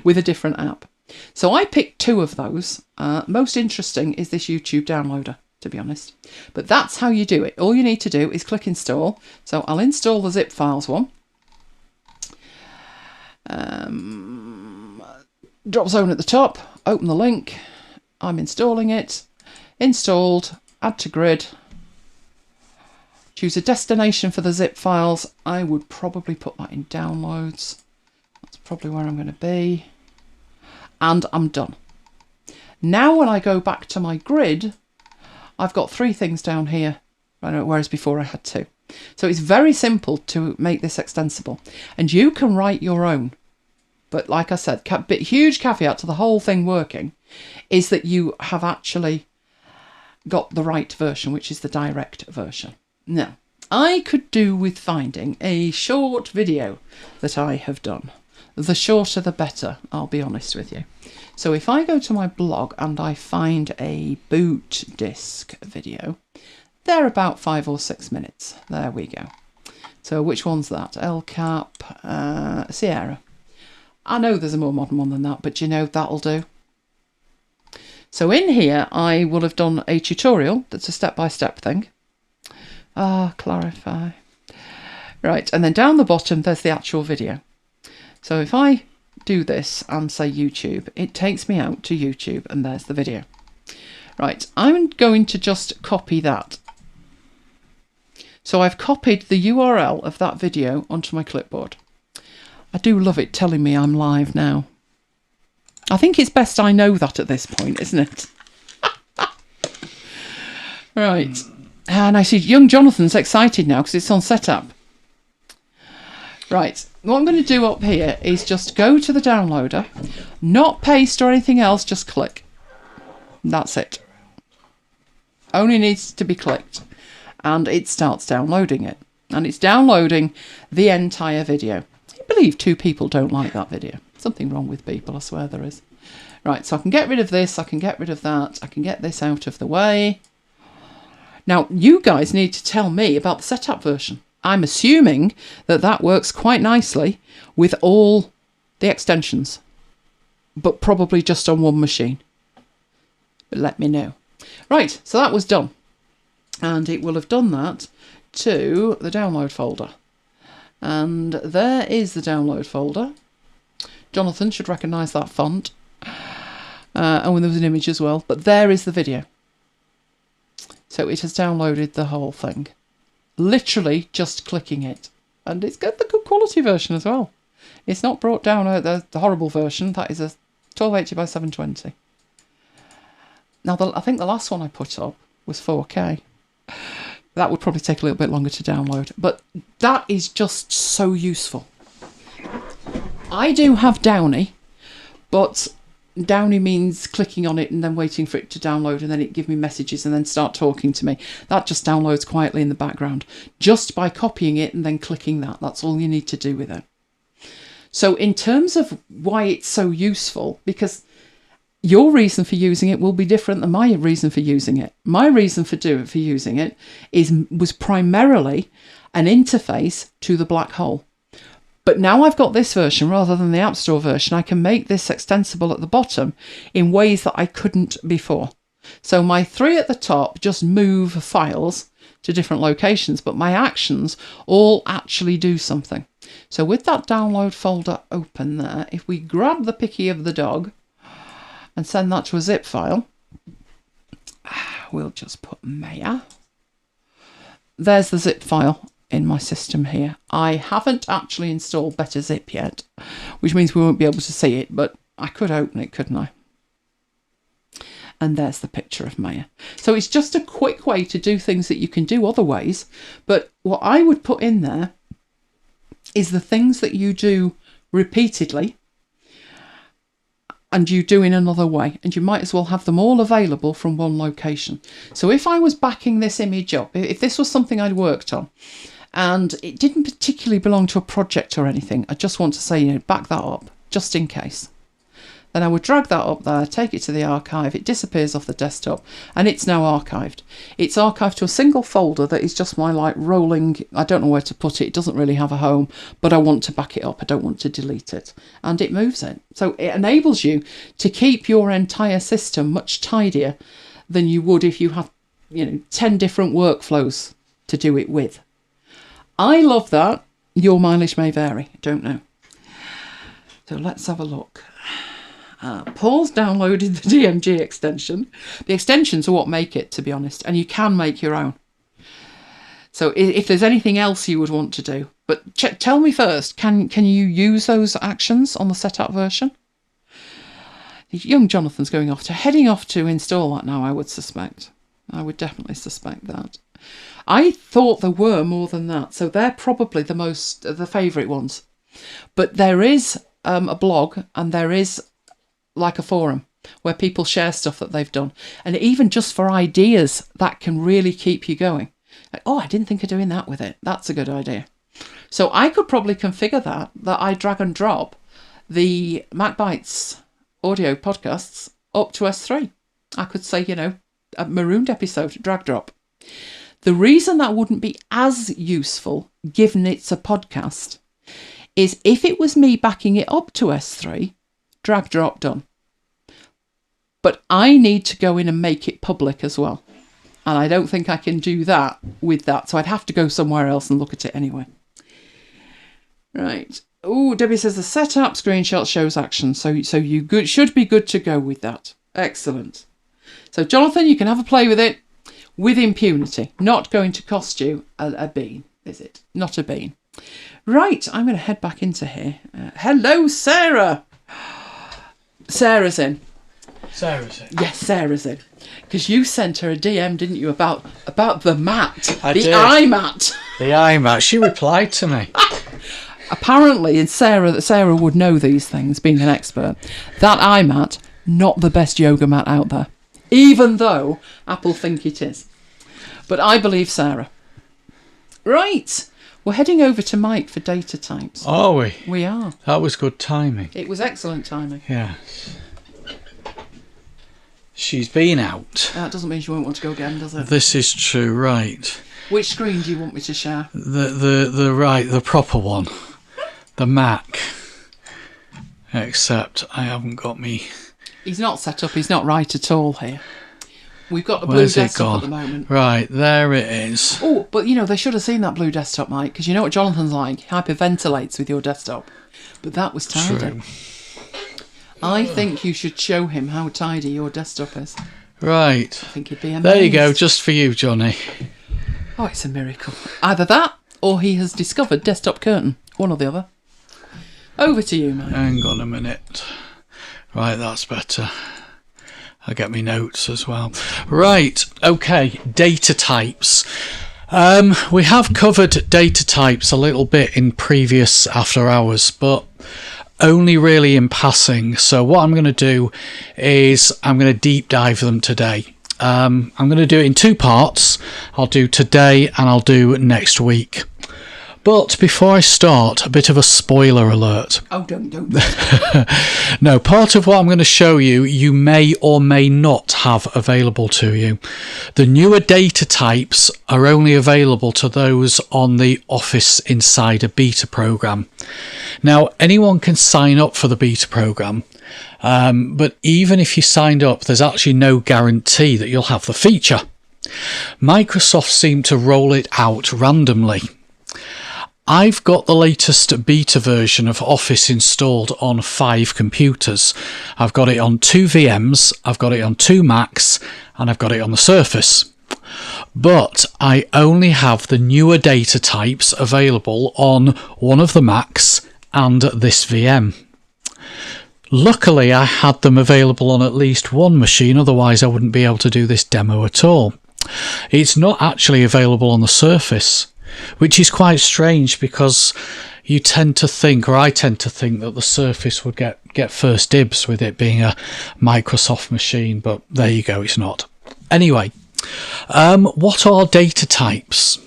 S1: with a different app. So I picked 2 of those. Most interesting is this YouTube Downloader, to be honest. But that's how you do it. All you need to do is click install. So I'll install the zip files one. Dropzone at the top, open the link. I'm installing it. Installed, add to grid. Choose a destination for the zip files. I would probably put that in downloads. That's probably where I'm going to be. And I'm done. Now when I go back to my grid, I've got 3 things down here, whereas before I had 2. So it's very simple to make this extensible. And you can write your own. But like I said, huge caveat to the whole thing working is that you have actually got the right version, which is the direct version. Now, I could do with finding a short video that I have done. The shorter the better, I'll be honest with you. So if I go to my blog and I find a boot disk video, they're about 5 or 6 minutes. There we go. So which one's that? LCAP, Sierra. I know there's a more modern one than that, but you know, that'll do. So in here, I will have done a tutorial that's a step-by-step thing. Clarify. Right, and then down the bottom, there's the actual video. So if I do this and say YouTube, it takes me out to YouTube and there's the video. Right, I'm going to just copy that. So I've copied the URL of that video onto my clipboard. I do love it telling me I'm live now. I think it's best I know that at this point, isn't it? Right, and I see young Jonathan's excited now because it's on setup. Right, what I'm going to do up here is just go to the downloader, not paste or anything else, just click. That's it. Only needs to be clicked. And it starts downloading it. And it's downloading the entire video. I believe 2 people don't like that video. Something wrong with people, I swear there is. Right, so I can get rid of this, I can get rid of that, I can get this out of the way. Now, you guys need to tell me about the setup version. I'm assuming that that works quite nicely with all the extensions, but probably just on one machine. But let me know. Right, so that was done. And it will have done that to the download folder. And there is the download folder. Jonathan should recognise that font. And when there was an image as well. But there is the video. So it has downloaded the whole thing. Literally just clicking it. And it's got the good quality version as well. It's not brought down the horrible version. That is a 1280 by 720. Now, I think the last one I put up was 4K. That would probably take a little bit longer to download. But that is just so useful. I do have Downy, but downy means clicking on it and then waiting for it to download, and then it give me messages and then start talking to me. That just downloads quietly in the background, just by copying it and then clicking that. That's all you need to do with it. So in terms of why it's so useful, because your reason for using it will be different than my reason for using it. My reason for using it was primarily an interface to the black hole. But now I've got this version rather than the App Store version, I can make this extensible at the bottom in ways that I couldn't before. So my 3 at the top just move files to different locations, but my actions all actually do something. So with that download folder open there, if we grab the picky of the dog and send that to a zip file, we'll just put Maya. There's the zip file in my system here. I haven't actually installed Better Zip yet, which means we won't be able to see it, but I could open it, couldn't I? And there's the picture of Maya. So it's just a quick way to do things that you can do other ways, but what I would put in there is the things that you do repeatedly and you do in another way, and you might as well have them all available from one location. So if I was backing this image up, if this was something I'd worked on and it didn't particularly belong to a project or anything, I just want to say, you know, back that up just in case. Then I would drag that up there, take it to the archive, it disappears off the desktop, and it's now archived. It's archived to a single folder that is just my like rolling, I don't know where to put it, it doesn't really have a home, but I want to back it up, I don't want to delete it, and it moves it. So it enables you to keep your entire system much tidier than you would if you had, you know, 10 different workflows to do it with. I love that. Your mileage may vary, I don't know. So let's have a look. Paul's downloaded the DMG extension. The extensions are what make it, to be honest, and you can make your own. So if there's anything else you would want to do, but tell me first, can you use those actions on the setup version? Young Jonathan's heading off to install that now, I would suspect. I would definitely suspect that. I thought there were more than that, so they're probably the favourite ones. But there is a blog, and there is like a forum where people share stuff that they've done, and even just for ideas that can really keep you going. Like, oh, I didn't think of doing that with it. That's a good idea. So I could probably configure that I drag and drop the MacBites audio podcasts up to S3. I could say, you know, a Marooned episode, drag drop. The reason that wouldn't be as useful, given it's a podcast, is if it was me backing it up to S3, drag drop done. But I need to go in and make it public as well. And I don't think I can do that with that. So I'd have to go somewhere else and look at it anyway. Right. Oh, Debbie says the setup screenshot shows action. So you should be good to go with that. Excellent. So Jonathan, you can have a play with it with impunity. Not going to cost you a bean, is it? Not a bean. Right. I'm going to head back into here. Hello, Sarah. Sarah's in.
S2: Sarah's in.
S1: Yes, Sarah's in. Because you sent her a DM, didn't you, about the mat.
S2: I did.
S1: iMat.
S2: The iMat. She replied to me.
S1: Apparently, it's Sarah would know these things, being an expert. That iMat, not the best yoga mat out there. Even though Apple think it is. But I believe Sarah. Right. We're heading over to Mike for data types.
S2: Are we?
S1: We are.
S2: That was good timing.
S1: It was excellent timing.
S2: Yes. She's been out.
S1: That doesn't mean she won't want to go again, does it?
S2: This is true, right.
S1: Which screen do you want me to share?
S2: The proper one. The Mac. Except I haven't got me...
S1: He's not set up, he's not right at all here. We've got a blue desktop at the moment.
S2: Right, there it is.
S1: Oh, but you know, they should have seen that blue desktop, Mike, because you know what Jonathan's like. He hyperventilates with your desktop. But that was tidy.
S2: True.
S1: I think you should show him how tidy your desktop is.
S2: Right.
S1: I think he'd be amazed.
S2: There you go, just for you, Johnny.
S1: Oh, it's a miracle. Either that, or he has discovered desktop curtain. One or the other. Over to you, Mike.
S2: Hang on a minute. Right, that's better. I'll get me notes as well. Right, okay, data types. We have covered data types a little bit in previous after hours, but only really in passing. So what I'm going to do is I'm going to deep dive them today. I'm going to do it in 2 parts. I'll do today and I'll do next week. But before I start, a bit of a spoiler alert.
S1: Oh, don't.
S2: No, part of what I'm going to show you, you may or may not have available to you. The newer data types are only available to those on the Office Insider beta program. Now, anyone can sign up for the beta program, but even if you signed up, there's actually no guarantee that you'll have the feature. Microsoft seemed to roll it out randomly. I've got the latest beta version of Office installed on 5 computers. I've got it on 2 VMs, I've got it on 2 Macs, and I've got it on the Surface. But I only have the newer data types available on one of the Macs and this VM. Luckily, I had them available on at least one machine, otherwise I wouldn't be able to do this demo at all. It's not actually available on the Surface, which is quite strange because you tend to think, or I tend to think, that the Surface would get first dibs with it being a Microsoft machine, but there you go, it's not. Anyway, what are data types?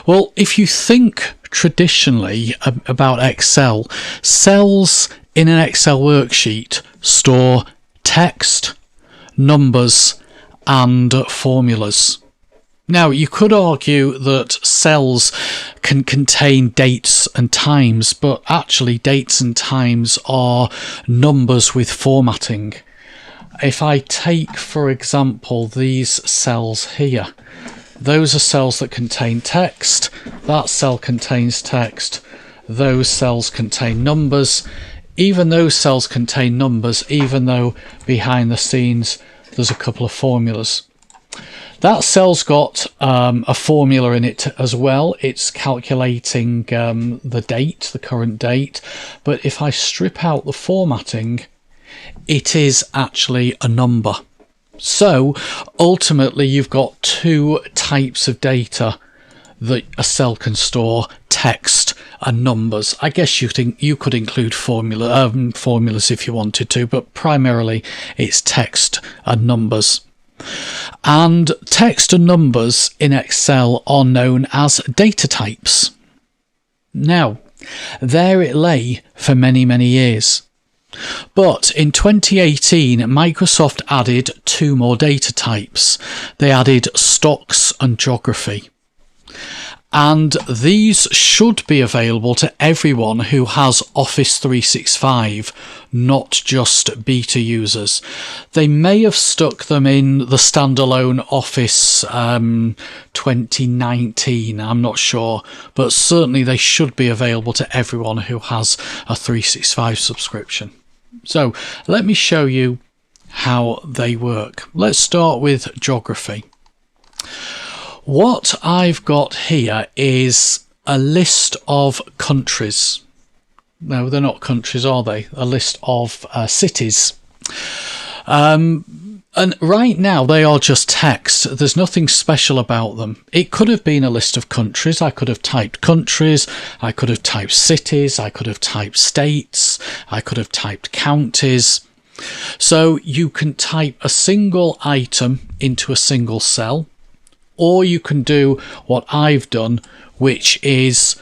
S2: Well, if you think traditionally about Excel, cells in an Excel worksheet store text, numbers, and formulas. Now, you could argue that cells can contain dates and times, but actually dates and times are numbers with formatting. If I take, for example, these cells here, those are cells that contain text, that cell contains text, those cells contain numbers, even those cells contain numbers, even though behind the scenes there's a couple of formulas. That cell's got a formula in it as well. It's calculating the date, the current date. But if I strip out the formatting, it is actually a number. So ultimately, you've got 2 types of data that a cell can store: text and numbers. I guess you could include formulas if you wanted to, but primarily it's text and numbers. And text and numbers in Excel are known as data types. Now, there it lay for many, many years. But in 2018, Microsoft added 2 more data types. They added stocks and geography. And these should be available to everyone who has Office 365, not just beta users. They may have stuck them in the standalone Office 2019, I'm not sure, but certainly they should be available to everyone who has a 365 subscription. So let me show you how they work. Let's start with geography. What I've got here is a list of countries. No, they're not countries, are they? A list of cities. And right now they are just text. There's nothing special about them. It could have been a list of countries. I could have typed countries. I could have typed cities. I could have typed states. I could have typed counties. So you can type a single item into a single cell. Or you can do what I've done, which is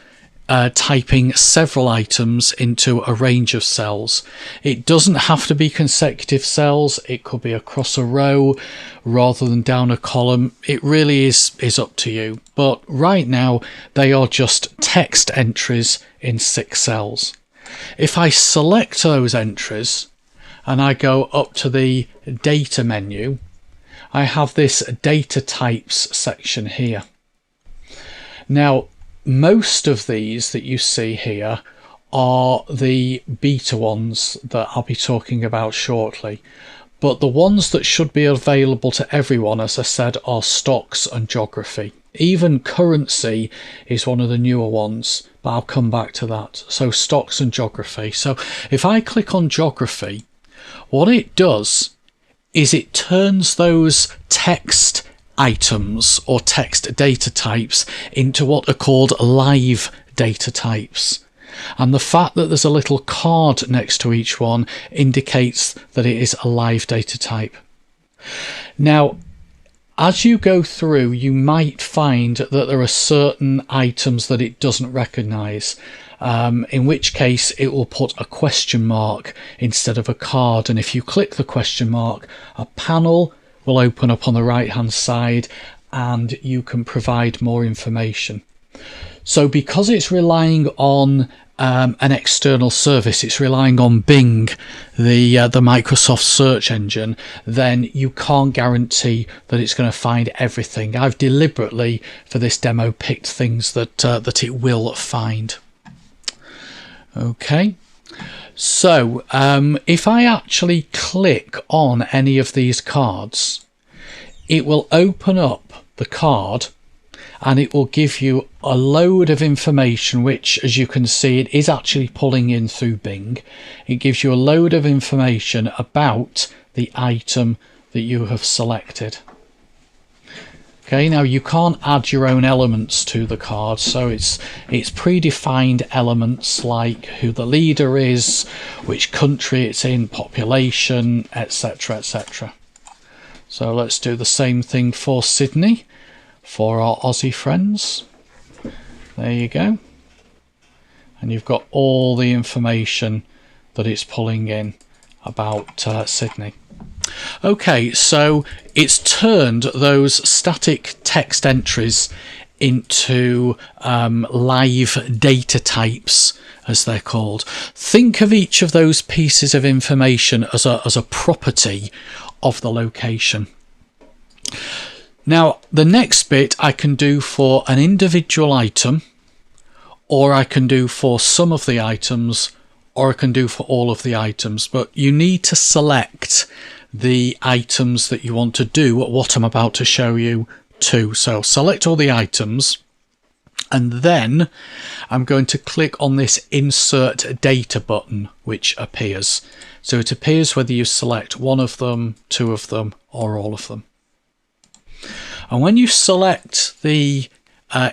S2: typing several items into a range of cells. It doesn't have to be consecutive cells. It could be across a row rather than down a column. It really is up to you. But right now, they are just text entries in 6 cells. If I select those entries and I go up to the data menu, I have this data types section here. Now, most of these that you see here are the beta ones that I'll be talking about shortly. But the ones that should be available to everyone, as I said, are stocks and geography. Even currency is one of the newer ones, but I'll come back to that. So stocks and geography. So if I click on geography, what it does is it turns those text items or text data types into what are called live data types. And the fact that there's a little card next to each one indicates that it is a live data type. Now, as you go through, you might find that there are certain items that it doesn't recognize, in which case it will put a question mark instead of a card. And if you click the question mark, a panel will open up on the right hand side and you can provide more information. So because it's relying on an external service, it's relying on Bing, the Microsoft search engine, then you can't guarantee that it's going to find everything. I've deliberately for this demo picked things that it will find. Okay, so if I actually click on any of these cards, it will open up the card and it will give you a load of information, which, as you can see, it is actually pulling in through Bing. It gives you a load of information about the item that you have selected. Okay, now you can't add your own elements to the card, so it's predefined elements like who the leader is, which country it's in, population, etc, etc. So let's do the same thing for Sydney, for our Aussie friends. There you go. And you've got all the information that it's pulling in about Sydney. Okay, so it's turned those static text entries into live data types, as they're called. Think of each of those pieces of information as a property of the location. Now, the next bit I can do for an individual item, or I can do for some of the items, or I can do for all of the items, but you need to select the items that you want to do what I'm about to show you to. So select all the items, and then I'm going to click on this Insert Data button, which appears. So it appears whether you select one of them, two of them, or all of them. And when you select the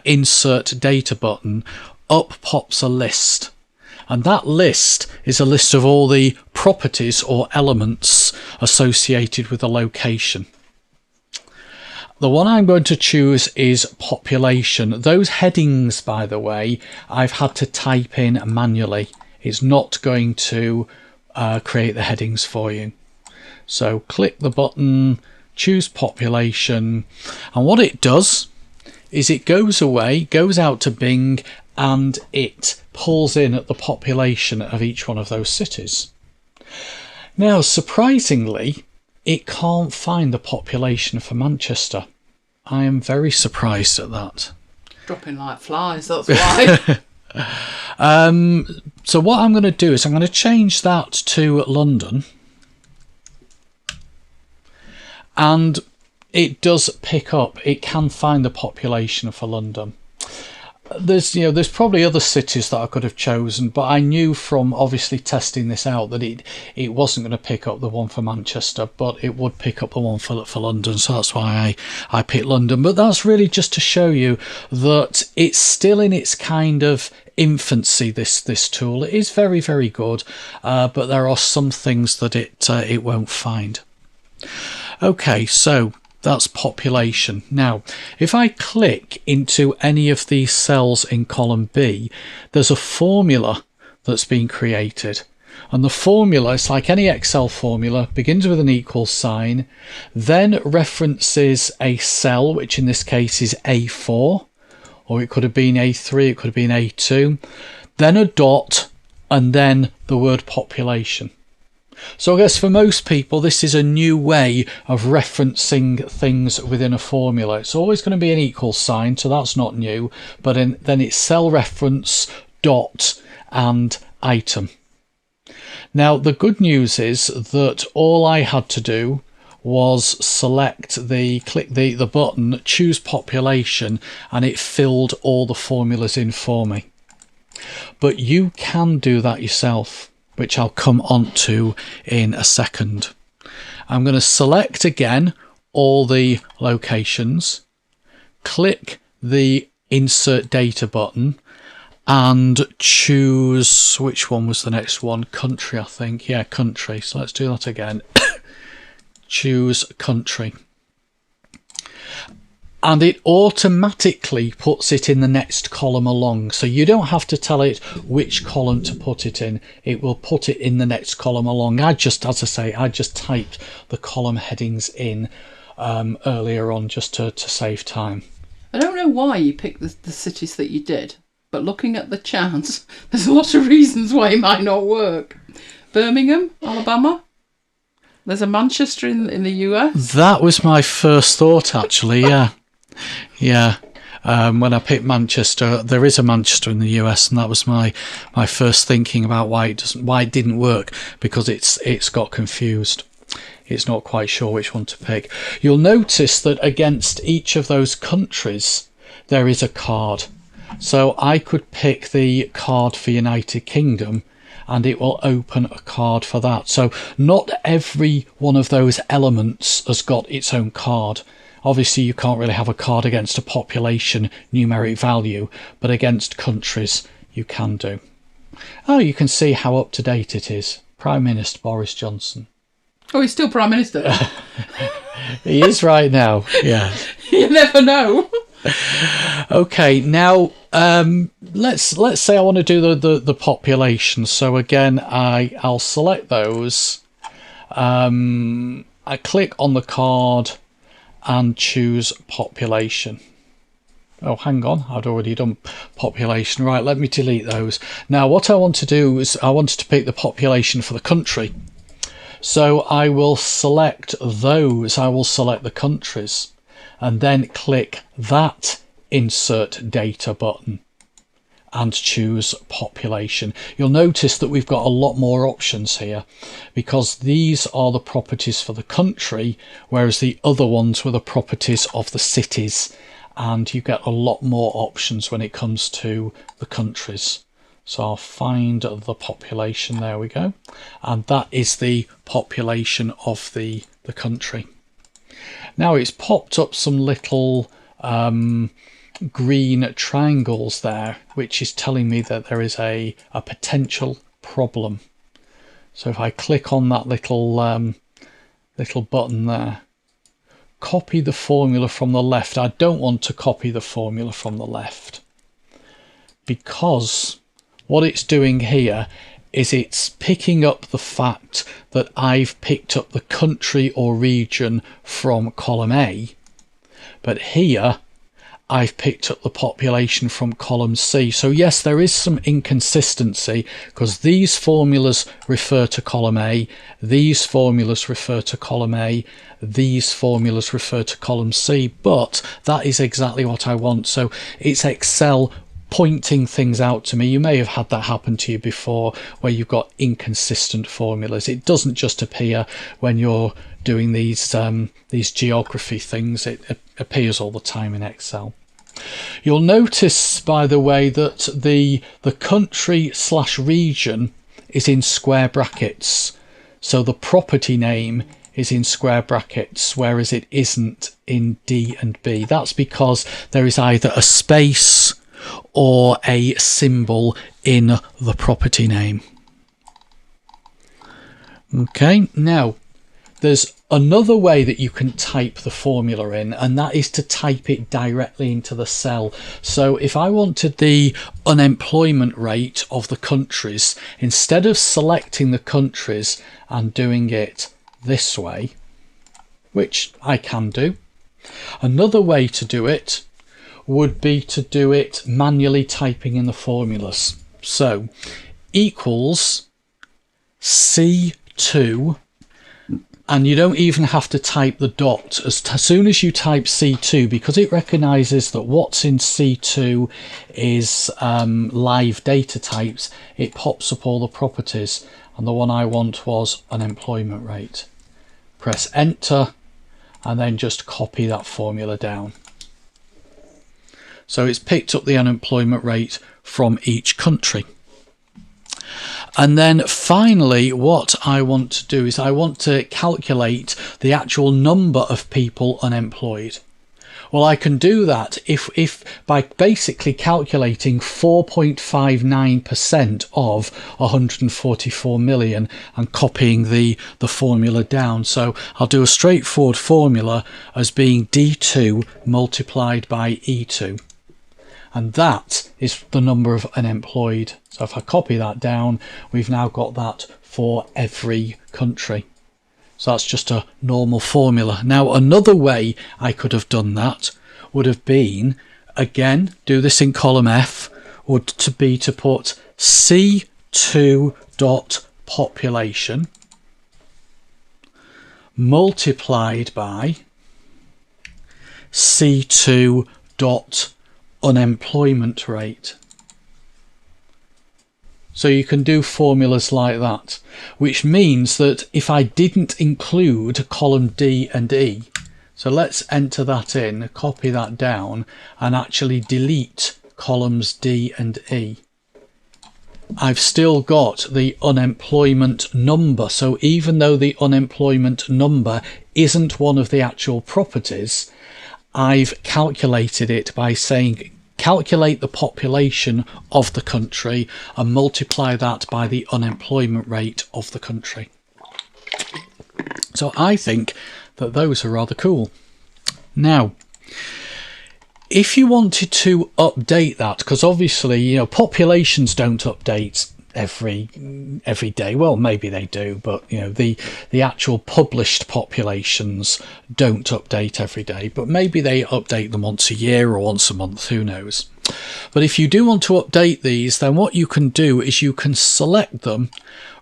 S2: Insert Data button, up pops a list. And that list is a list of all the properties or elements associated with a location. The one I'm going to choose is population. Those headings, by the way, I've had to type in manually. It's not going to create the headings for you. So click the button, choose population, and what it does is it goes away, goes out to Bing, and it pulls in at the population of each one of those cities. Now, surprisingly, it can't find the population for Manchester. I am very surprised at that.
S1: Dropping like flies, that's why.
S2: So what I'm going to do is I'm going to change that to London. And it does pick up, it can find the population for London. There's probably other cities that I could have chosen, but I knew from obviously testing this out that it wasn't going to pick up the one for Manchester, but it would pick up the one for London, so that's why I picked London. But that's really just to show you that it's still in its kind of infancy, this tool. It is very, very good, but there are some things that it won't find. Okay, so that's population. Now, if I click into any of these cells in column B, there's a formula that's been created. And the formula, it's like any Excel formula, begins with an equal sign, then references a cell, which in this case is A4, or it could have been A3, it could have been A2, then a dot, and then the word population. So I guess for most people, this is a new way of referencing things within a formula. It's always going to be an equal sign, so that's not new, but then it's cell reference, dot, and item. Now, the good news is that all I had to do was click the button, choose population, and it filled all the formulas in for me. But you can do that yourself, which I'll come on to in a second. I'm going to select again all the locations, click the Insert Data button, and choose, which one was the next one? Country, I think. Yeah, country. So let's do that again. Choose country. And it automatically puts it in the next column along. So you don't have to tell it which column to put it in. It will put it in the next column along. I just typed the column headings in earlier on just to save time.
S1: I don't know why you picked the cities that you did, but looking at the charts, there's a lot of reasons why it might not work. Birmingham, Alabama. There's a Manchester in the US.
S2: That was my first thought, actually, yeah. Yeah. When I picked Manchester, there is a Manchester in the US, and that was my first thinking about why it didn't work, because it's got confused. It's not quite sure which one to pick. You'll notice that against each of those countries, there is a card. So I could pick the card for United Kingdom, and it will open a card for that. So not every one of those elements has got its own card. Obviously, you can't really have a card against a population numeric value, but against countries, you can do. Oh, you can see how up to date it is. Prime Minister Boris Johnson.
S1: Oh, he's still Prime Minister.
S2: He is right now, yeah.
S1: You never know.
S2: Okay, now let's say I want to do the population. So again, I'll select those. I click on the card and choose population. Oh, hang on, I'd already done population. Right, let me delete those. Now what I want to do is I wanted to pick the population for the country. So I will select those, I will select the countries, and then click that insert data button and choose population. You'll notice that we've got a lot more options here, because these are the properties for the country, whereas the other ones were the properties of the cities, and you get a lot more options when it comes to the countries. So I'll find the population, there we go, and that is the population of the country. Now it's popped up some little green triangles there, which is telling me that there is a potential problem. So if I click on that little button there, copy the formula from the left. I don't want to copy the formula from the left, because what it's doing here is it's picking up the fact that I've picked up the country or region from column A, but here I've picked up the population from column C. So yes, there is some inconsistency, because these formulas refer to column A, these formulas refer to column A, these formulas refer to column C, but that is exactly what I want. So it's Excel pointing things out to me. You may have had that happen to you before, where you've got inconsistent formulas. It doesn't just appear when you're doing these geography things. It appears all the time in Excel. You'll notice, by the way, that the country/region is in square brackets. So the property name is in square brackets, whereas it isn't in D and B. That's because there is either a space or a symbol in the property name. Okay, now there's another way that you can type the formula in, and that is to type it directly into the cell. So if I wanted the unemployment rate of the countries, instead of selecting the countries and doing it this way, which I can do, another way to do it would be to do it manually, typing in the formulas. So equals C2, and you don't even have to type the dot. As soon as you type C2, because it recognises that what's in C2 is live data types, it pops up all the properties, and the one I want was unemployment rate. Press enter and then just copy that formula down. So it's picked up the unemployment rate from each country. And then finally, what I want to do is I want to calculate the actual number of people unemployed. Well, I can do that if by basically calculating 4.59% of 144 million and copying the formula down. So I'll do a straightforward formula as being D2 multiplied by E2. And that is the number of unemployed. So if I copy that down, we've now got that for every country. So that's just a normal formula. Now, another way I could have done that would have been, again, do this in column F, would to be to put C2 dot population multiplied by C2 dot unemployment rate. So you can do formulas like that, which means that if I didn't include column D and E, so let's enter that in, copy that down, and actually delete columns D and E. I've still got the unemployment number. So even though the unemployment number isn't one of the actual properties, I've calculated it by saying calculate the population of the country and multiply that by the unemployment rate of the country. So I think that those are rather cool. Now, if you wanted to update that, because obviously, you know, populations don't update every day. Well, maybe they do, but you know, the actual published populations don't update every day, but maybe they update them once a year or once a month, who knows. But if you do want to update these, then what you can do is you can select them,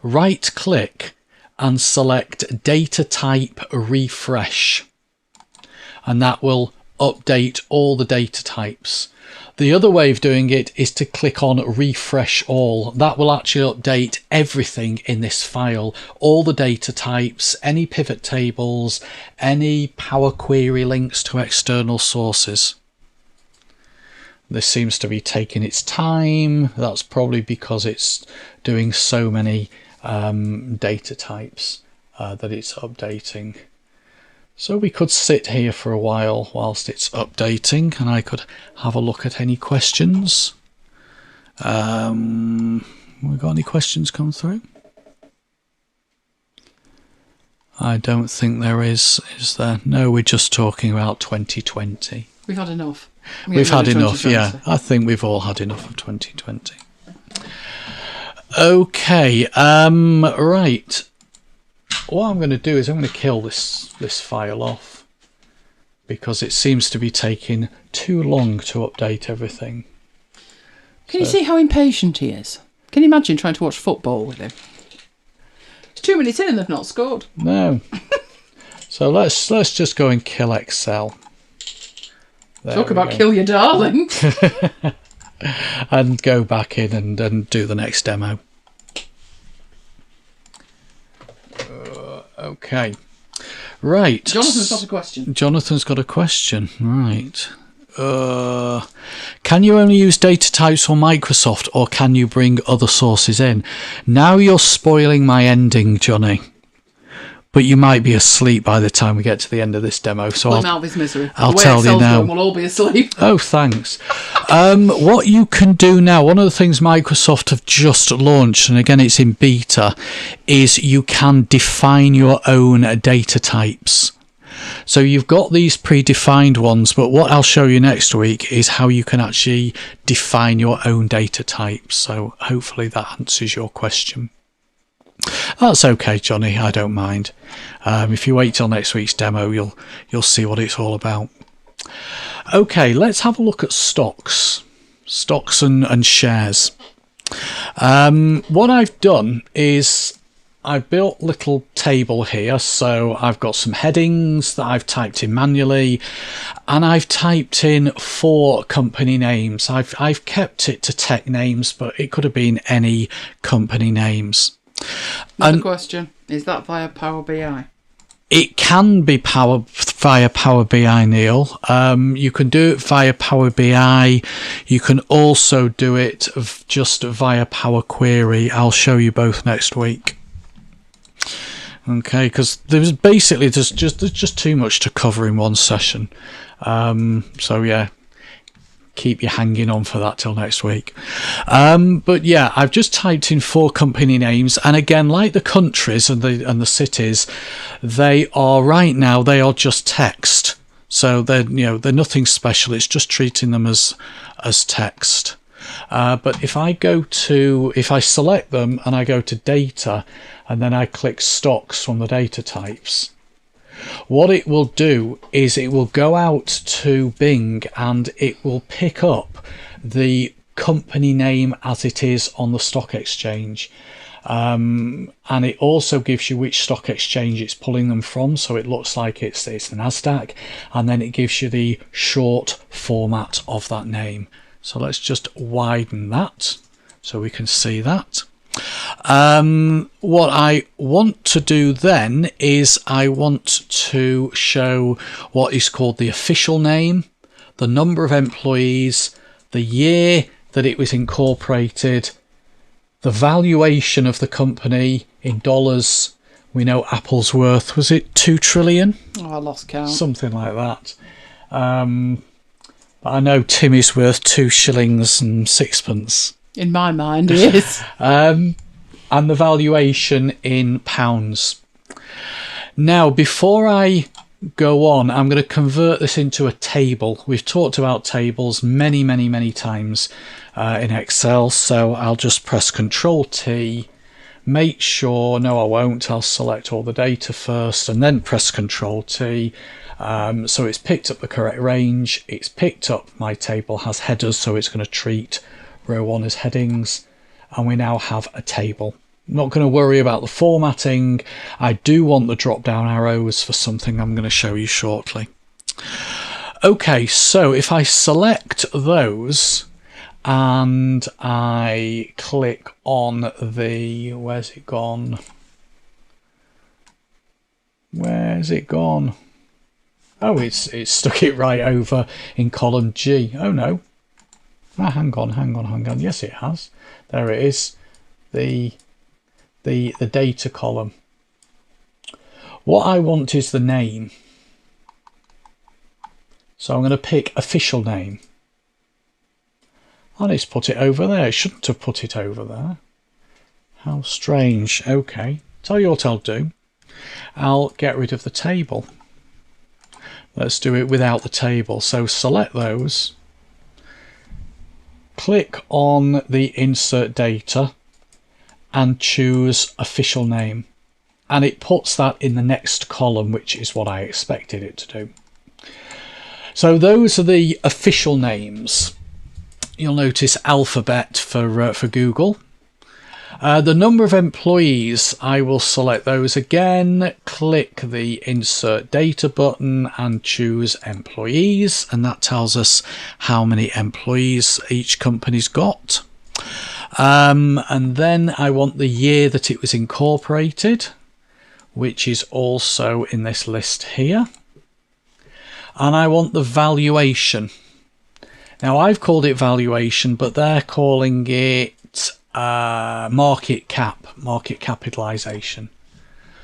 S2: right click and select data type refresh, and that will update all the data types. The other way of doing it is to click on refresh all. That will actually update everything in this file, all the data types, any pivot tables, any Power Query links to external sources. This seems to be taking its time. That's probably because it's doing so many data types that it's updating. So we could sit here for a while whilst it's updating, and I could have a look at any questions. We got any questions come through? I don't think there is there? No, we're just talking about 2020.
S1: We've had enough.
S2: We've had enough, yeah. I think we've all had enough of 2020. Okay, right. What I'm going to do is I'm going to kill this file off because it seems to be taking too long to update everything.
S1: Can you see how impatient he is? Can you imagine trying to watch football with him? It's 2 minutes in and they've not scored.
S2: No. So let's just go and kill Excel. There
S1: Talk about kill your darling.
S2: And go back in and do the next demo. Okay. Right.
S1: Jonathan's got a question.
S2: Jonathan's got a question. Right. Can you only use data types on Microsoft, or can you bring other sources in? Now you're spoiling my ending, Johnny. But you might be asleep by the time we get to the end of this demo. So
S1: I'll out of his misery.
S2: I'll tell you now.
S1: We'll all be asleep.
S2: Oh, thanks. What you can do now, one of the things Microsoft have just launched, and again it's in beta, is you can define your own data types. So you've got these predefined ones, but what I'll show you next week is how you can actually define your own data types. So hopefully that answers your question. That's okay, Johnny, I don't mind. If you wait till next week's demo, you'll see what it's all about. Okay, let's have a look at stocks and shares. What I've done is I've built a little table here. So I've got some headings that I've typed in manually, and I've typed in 4 company names. I've kept it to tech names, but it could have been any company names.
S1: Another question, is that via Power BI?
S2: It can be via Power BI, Neil. You can do it via Power BI. You can also do it just via Power Query. I'll show you both next week. Okay, because there's just too much to cover in one session. So yeah, keep you hanging on for that till next week. But yeah, I've just typed in 4 company names, and again, like the countries and the cities, they are right now, they are just text. So they're nothing special. It's just treating them as text. But if I select them and I go to data and then I click stocks from the data types, what it will do is it will go out to Bing and it will pick up the company name as it is on the stock exchange. And it also gives you which stock exchange it's pulling them from, so it looks like it's the NASDAQ, and then it gives you the short format of that name. So let's just widen that so we can see that. What I want to do then is I want to show what is called the official name, the number of employees, the year that it was incorporated, the valuation of the company in dollars. We know Apple's worth, was it 2 trillion?
S1: Oh, I lost count. Something
S2: like that. But I know Timmy's worth 2 shillings and 6pence.
S1: In my mind, he is.
S2: And the valuation in pounds. Now, before I go on, I'm going to convert this into a table. We've talked about tables many times in Excel, so I'll just press Control T, make sure, no I won't, I'll select all the data first and then press Control T. So it's picked up the correct range, it's picked up my table has headers, so it's going to treat row 1 as headings, and we now have a table. I'm not going to worry about the formatting. I do want the drop down arrows for something I'm going to show you shortly. Okay, so if I select those and I click on the, where's it gone? Oh, it's stuck it right over in column G. Oh no. Ah, hang on. Yes, it has. There it is. The data column. What I want is the name. So I'm going to pick official name. And it's put it over there. It shouldn't have put it over there. How strange. Okay. Tell you what I'll do. I'll get rid of the table. Let's do it without the table. So select those. Click on the insert data and choose official name. And it puts that in the next column, which is what I expected it to do. So those are the official names. You'll notice Alphabet for Google. The number of employees, I will select those again, click the insert data button and choose employees, and that tells us how many employees each company's got. And then I want the year that it was incorporated, which is also in this list here. And I want the valuation. Now I've called it valuation, but they're calling it market capitalization.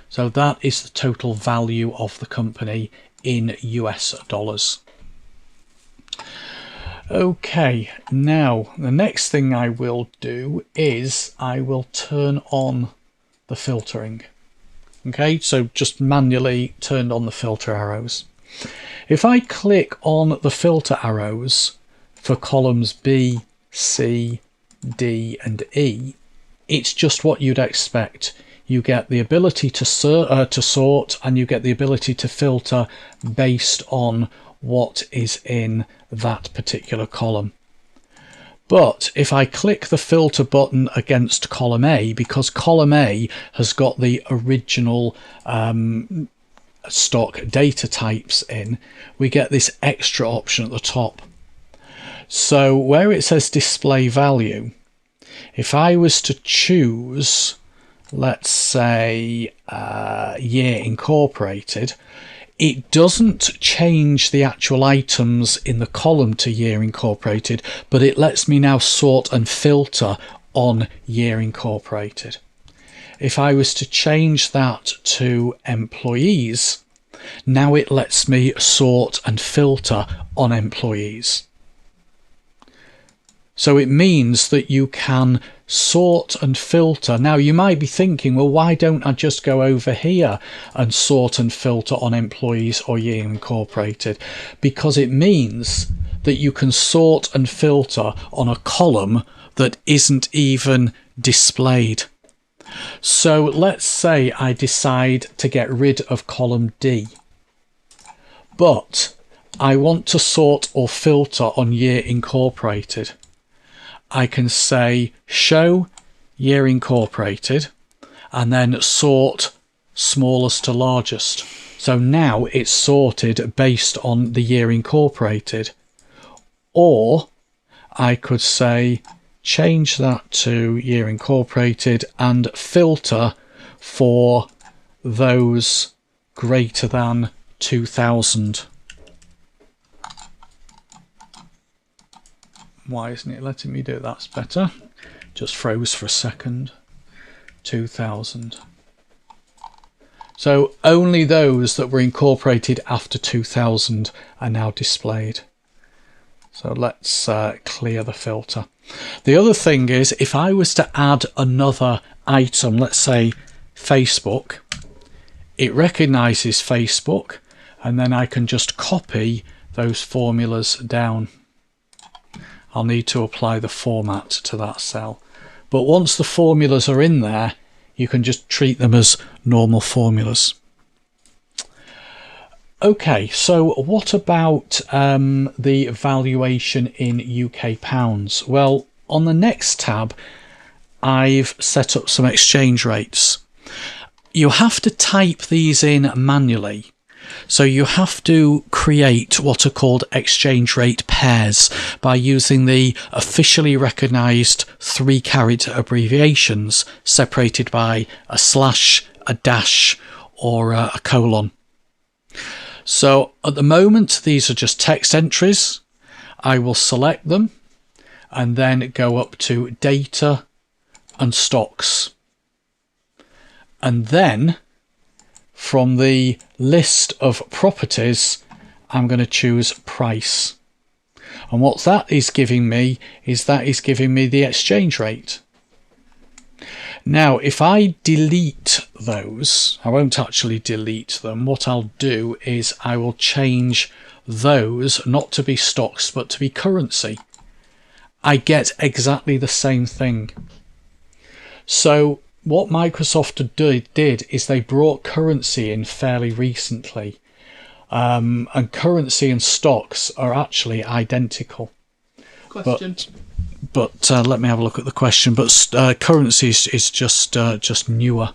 S2: So that is the total value of the company in US dollars. Okay, now the next thing I will do is I will turn on the filtering. Okay, so just manually turned on the filter arrows. If I click on the filter arrows for columns B, C, D and E, it's just what you'd expect. You get the ability to sort, and you get the ability to filter based on what is in that particular column. But if I click the filter button against column A, because column A has got the original stock data types in, we get this extra option at the top. So where it says display value, if I was to choose, let's say year incorporated, it doesn't change the actual items in the column to year incorporated, but it lets me now sort and filter on year incorporated. If I was to change that to employees, Now it lets me sort and filter on employees. So it means that you can sort and filter. Now you might be thinking, well, why don't I just go over here and sort and filter on employees or year incorporated? Because it means that you can sort and filter on a column that isn't even displayed. So let's say I decide to get rid of column D, but I want to sort or filter on year incorporated. I can say show year incorporated and then sort smallest to largest. So now it's sorted based on the year incorporated. Or I could say change that to year incorporated and filter for those greater than 2000. Why isn't it letting me do it? That's better. Just froze for a second. 2000. So only those that were incorporated after 2000 are now displayed. So let's clear the filter. The other thing is, if I was to add another item, let's say Facebook, it recognizes Facebook, and then I can just copy those formulas down. I'll need to apply the format to that cell. But once the formulas are in there, you can just treat them as normal formulas. Okay, so what about the valuation in UK pounds? Well, on the next tab, I've set up some exchange rates. You have to type these in manually. So you have to create what are called exchange rate pairs by using the officially recognised 3-character abbreviations separated by a slash, a dash or a colon. So at the moment these are just text entries. I will select them and then go up to data and stocks. And then from the list of properties, I'm going to choose price. And what that is giving me is the exchange rate. Now, if I delete those, I won't actually delete them. What I'll do is I will change those not to be stocks, but to be currency. I get exactly the same thing. So what Microsoft did is they brought currency in fairly recently, and currency and stocks are actually identical.
S1: Question.
S2: But let me have a look at the question. But currency is just newer.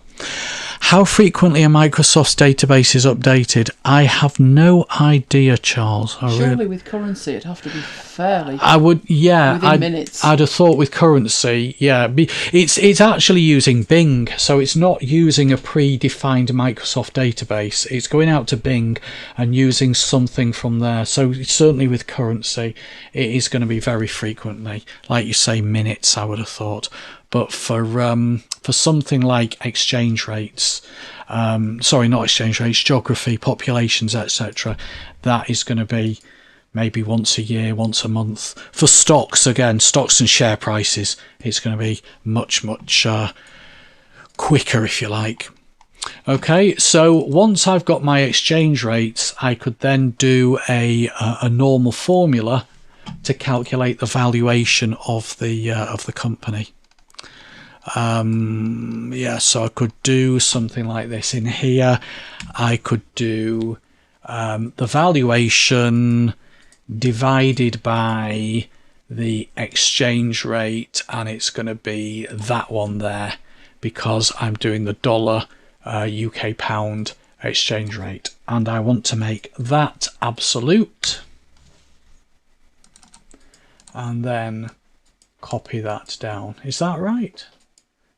S2: How frequently are Microsoft's databases updated? I have no idea, Charles.
S1: Surely with currency it'd have to be fairly.
S2: I would, yeah.
S1: Within minutes.
S2: I'd have thought with currency, yeah. It's actually using Bing, so it's not using a predefined Microsoft database. It's going out to Bing and using something from there. So certainly with currency, it is going to be very frequently, like you say, minutes. I would have thought. But for something like exchange rates, sorry, not exchange rates, geography, populations, etc., that is going to be maybe once a year, once a month. For stocks, again, stocks and share prices, it's going to be much quicker, if you like. Okay, so once I've got my exchange rates, I could then do a normal formula to calculate the valuation of the company. Yeah, so I could do something like this in here. I could do the valuation divided by the exchange rate, and it's going to be that one there because I'm doing the dollar UK pound exchange rate, and I want to make that absolute and then copy that down. Is that right?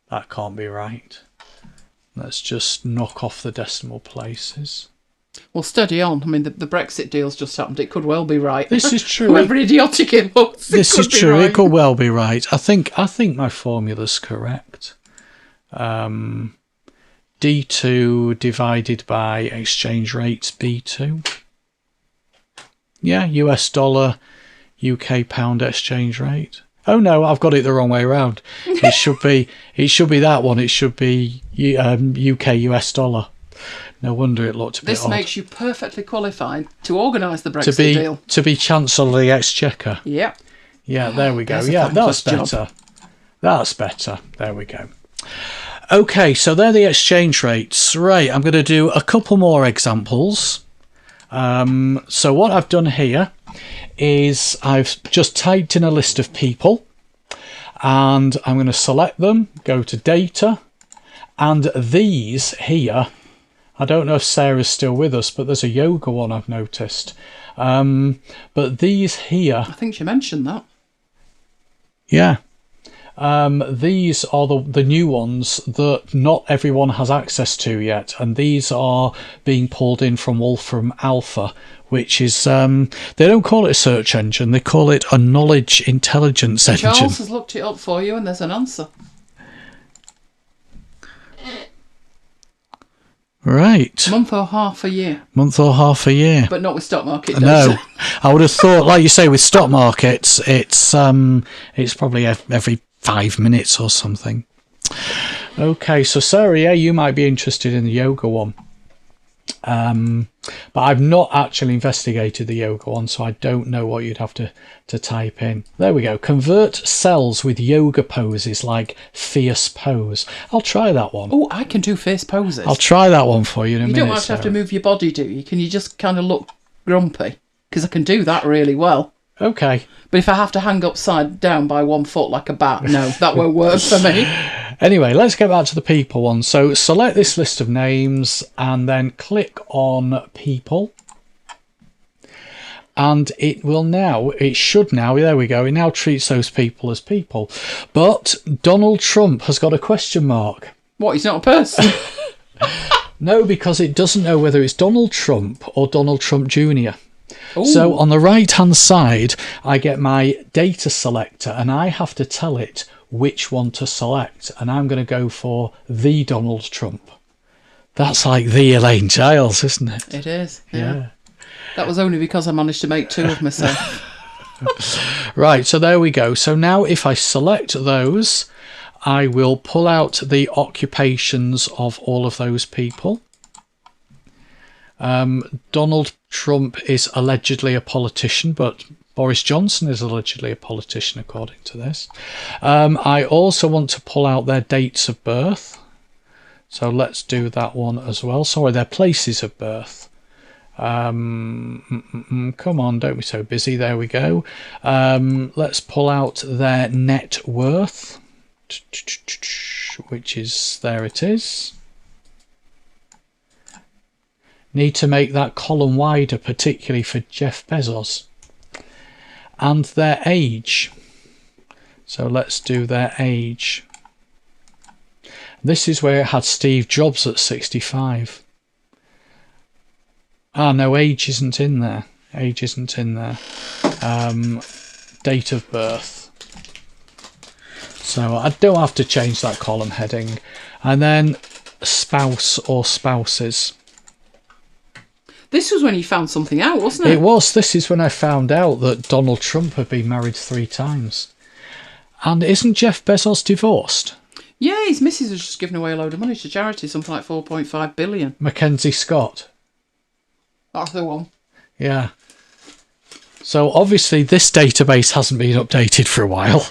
S2: That can't be right. Let's just knock off the decimal places.
S1: Well, steady on. I mean, the Brexit deal's just happened. It could well be right.
S2: This is true.
S1: However idiotic it looks.
S2: This is true. Right. It could well be right. I think my formula's correct. D2 divided by exchange rates B2. Yeah, US dollar, UK pound exchange rate. Oh no, I've got it the wrong way around. It should be that one. It should be UK US dollar. No wonder it looked a bit
S1: This
S2: odd.
S1: makes you perfectly qualified to organise the Brexit deal.
S2: To be Chancellor of the Exchequer.
S1: Yep.
S2: Yeah, there we go.
S1: There's a
S2: Yeah, that's
S1: thankless
S2: better.
S1: job.
S2: That's better. There we go. Okay, so they're the exchange rates. Right, I'm going to do a couple more examples. So what I've done here is I've just typed in a list of people, and I'm going to select them, go to data, and these here, I don't know if Sarah's still with us, but there's a yoga one I've noticed. But these here,
S1: I think she mentioned that.
S2: yeah. These are the new ones that not everyone has access to yet, and these are being pulled in from Wolfram Alpha, which is they don't call it a search engine, they call it a knowledge intelligence engine.
S1: Charles has looked it up for you, and there's an answer.
S2: Right.
S1: Month or half a year,
S2: Month or half a year.
S1: but not with stock market data.
S2: No, I would have thought, like you say, with stock markets, it's probably every 5 minutes or something. Okay, so Sarah, yeah, you might be interested in the yoga one. But I've not actually investigated the yoga one, so I don't know what you'd have to type in. There we go. Convert cells with yoga poses like fierce pose. I'll try that one.
S1: Oh, I can do face poses.
S2: I'll try that one for you in a minute.
S1: You don't actually have to move your body, do you? Can you just kind of look grumpy? Because I can do that really well.
S2: Okay.
S1: But if I have to hang upside down by 1 foot like a bat, no, that won't work for me.
S2: Anyway, let's get back to the people one. So select this list of names and then click on people. And it should now, there we go, it now treats those people as people. But Donald Trump has got a question mark.
S1: What, he's not a person?
S2: No, because it doesn't know whether it's Donald Trump or Donald Trump Jr.
S1: Ooh.
S2: So on the right hand side, I get my data selector and I have to tell it which one to select. And I'm going to go for the Donald Trump. That's like the Elaine Giles, isn't it?
S1: It is, yeah. That was only because I managed to make 2 of myself.
S2: Right, so there we go. So now if I select those, I will pull out the occupations of all of those people. Donald Trump is allegedly a politician, but Boris Johnson is allegedly a politician according to this. I also want to pull out their dates of birth. So let's do that one as well. Sorry, their places of birth. Come on, don't be so busy. There we go. Let's pull out their net worth, which is, there it is. Need to make that column wider, particularly for Jeff Bezos. And their age. So let's do their age. This is where it had Steve Jobs at 65. Ah, no, age isn't in there. Age isn't in there. Date of birth. So I don't have to change that column heading. And then spouse or spouses.
S1: This was when you found something out, wasn't it?
S2: It was. This is when I found out that Donald Trump had been married 3 times. And isn't Jeff Bezos divorced?
S1: Yeah, his missus has just given away a load of money to charity, something like 4.5 billion.
S2: Mackenzie Scott.
S1: That's the one.
S2: Yeah. So obviously this database hasn't been updated for a while.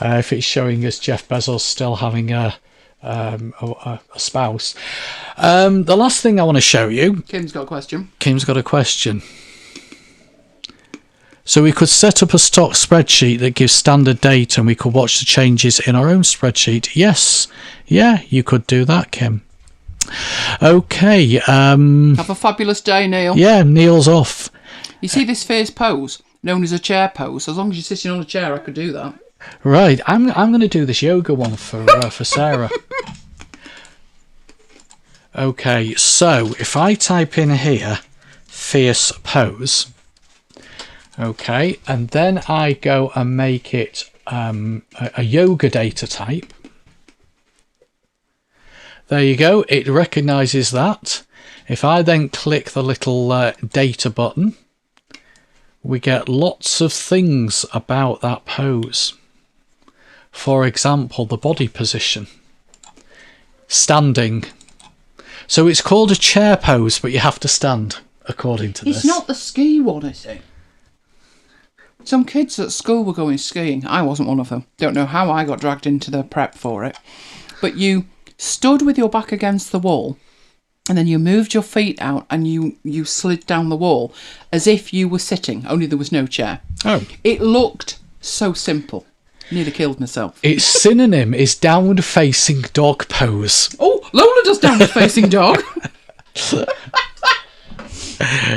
S2: If it's showing us Jeff Bezos still having a spouse. The last thing I want to show you.
S1: Kim's got a question.
S2: Kim's got a question. So we could set up a stock spreadsheet that gives standard data and we could watch the changes in our own spreadsheet. Yes. Yeah, you could do that, Kim. Okay.
S1: Have a fabulous day, Neil.
S2: Yeah, Neil's off.
S1: You see this face pose, known as a chair pose? As long as you're sitting on a chair, I could do that.
S2: Right. I'm going to do this yoga one for Sarah. Okay, so if I type in here, fierce pose. Okay, and then I go and make it a yoga data type. There you go. It recognises that. If I then click the little data button, we get lots of things about that pose. For example, the body position. Standing. So it's called a chair pose, but you have to stand, according to this.
S1: It's not the ski one, is it? Some kids at school were going skiing. I wasn't one of them. Don't know how I got dragged into the prep for it. But you stood with your back against the wall, and then you moved your feet out and you slid down the wall as if you were sitting, only there was no chair.
S2: Oh.
S1: It looked so simple. Nearly killed myself.
S2: Its synonym is downward facing dog pose.
S1: Oh, Lola does downward facing dog.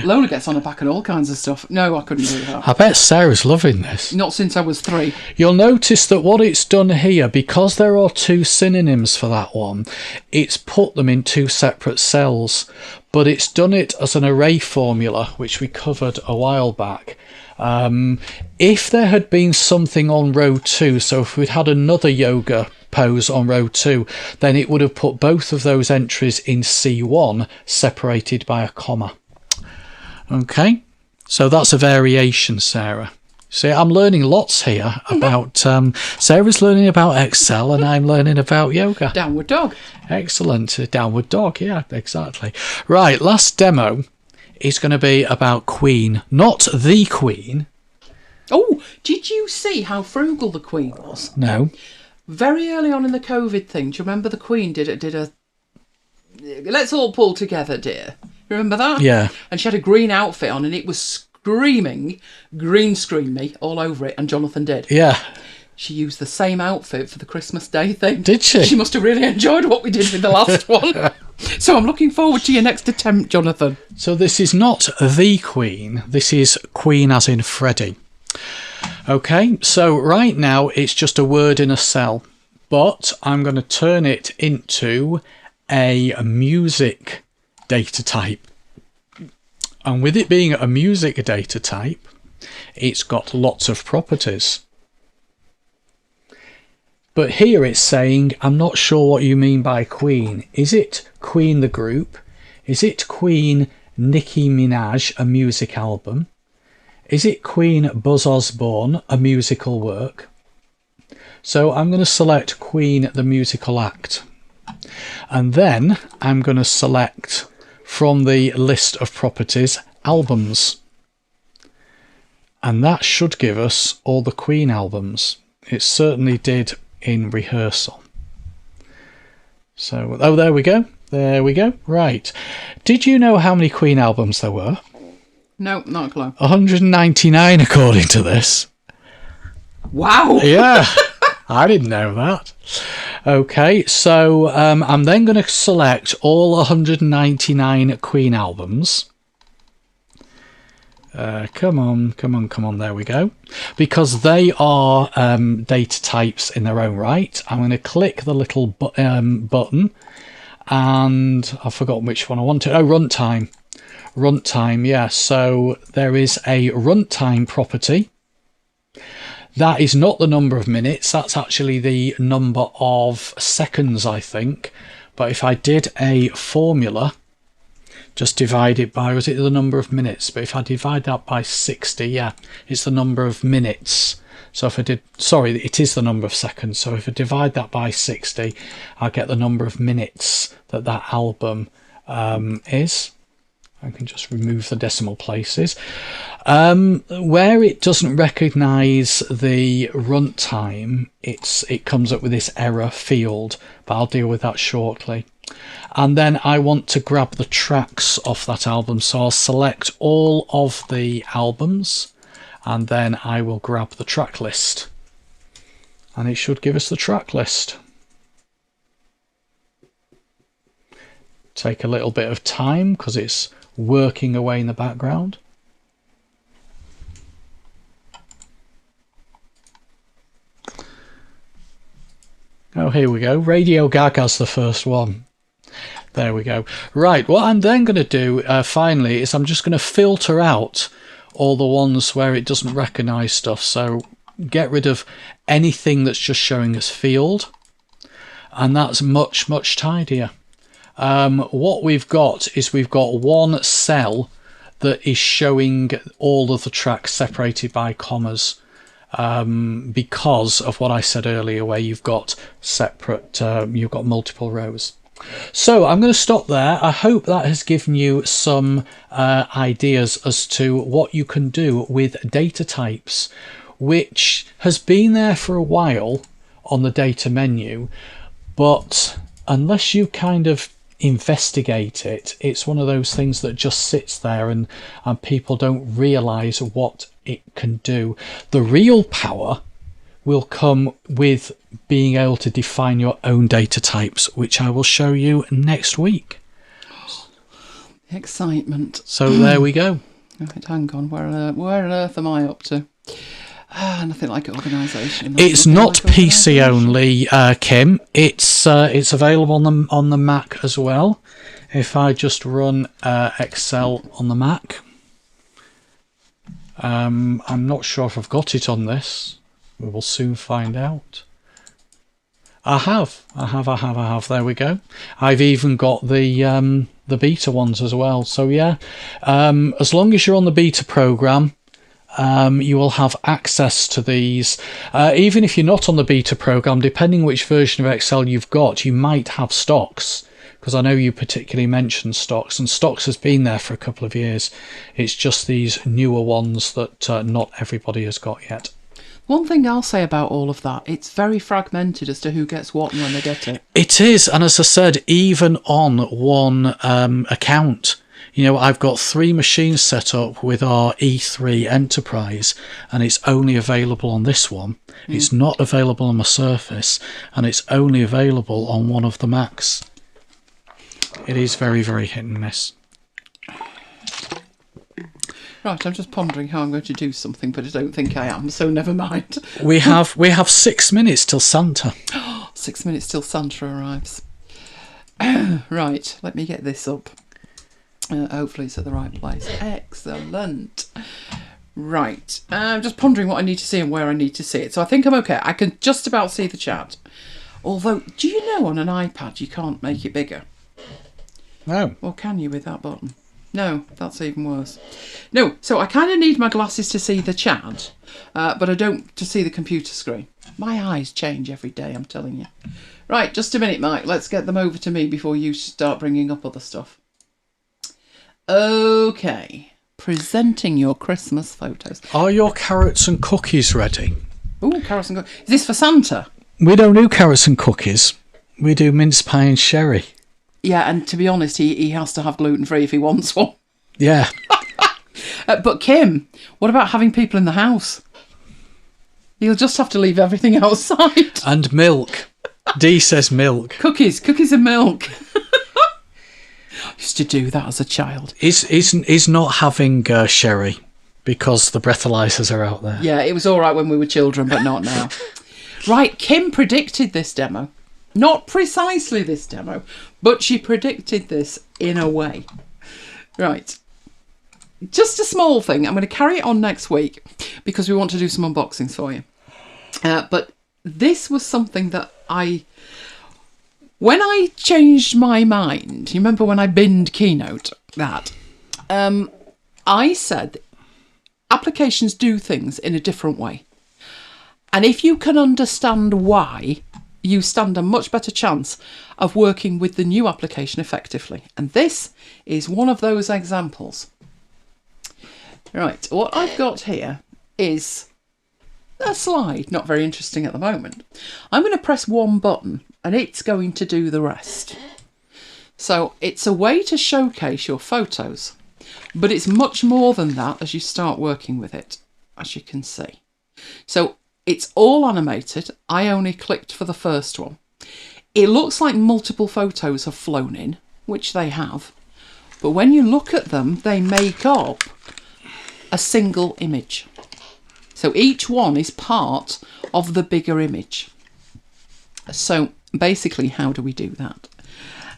S1: Lola gets on her back and all kinds of stuff. No, I couldn't do that.
S2: I bet Sarah's loving this.
S1: Not since I was 3.
S2: You'll notice that what it's done here, because there are 2 synonyms for that one, it's put them in 2 separate cells, but it's done it as an array formula, which we covered a while back. If there had been something on row 2, so if we'd had another yoga pose on row 2, then it would have put both of those entries in C1, separated by a comma. Okay, so that's a variation, Sarah. See, I'm learning lots here about... Sarah's learning about Excel and I'm learning about yoga.
S1: Downward dog.
S2: Excellent. Downward dog, yeah, exactly. Right, last demo is going to be about Queen. Not the Queen.
S1: Oh, did you see how frugal the Queen was?
S2: No.
S1: Very early on in the COVID thing, do you remember the Queen did a let's all pull together, dear? Remember that?
S2: Yeah.
S1: And she had a green outfit on and it was screaming, green screen me all over it, and Jonathan did.
S2: Yeah.
S1: She used the same outfit for the Christmas Day thing.
S2: Did she?
S1: She must have really enjoyed what we did with the last one. So I'm looking forward to your next attempt, Jonathan.
S2: So this is not the Queen. This is Queen as in Freddie. Okay, so right now it's just a word in a cell, but I'm going to turn it into a music data type. And with it being a music data type, it's got lots of properties. But here it's saying, I'm not sure what you mean by Queen. Is it Queen the group? Is it Queen Nicki Minaj, a music album? Is it Queen Buzz Osborne, a musical work? So I'm going to select Queen the musical act. And then I'm going to select from the list of properties albums. And that should give us all the Queen albums. It certainly did in rehearsal. So, oh, there we go. There we go. Right. Did you know how many Queen albums there were?
S1: No, not a clue.
S2: 199 according to this.
S1: Wow.
S2: Yeah, I didn't know that. Okay, so I'm then going to select all 199 Queen albums. Come on, there we go. Because they are data types in their own right. I'm going to click the little button, and I've forgotten which one I wanted. Oh, runtime. Runtime, yeah. So there is a runtime property. That is not the number of minutes. That's actually the number of seconds, I think. But if I did a formula, just divide it by, was it the number of minutes? But if I divide that by 60, yeah, it's the number of minutes. So if I did, sorry, it is the number of seconds. So if I divide that by 60, I'll get the number of minutes that that album is. I can just remove the decimal places. Where it doesn't recognise the runtime, it comes up with this error field, but I'll deal with that shortly. And then I want to grab the tracks off that album, so I'll select all of the albums, and then I will grab the track list. And it should give us the track list. Take a little bit of time because it's working away in the background. Oh, here we go. Radio Gaga's the first one. There we go. Right, what I'm then going to do finally is I'm just going to filter out all the ones where it doesn't recognise stuff. So get rid of anything that's just showing as field. And that's much, much tidier. what we've got is we've got one cell that is showing all of the tracks separated by commas, because of what I said earlier, where you've got separate, you've got multiple rows. So I'm going to stop there. I hope that has given you some ideas as to what you can do with data types, which has been there for a while on the data menu, but unless you kind of investigate it, it's one of those things that just sits there, and people don't realize what it can do. The real power will come with being able to define your own data types, which I will show you next week.
S1: Excitement.
S2: So there we go.
S1: Right, hang on, where on earth am I up to? Nothing like organisation.
S2: It's not PC only, Kim. It's available on the Mac as well. If I just run Excel on the Mac, I'm not sure if I've got it on this. We will soon find out. I have. There we go. I've even got the beta ones as well. So yeah, as long as you're on the beta program, you will have access to these. Even if you're not on the beta program, depending which version of Excel you've got, you might have stocks, because I know you particularly mentioned stocks, and stocks has been there for a couple of years. It's just these newer ones that not everybody has got yet.
S1: One thing I'll say about all of that, it's very fragmented as to who gets what and when they get it.
S2: It is, and as I said, even on one account, you know, I've got 3 machines set up with our E3 Enterprise, and it's only available on this one. It's not available on my Surface, and it's only available on one of the Macs. It is very, very hit and miss.
S1: Right, I'm just pondering how I'm going to do something, but I don't think I am, so never mind.
S2: We have 6 minutes till Santa.
S1: 6 minutes till Santa arrives. Right, let me get this up. Hopefully it's at the right place. Excellent. Right, I'm just pondering what I need to see and where I need to see it. So I think I'm okay. I can just about see the chat. Although, do you know on an iPad you can't make it bigger?
S2: No.
S1: Or can you with that button? No, that's even worse. No, so I kind of need my glasses to see the chat, but I don't to see the computer screen. My eyes change every day, I'm telling you. Right, just a minute, Mike. Let's get them over to me before you start bringing up other stuff. Okay. Presenting your Christmas photos.
S2: Are your carrots and cookies ready?
S1: Ooh, carrots and cookies. Is this for Santa?
S2: We don't do carrots and cookies. We do mince pie and sherry.
S1: Yeah, and to be honest, he has to have gluten-free if he wants one.
S2: Yeah.
S1: But Kim, what about having people in the house? You'll just have to leave everything outside.
S2: And milk. Dee says milk.
S1: Cookies and milk. I used to do that as a child.
S2: Is not having sherry because the breathalyzers are out there.
S1: Yeah, it was all right when we were children, but not now. Right, Kim predicted this demo. Not precisely this demo, but she predicted this in a way. Right. Just a small thing. I'm going to carry it on next week because we want to do some unboxings for you. But this was something that when I changed my mind, you remember when I binned Keynote, that, I said applications do things in a different way. And if you can understand why, you stand a much better chance of working with the new application effectively. And this is one of those examples. Right, what I've got here is a slide, not very interesting at the moment. I'm going to press one button and it's going to do the rest. So it's a way to showcase your photos, but it's much more than that as you start working with it, as you can see. So it's all animated. I only clicked for the first one. It looks like multiple photos have flown in, which they have. But when you look at them, they make up a single image. So each one is part of the bigger image. So basically, how do we do that?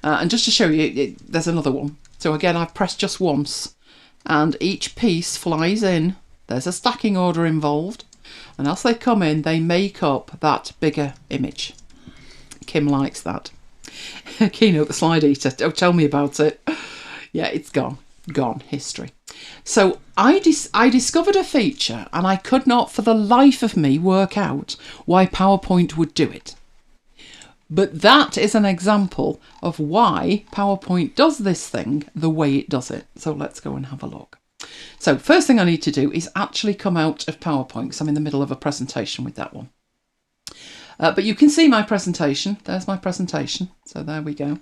S1: And just to show you, there's another one. So again, I've pressed just once and each piece flies in. There's a stacking order involved. And as they come in, they make up that bigger image. Kim likes that. Keynote, the slide eater. Oh, tell me about it. Yeah, it's gone. Gone. History. So I discovered a feature, and I could not for the life of me work out why PowerPoint would do it. But that is an example of why PowerPoint does this thing the way it does it. So let's go and have a look. So first thing I need to do is actually come out of PowerPoint, because I'm in the middle of a presentation with that one. But you can see my presentation. There's my presentation. So there we go.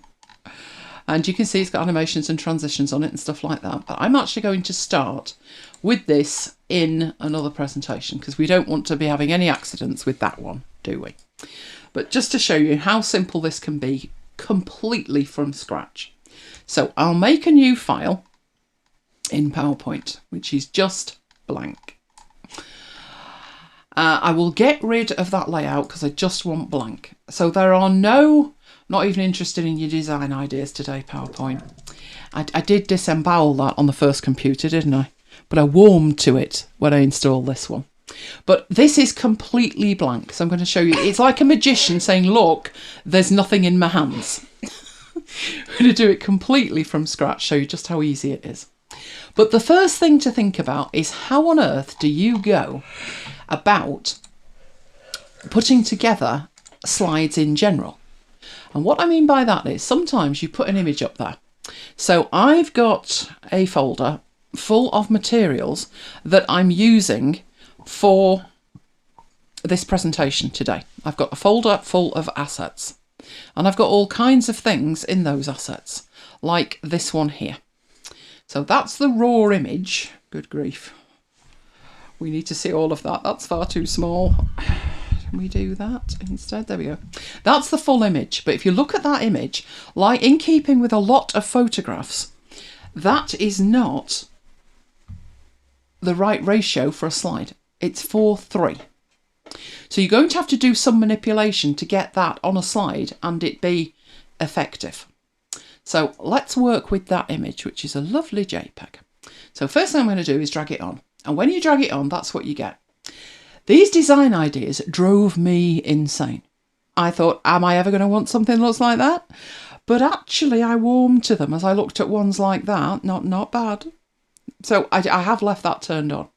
S1: And you can see it's got animations and transitions on it and stuff like that. But I'm actually going to start with this in another presentation, because we don't want to be having any accidents with that one, do we? But just to show you how simple this can be completely from scratch. So I'll make a new file in PowerPoint, which is just blank. I will get rid of that layout because I just want blank. So there are no, not even interested in your design ideas today, PowerPoint. I did disembowel that on the first computer, didn't I? But I warmed to it when I installed this one. But this is completely blank. So I'm going to show you. It's like a magician saying, look, there's nothing in my hands. I'm going to do it completely from scratch, show you just how easy it is. But the first thing to think about is how on earth do you go about putting together slides in general? And what I mean by that is sometimes you put an image up there. So I've got a folder full of materials that I'm using for this presentation today. I've got a folder full of assets, and I've got all kinds of things in those assets, like this one here. So that's the raw image. Good grief. We need to see all of that. That's far too small. Can we do that instead? There we go. That's the full image. But if you look at that image, like in keeping with a lot of photographs, that is not the right ratio for a slide. It's 4:3. So you're going to have to do some manipulation to get that on a slide and it be effective. So let's work with that image, which is a lovely JPEG. So first thing I'm going to do is drag it on. And when you drag it on, that's what you get. These design ideas drove me insane. I thought, am I ever going to want something that looks like that? But actually I warmed to them as I looked at ones like that. Not bad. So I have left that turned on.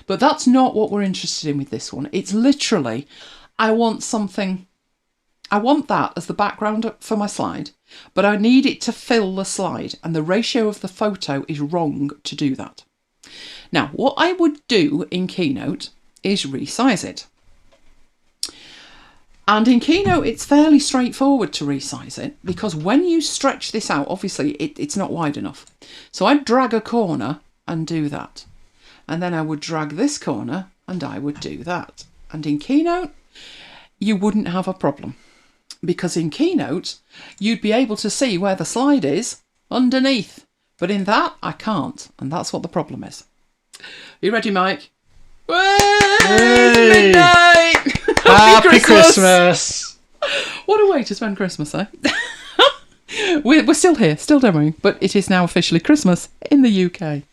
S1: But that's not what we're interested in with this one. It's literally, I want something, I want that as the background for my slide, but I need it to fill the slide, and the ratio of the photo is wrong to do that. Now, what I would do in Keynote is resize it. And in Keynote, it's fairly straightforward to resize it, because when you stretch this out, obviously it's not wide enough. So I'd drag a corner and do that. And then I would drag this corner and I would do that. And in Keynote, you wouldn't have a problem, because in Keynote, you'd be able to see where the slide is underneath. But in that, I can't. And that's what the problem is. Are you ready, Mike? It's midnight!
S2: Happy Christmas!
S1: What a way to spend Christmas, eh? We're still here, still demoing, but it is now officially Christmas in the UK.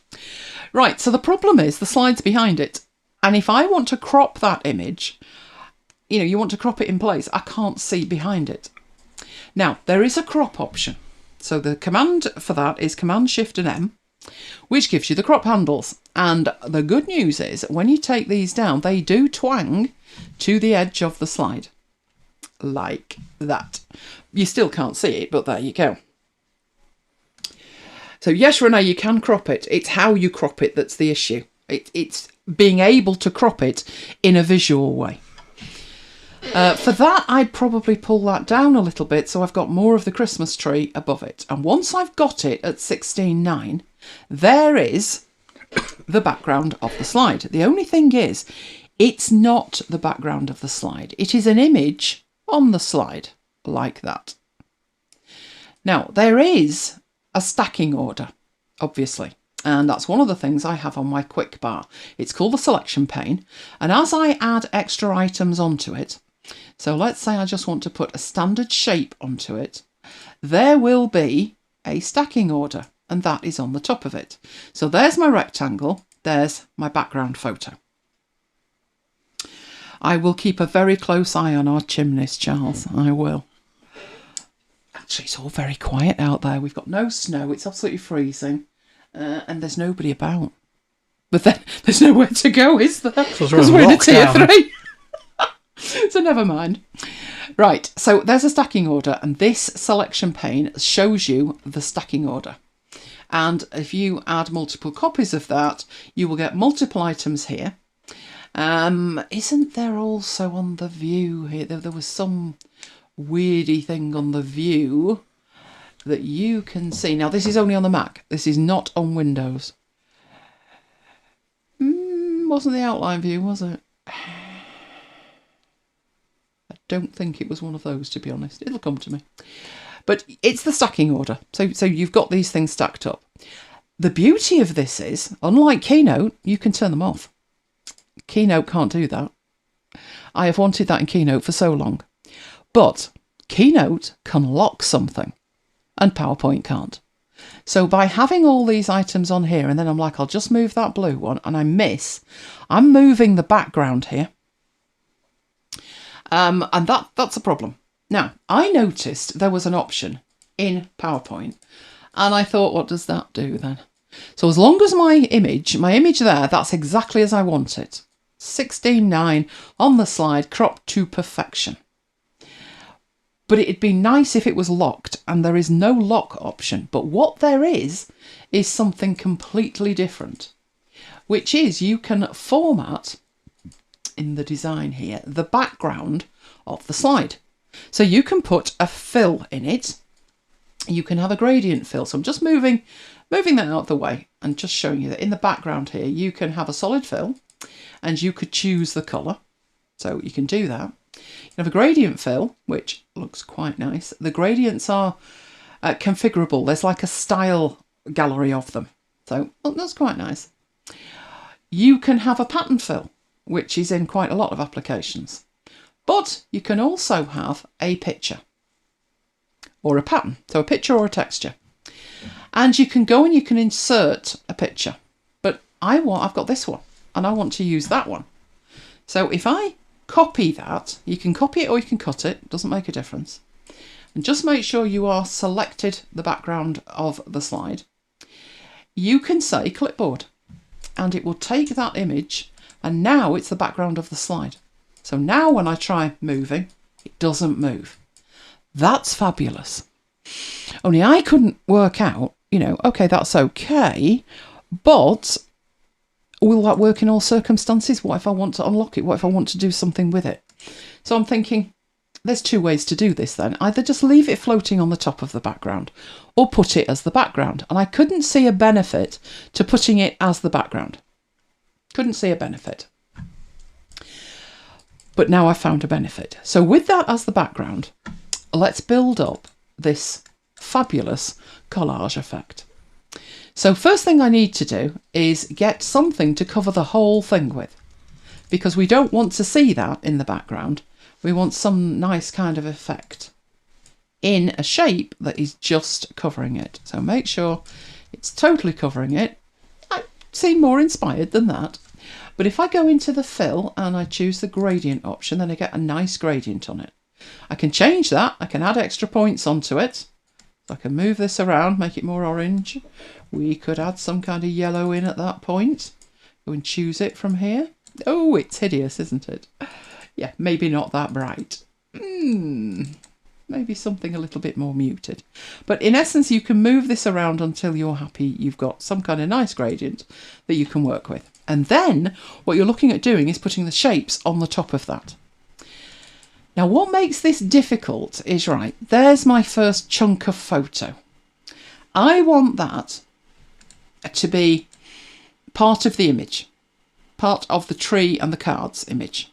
S1: Right, so the problem is the slide's behind it. And if I want to crop that image, you know, you want to crop it in place, I can't see behind it. Now, there is a crop option. So the command for that is Command-Shift and M, which gives you the crop handles. And the good news is when you take these down, they do twang to the edge of the slide. Like that. You still can't see it, but there you go. So yes, Renee, you can crop it. It's how you crop it that's the issue. It's being able to crop it in a visual way. For that, I'd probably pull that down a little bit so I've got more of the Christmas tree above it. And once I've got it at 16:9, there is the background of the slide. The only thing is, it's not the background of the slide. It is an image on the slide, like that. Now, there is a stacking order, obviously. And that's one of the things I have on my quick bar. It's called the selection pane. And as I add extra items onto it, so let's say I just want to put a standard shape onto it, there will be a stacking order, and that is on the top of it. So there's my rectangle, there's my background photo. I will keep a very close eye on our chimneys, Charles, I will. Actually, it's all very quiet out there. We've got no snow. It's absolutely freezing. And there's nobody about. But then there's nowhere to go, is there? Because we're in a tier 3. So never mind. Right, so there's a stacking order, and this selection pane shows you the stacking order. And if you add multiple copies of that, you will get multiple items here. Isn't there also on the view here? There was some weirdy thing on the view that you can see. Now, this is only on the Mac. This is not on Windows. Wasn't the outline view, was it? I don't think it was one of those, to be honest. It'll come to me. But it's the stacking order. So you've got these things stacked up. The beauty of this is, unlike Keynote, you can turn them off. Keynote can't do that. I have wanted that in Keynote for so long. But Keynote can lock something, and PowerPoint can't. So by having all these items on here, and then I'm like, I'll just move that blue one, and I'm moving the background here. And that's a problem. Now, I noticed there was an option in PowerPoint, and I thought, what does that do then? So as long as my image there, that's exactly as I want it. 16:9 on the slide, cropped to perfection. But it'd be nice if it was locked, and there is no lock option. But what there is something completely different, which is you can format, in the design here, the background of the slide. So you can put a fill in it. You can have a gradient fill. So I'm just moving that out of the way and just showing you that in the background here, you can have a solid fill, and you could choose the colour. So you can do that. You have a gradient fill, which looks quite nice. The gradients are configurable. There's like a style gallery of them. So that's quite nice. You can have a pattern fill, which is in quite a lot of applications. But you can also have a picture or a pattern. So a picture or a texture. And you can go and you can insert a picture. But I've got this one, and I want to use that one. So if I copy that, you can copy it or you can cut it, doesn't make a difference. And just make sure you are selected the background of the slide. You can say clipboard, and it will take that image, and now it's the background of the slide. So now when I try moving, it doesn't move. That's fabulous. Only I couldn't work out, okay, that's okay, but will that work in all circumstances? What if I want to unlock it? What if I want to do something with it? So I'm thinking there's 2 ways to do this then. Either just leave it floating on the top of the background or put it as the background. And I couldn't see a benefit to putting it as the background. Couldn't see a benefit. But now I've found a benefit. So with that as the background, let's build up this fabulous collage effect. So first thing I need to do is get something to cover the whole thing with, because we don't want to see that in the background. We want some nice kind of effect in a shape that is just covering it. So make sure it's totally covering it. I seem more inspired than that. But if I go into the fill and I choose the gradient option, then I get a nice gradient on it. I can change that. I can add extra points onto it. So I can move this around, make it more orange. We could add some kind of yellow in at that point. Go and choose it from here. Oh, it's hideous, isn't it? Yeah, maybe not that bright. Maybe something a little bit more muted. But in essence, you can move this around until you're happy you've got some kind of nice gradient that you can work with. And then what you're looking at doing is putting the shapes on the top of that. Now, what makes this difficult is, right, there's my first chunk of photo. I want that to be part of the image, part of the tree and the cards image.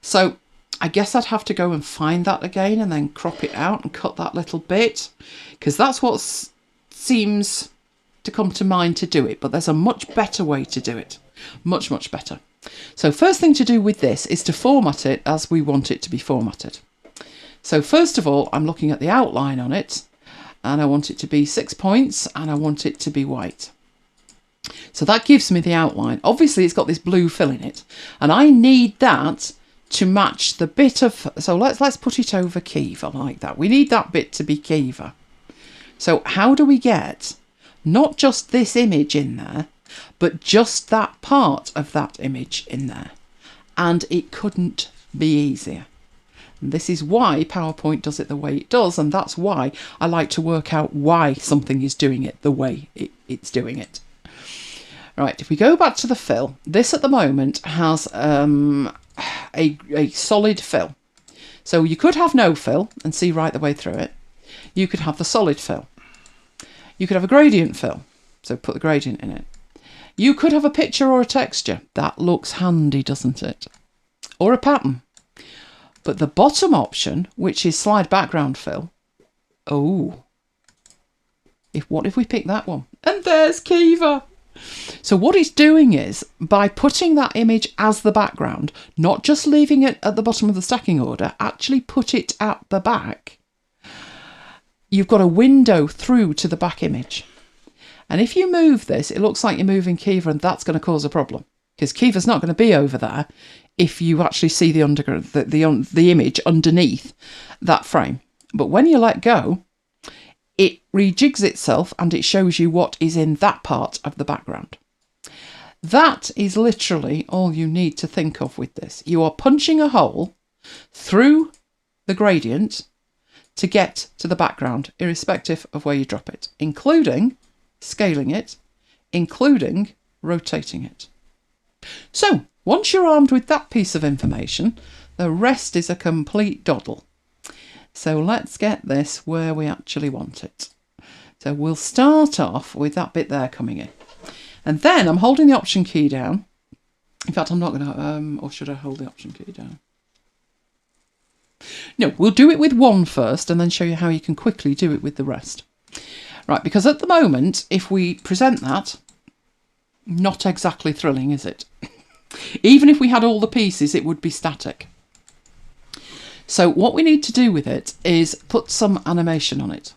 S1: So I guess I'd have to go and find that again and then crop it out and cut that little bit, because that's what seems to come to mind to do it. But there's a much better way to do it. Much, much better. So first thing to do with this is to format it as we want it to be formatted. So first of all, I'm looking at the outline on it, and I want it to be 6 points, and I want it to be white. So that gives me the outline. Obviously, it's got this blue fill in it, and I need that to match the bit of, so let's put it over Kiva like that. We need that bit to be Kiva. So how do we get not just this image in there, but just that part of that image in there? And it couldn't be easier. And this is why PowerPoint does it the way it does, and that's why I like to work out why something is doing it the way it's doing it. Right, if we go back to the fill, this at the moment has a solid fill. So you could have no fill and see right the way through it. You could have the solid fill. You could have a gradient fill, so put the gradient in it. You could have a picture or a texture. That looks handy, doesn't it? Or a pattern. But the bottom option, which is slide background fill, oh, what if we pick that one? And there's Kiva. So what it's doing is, by putting that image as the background, not just leaving it at the bottom of the stacking order, actually put it at the back, you've got a window through to the back image. And if you move this, it looks like you're moving Kiva, and that's going to cause a problem, because Kiva's not going to be over there if you actually see the image underneath that frame. But when you let go, it rejigs itself and it shows you what is in that part of the background. That is literally all you need to think of with this. You are punching a hole through the gradient to get to the background, irrespective of where you drop it, including scaling it, including rotating it. So once you're armed with that piece of information, the rest is a complete doddle. So let's get this where we actually want it. So we'll start off with that bit there coming in. And then I'm holding the Option key down. In fact, I'm not going to, or should I hold the Option key down? No, we'll do it with one first and then show you how you can quickly do it with the rest. Right, because at the moment, if we present that, not exactly thrilling, is it? Even if we had all the pieces, it would be static. So what we need to do with it is put some animation on it.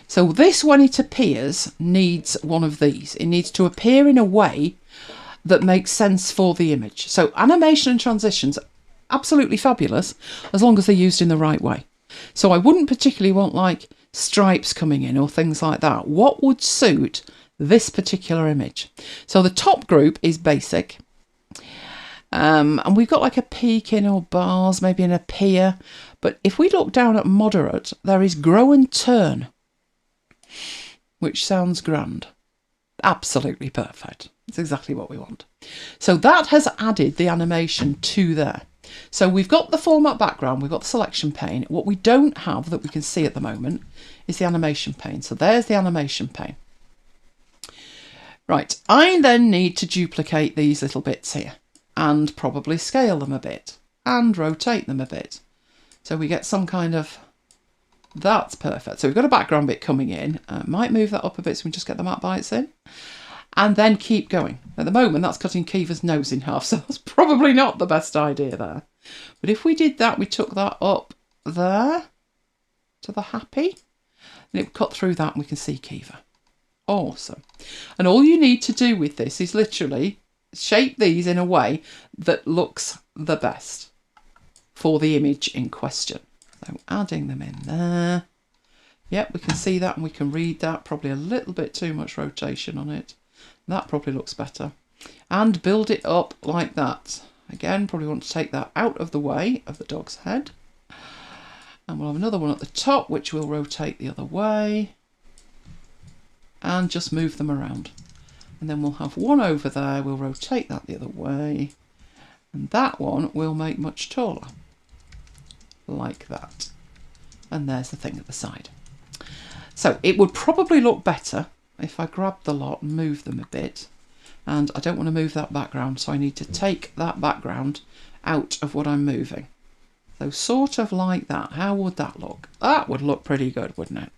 S1: So this, when it appears, needs one of these. It needs to appear in a way that makes sense for the image. So animation and transitions, absolutely fabulous, as long as they're used in the right way. So I wouldn't particularly want like stripes coming in or things like that. What would suit this particular image? So the top group is basic. And we've got like a peak in or bars, maybe in a pier. But if we look down at moderate, there is grow and turn, which sounds grand. Absolutely perfect. It's exactly what we want. So that has added the animation to there. So we've got the format background, we've got the selection pane. What we don't have that we can see at the moment is the animation pane. So there's the animation pane. Right, I then need to duplicate these little bits here and probably scale them a bit and rotate them a bit. So we get some kind of, that's perfect. So we've got a background bit coming in. Might move that up a bit so we just get the MacBites in. And then keep going. At the moment, that's cutting Kiva's nose in half, so that's probably not the best idea there. But if we did that, we took that up there to the happy, and it would cut through that and we can see Kiva. Awesome. And all you need to do with this is literally shape these in a way that looks the best for the image in question. So adding them in there. Yep, we can see that and we can read that. Probably a little bit too much rotation on it. That probably looks better. And build it up like that. Again, probably want to take that out of the way of the dog's head. And we'll have another one at the top, which will rotate the other way. And just move them around. And then we'll have one over there, we'll rotate that the other way. And that one we'll make much taller. Like that. And there's the thing at the side. So it would probably look better if I grab the lot and move them a bit. And I don't want to move that background, so I need to take that background out of what I'm moving. So sort of like that. How would that look? That would look pretty good, wouldn't it?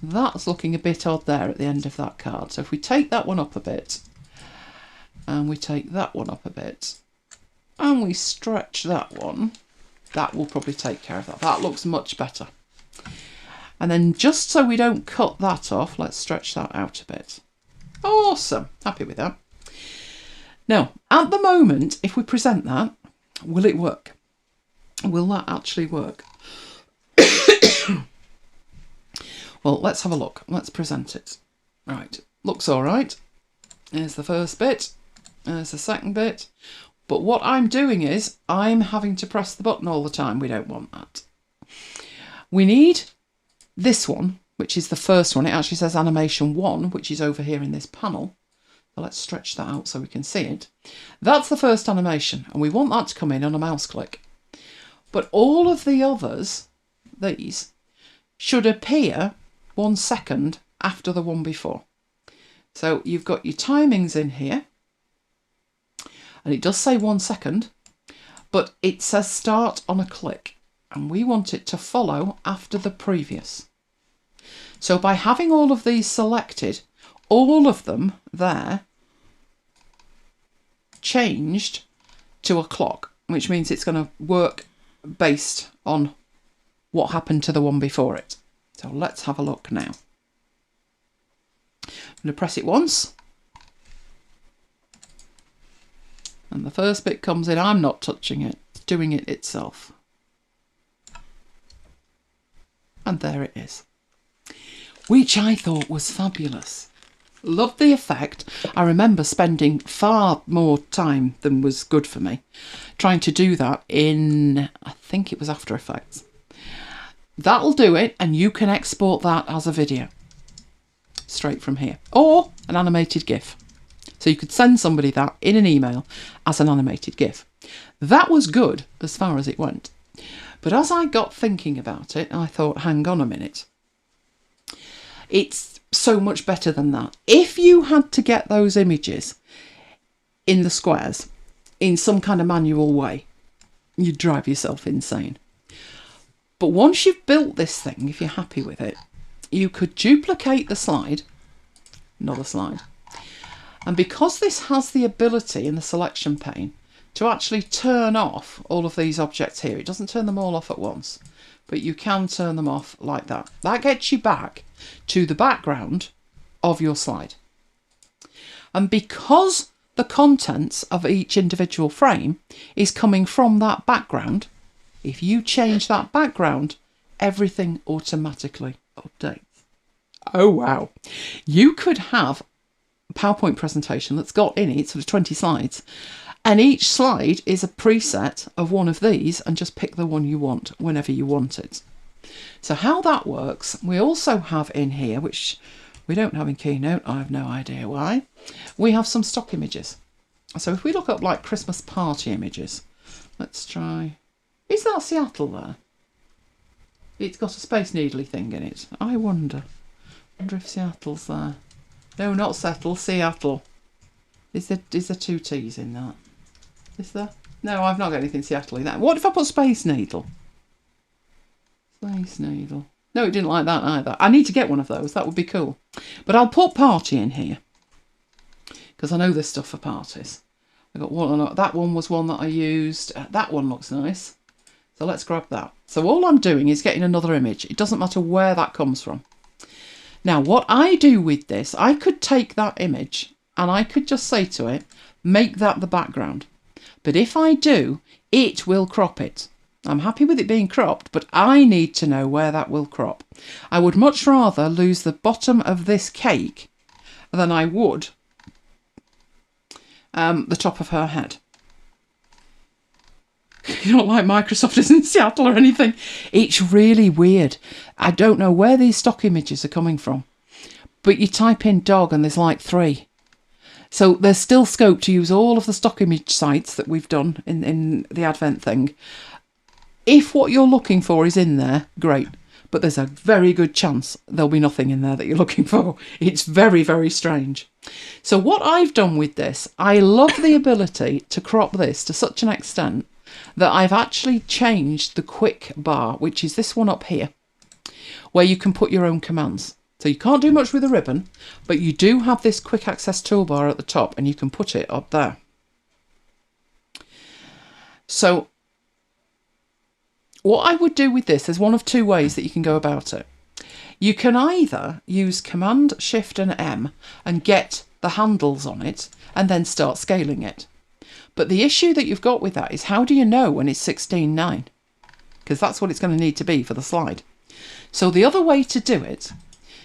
S1: That's looking a bit odd there at the end of that card. So if we take that one up a bit, and we take that one up a bit, and we stretch that one, that will probably take care of that. That looks much better. And then just so we don't cut that off, let's stretch that out a bit. Awesome. Happy with that. Now, at the moment, if we present that, Will it work? Will that actually work? Well, let's have a look. Let's present it. Right, looks all right. There's the first bit. There's the second bit. But what I'm doing is I'm having to press the button all the time. We don't want that. We need this one, which is the first one. It actually says animation 1, which is over here in this panel. So let's stretch that out so we can see it. That's the first animation, and we want that to come in on a mouse click. But all of the others, these, should appear 1 second after the one before. So you've got your timings in here, and it does say 1 second, but it says start on a click, and we want it to follow after the previous. So by having all of these selected, all of them there changed to a clock, which means it's going to work based on what happened to the one before it. So let's have a look now. I'm going to press it once. And the first bit comes in. I'm not touching it. It's doing it itself. And there it is. Which I thought was fabulous. Loved the effect. I remember spending far more time than was good for me trying to do that in, I think it was After Effects. That'll do it, and you can export that as a video straight from here, or an animated GIF. So you could send somebody that in an email as an animated GIF. That was good as far as it went. But as I got thinking about it, I thought, hang on a minute. It's so much better than that. If you had to get those images in the squares in some kind of manual way, you'd drive yourself insane. But once you've built this thing, if you're happy with it, you could duplicate the slide, another slide. And because this has the ability in the selection pane to actually turn off all of these objects here, it doesn't turn them all off at once, but you can turn them off like that. That gets you back to the background of your slide. And because the contents of each individual frame is coming from that background, if you change that background, everything automatically updates. Oh, wow. You could have a PowerPoint presentation that's got in it sort of 20 slides, and each slide is a preset of one of these, and just pick the one you want whenever you want it. So how that works, we also have in here, which we don't have in Keynote, I have no idea why, we have some stock images. So if we look up like Christmas party images, let's try... Is that Seattle there? It's got a Space Needly thing in it. I wonder if Seattle's there. No, not Settle, Seattle. Is there 2 T's in that? Is there? No, I've not got anything Seattle in that. What if I put Space Needle? Space Needle. No, it didn't like that either. I need to get one of those. That would be cool. But I'll put party in here, because I know there's stuff for parties. I got one. That one was one that I used. That one looks nice. So let's grab that. So all I'm doing is getting another image. It doesn't matter where that comes from. Now, what I do with this, I could take that image and I could just say to it, make that the background. But if I do, it will crop it. I'm happy with it being cropped, but I need to know where that will crop. I would much rather lose the bottom of this cake than I would the top of her head. You don't like Microsoft is in Seattle or anything. It's really weird. I don't know where these stock images are coming from. But you type in dog and there's like 3. So there's still scope to use all of the stock image sites that we've done in the Advent thing. If what you're looking for is in there, great. But there's a very good chance there'll be nothing in there that you're looking for. It's very, very strange. So what I've done with this, I love the ability to crop this to such an extent that I've actually changed the quick bar, which is this one up here, where you can put your own commands. So you can't do much with a ribbon, but you do have this quick access toolbar at the top, and you can put it up there. So what I would do with this, there's one of 2 ways that you can go about it. You can either use Command, Shift and M and get the handles on it and then start scaling it. But the issue that you've got with that is, how do you know when it's 16:9? Because that's what it's going to need to be for the slide. So the other way to do it,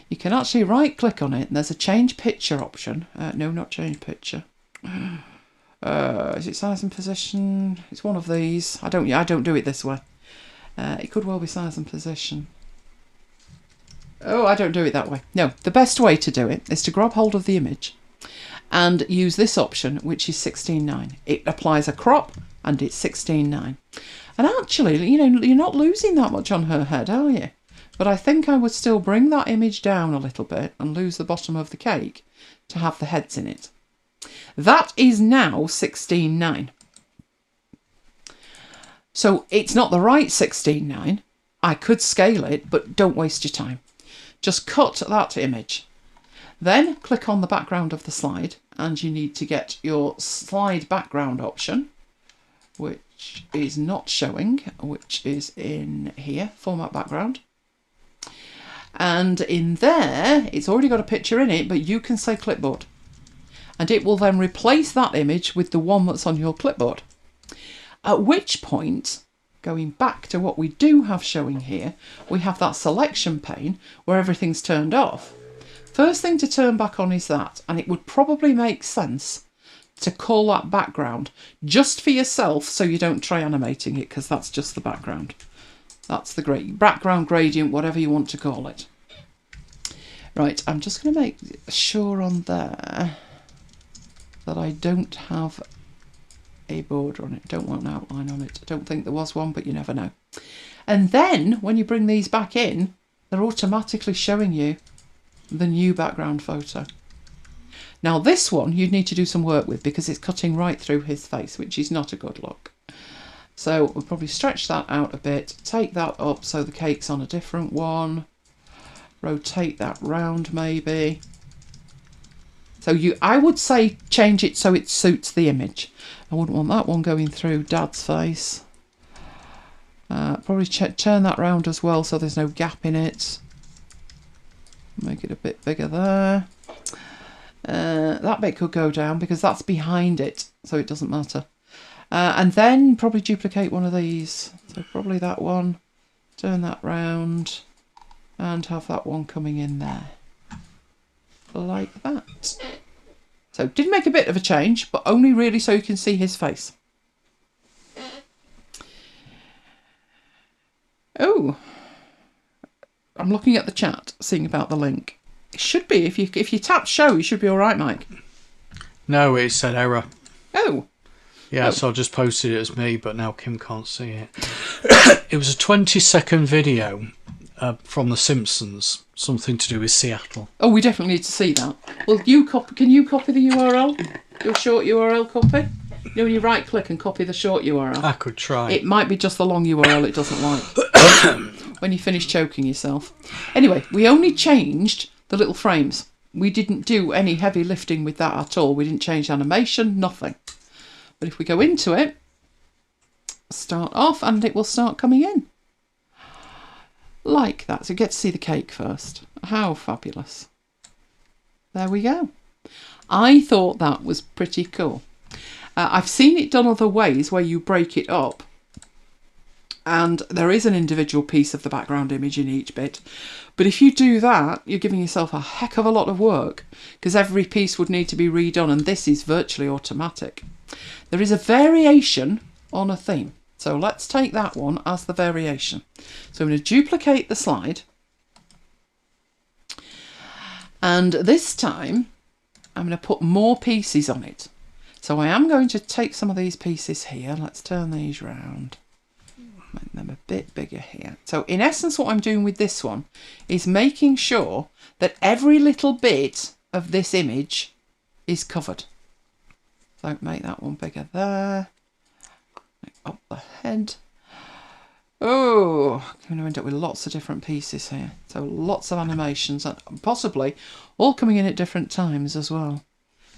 S1: you can actually right click on it and there's a change picture option. No, not change picture. Is it size and position? It's one of these. I don't do it this way. It could well be size and position. Oh, I don't do it that way. No, the best way to do it is to grab hold of the image and use this option, which is 16:9. It applies a crop and it's 16:9. And actually, you know, you're not losing that much on her head, are you? But I think I would still bring that image down a little bit and lose the bottom of the cake to have the heads in it. That is now 16:9. So it's not the right 16:9. I could scale it, but don't waste your time. Just cut that image. Then click on the background of the slide and you need to get your slide background option, which is not showing, which is in here, format background. And in there, it's already got a picture in it, but you can say clipboard. And it will then replace that image with the one that's on your clipboard. At which point, going back to what we do have showing here, we have that selection pane where everything's turned off. First thing to turn back on is that, and it would probably make sense to call that background just for yourself so you don't try animating it, because that's just the background. That's the background gradient, whatever you want to call it. Right, I'm just going to make sure on there that I don't have a border on it. Don't want an outline on it. I don't think there was one, but you never know. And then when you bring these back in, they're automatically showing you the new background photo. Now this one you'd need to do some work with because it's cutting right through his face, which is not a good look. So we'll probably stretch that out a bit, take that up so the cake's on a different one, rotate that round maybe. So I would say change it so it suits the image. I wouldn't want that one going through Dad's face. Probably turn that round as well so there's no gap in it. Make it a bit bigger there. That bit could go down because that's behind it, so it doesn't matter. And then probably duplicate one of these. So probably that one, turn that round and have that one coming in there. Like that. So did make a bit of a change, but only really so you can see his face. Oh, I'm looking at the chat, seeing about the link. It should be, if you tap show, you should be all right, Mike.
S2: No, it said error.
S1: Oh.
S2: Yeah, so I just posted it as me, but now Kim can't see it. It was a 20-second video from The Simpsons, something to do with Seattle.
S1: Oh, we definitely need to see that. Well, can you copy the URL? Your short URL copy? You know, when you right click and copy the short URL.
S2: I could try.
S1: It might be just the long URL it doesn't like. When you finish choking yourself. Anyway, we only changed the little frames. We didn't do any heavy lifting with that at all. We didn't change animation, nothing. But if we go into it, start off and it will start coming in. Like that. So you get to see the cake first. How fabulous. There we go. I thought that was pretty cool. I've seen it done other ways where you break it up and there is an individual piece of the background image in each bit. But if you do that, you're giving yourself a heck of a lot of work because every piece would need to be redone, and this is virtually automatic. There is a variation on a theme. So let's take that one as the variation. So I'm going to duplicate the slide. And this time I'm going to put more pieces on it. So I am going to take some of these pieces here. Let's turn these round. Make them a bit bigger here. So in essence what I'm doing with this one is making sure that every little bit of this image is covered. So make that one bigger there. Make up the head. Oh, I'm going to end up with lots of different pieces here. So lots of animations and possibly all coming in at different times as well.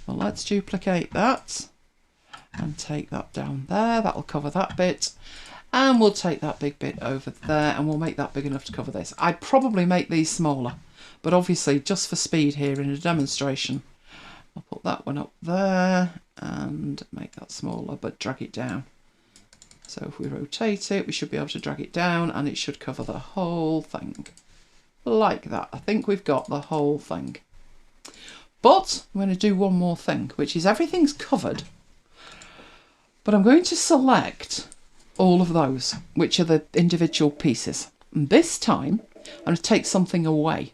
S1: Well, let's duplicate that and take that down there. That'll cover that bit. And we'll take that big bit over there and we'll make that big enough to cover this. I'd probably make these smaller, but obviously just for speed here in a demonstration, I'll put that one up there and make that smaller, but drag it down. So if we rotate it, we should be able to drag it down and it should cover the whole thing. Like that. I think we've got the whole thing. But I'm going to do one more thing, which is everything's covered. But I'm going to select all of those, which are the individual pieces. And this time, I'm going to take something away.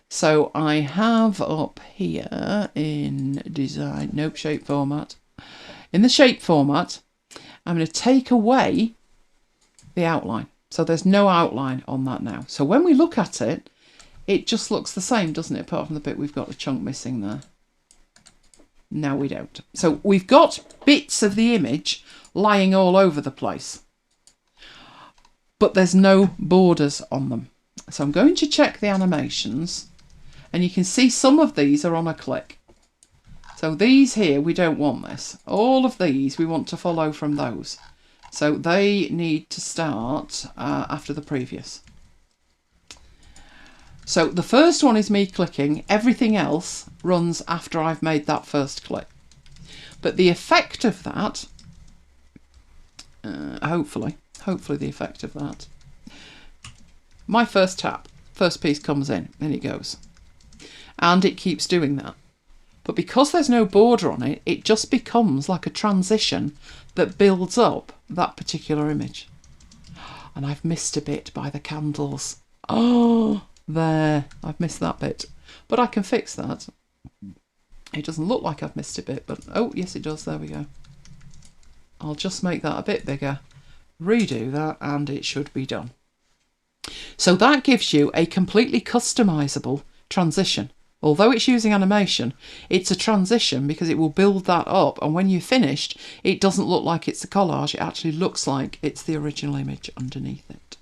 S1: So I have up here in design, nope, shape format. In the shape format, I'm going to take away the outline. So there's no outline on that now. So when we look at it, it just looks the same, doesn't it? Apart from the bit we've got the chunk missing there. No, we don't. So we've got bits of the image lying all over the place, but there's no borders on them. So I'm going to check the animations, and you can see some of these are on a click. So these here, we don't want this. All of these, we want to follow from those. So they need to start after the previous. So the first one is me clicking. Everything else runs after I've made that first click. But the effect of that, hopefully the effect of that, my first tap, first piece comes in, and it goes. And it keeps doing that. But because there's no border on it, it just becomes like a transition that builds up that particular image. And I've missed a bit by the candles. Oh, there, I've missed that bit. But I can fix that. It doesn't look like I've missed a bit, but oh, yes it does, there we go. I'll just make that a bit bigger, redo that, and it should be done. So that gives you a completely customizable transition. Although it's using animation, it's a transition because it will build that up, and when you're finished, it doesn't look like it's a collage, it actually looks like it's the original image underneath it.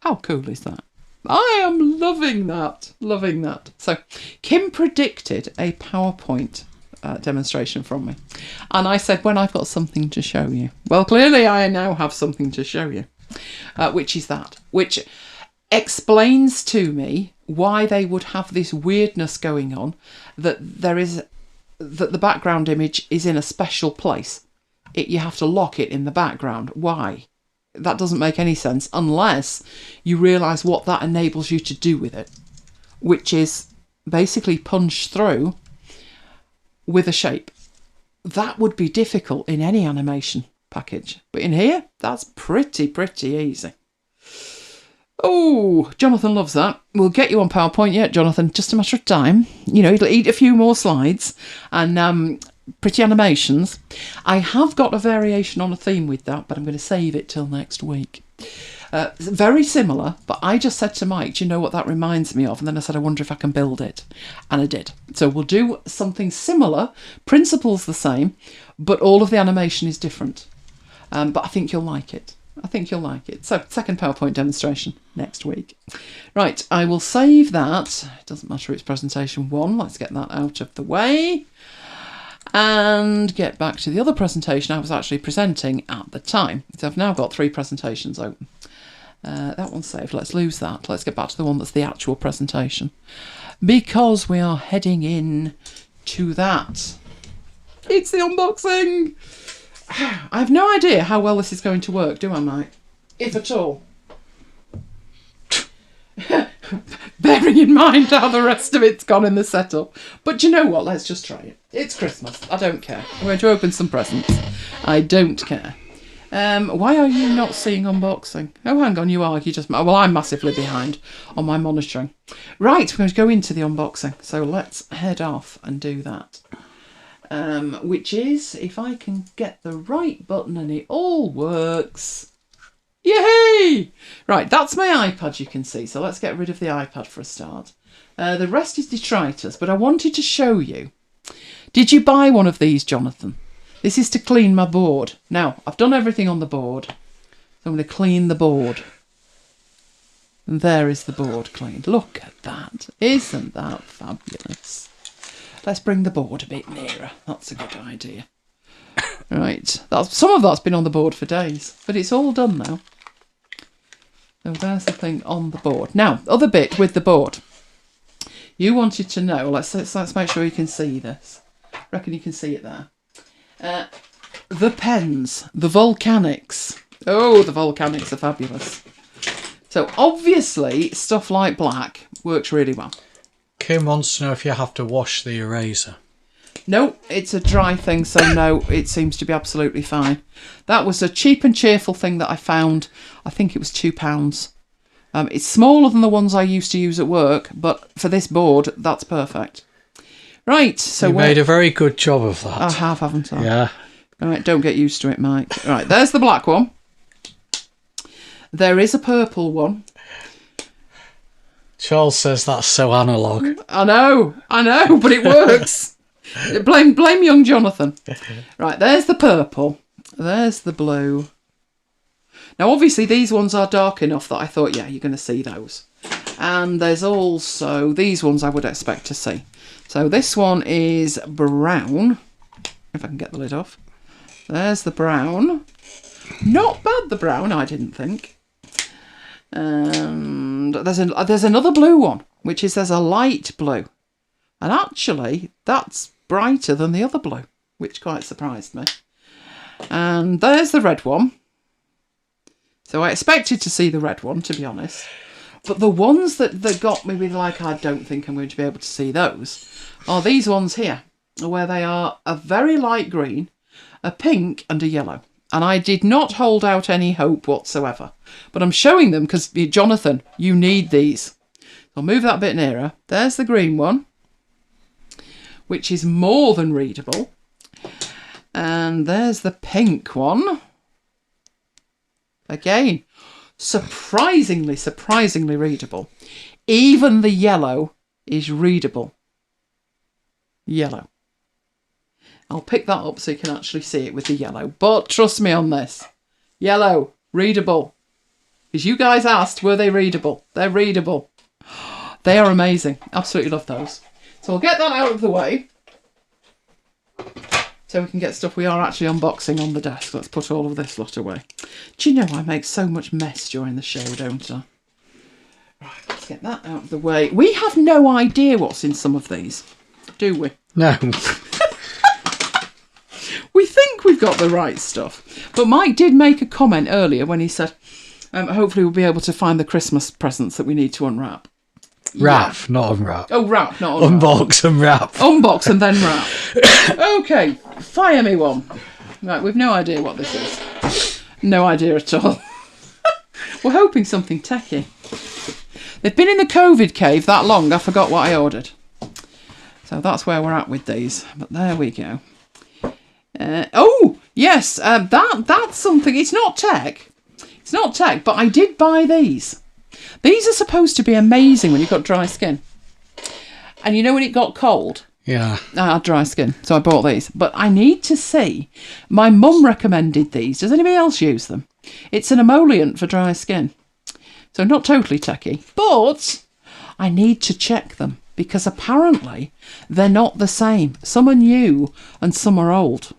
S1: How cool is that? I am loving that, loving that. So Kim predicted a PowerPoint demonstration from me, and I said, when I've got something to show you. Well, clearly I now have something to show you, which is that, which explains to me why they would have this weirdness going on, that the background image is in a special place. You have to lock it in the background. Why? That doesn't make any sense unless you realise what that enables you to do with it, which is basically punch through with a shape. That would be difficult in any animation package, but in here, that's pretty easy. Oh, Jonathan loves that. We'll get you on PowerPoint yet, Jonathan. Just a matter of time. You know, it'll eat a few more slides and pretty animations. I have got a variation on a theme with that, but I'm going to save it till next week. Very similar, but I just said to Mike, do you know what that reminds me of? And then I said, I wonder if I can build it. And I did. So we'll do something similar, principles the same, but all of the animation is different. But I think you'll like it. I think you'll like it. So, second PowerPoint demonstration next week. Right, I will save that. It doesn't matter, it's presentation 1. Let's get that out of the way. And get back to the other presentation I was actually presenting at the time. So I've now got 3 presentations open. That one's saved. Let's lose that. Let's get back to the one that's the actual presentation. Because we are heading in to that. It's the unboxing! I have no idea how well this is going to work, do I, Mike? If at all. Bearing in mind how the rest of it's gone in the setup. But you know what? Let's just try it. It's Christmas. I don't care. I'm going to open some presents. I don't care. Why are you not seeing unboxing? Oh, hang on, you are. You just... Well, I'm massively behind on my monitoring. Right, we're going to go into the unboxing. So let's head off and do that. Which is, if I can get the right button and it all works. Yay! Right, that's my iPad, you can see. So let's get rid of the iPad for a start. The rest is detritus, but I wanted to show you. Did you buy one of these, Jonathan? This is to clean my board. Now, I've done everything on the board. So I'm going to clean the board. And there is the board cleaned. Look at that. Isn't that fabulous? Let's bring the board a bit nearer. That's a good idea. Right. Some of that's been on the board for days, but it's all done now. So there's the thing on the board. Now, other bit with the board. You wanted to know, let's make sure you can see this. Reckon you can see it there. The pens, the volcanics. Oh, the volcanics are fabulous. So obviously, stuff like black works really well.
S2: Kim wants to know if you have to wash the eraser.
S1: No, it's a dry thing, so no, it seems to be absolutely fine. That was a cheap and cheerful thing that I found. I think it was £2. It's smaller than the ones I used to use at work, but for this board, that's perfect. Right, so
S2: you made a very good job of that.
S1: I have, haven't I?
S2: Yeah.
S1: All right, don't get used to it, Mike. All right, there's the black one. There is a purple one.
S2: Charles says that's so analogue.
S1: I know, but it works. Blame young Jonathan. Right, there's the purple. There's the blue. Now, obviously, these ones are dark enough that I thought, yeah, you're going to see those. And there's also these ones I would expect to see. So this one is brown. If I can get the lid off. There's the brown. Not bad, the brown, I didn't think. And there's another blue one, which is there's a light blue. And actually, that's brighter than the other blue, which quite surprised me. And there's the red one. So I expected to see the red one, to be honest. But the ones that got me with, like, I don't think I'm going to be able to see those, are these ones here, where they are a very light green, a pink and a yellow. And I did not hold out any hope whatsoever. But I'm showing them because, Jonathan, you need these. I'll move that a bit nearer. There's the green one, which is more than readable. And there's the pink one. Again, surprisingly readable. Even the yellow is readable. Yellow. I'll pick that up so you can actually see it with the yellow. But trust me on this. Yellow, readable. Because you guys asked, were they readable? They're readable. They are amazing. Absolutely love those. So I'll get that out of the way. So we can get stuff we are actually unboxing on the desk. Let's put all of this lot away. Do you know I make so much mess during the show, don't I? Right, let's get that out of the way. We have no idea what's in some of these, do we?
S2: No.
S1: We think we've got the right stuff. But Mike did make a comment earlier when he said, hopefully we'll be able to find the Christmas presents that we need to unwrap.
S2: Wrap, yeah. Not unwrap.
S1: Oh, wrap, not unwrap.
S2: Unbox and wrap.
S1: Unbox and then wrap. Okay, fire me one. Right, we've no idea what this is. No idea at all. We're hoping something techie. They've been in the COVID cave that long, I forgot what I ordered. So that's where we're at with these. But there we go. Oh, yes, that's something. It's not tech. It's not tech, but I did buy these. These are supposed to be amazing when you've got dry skin. And you know when it got cold?
S2: Yeah.
S1: I had dry skin, so I bought these. But I need to see. My mum recommended these. Does anybody else use them? It's an emollient for dry skin. So not totally techie. But I need to check them because apparently they're not the same. Some are new and some are old.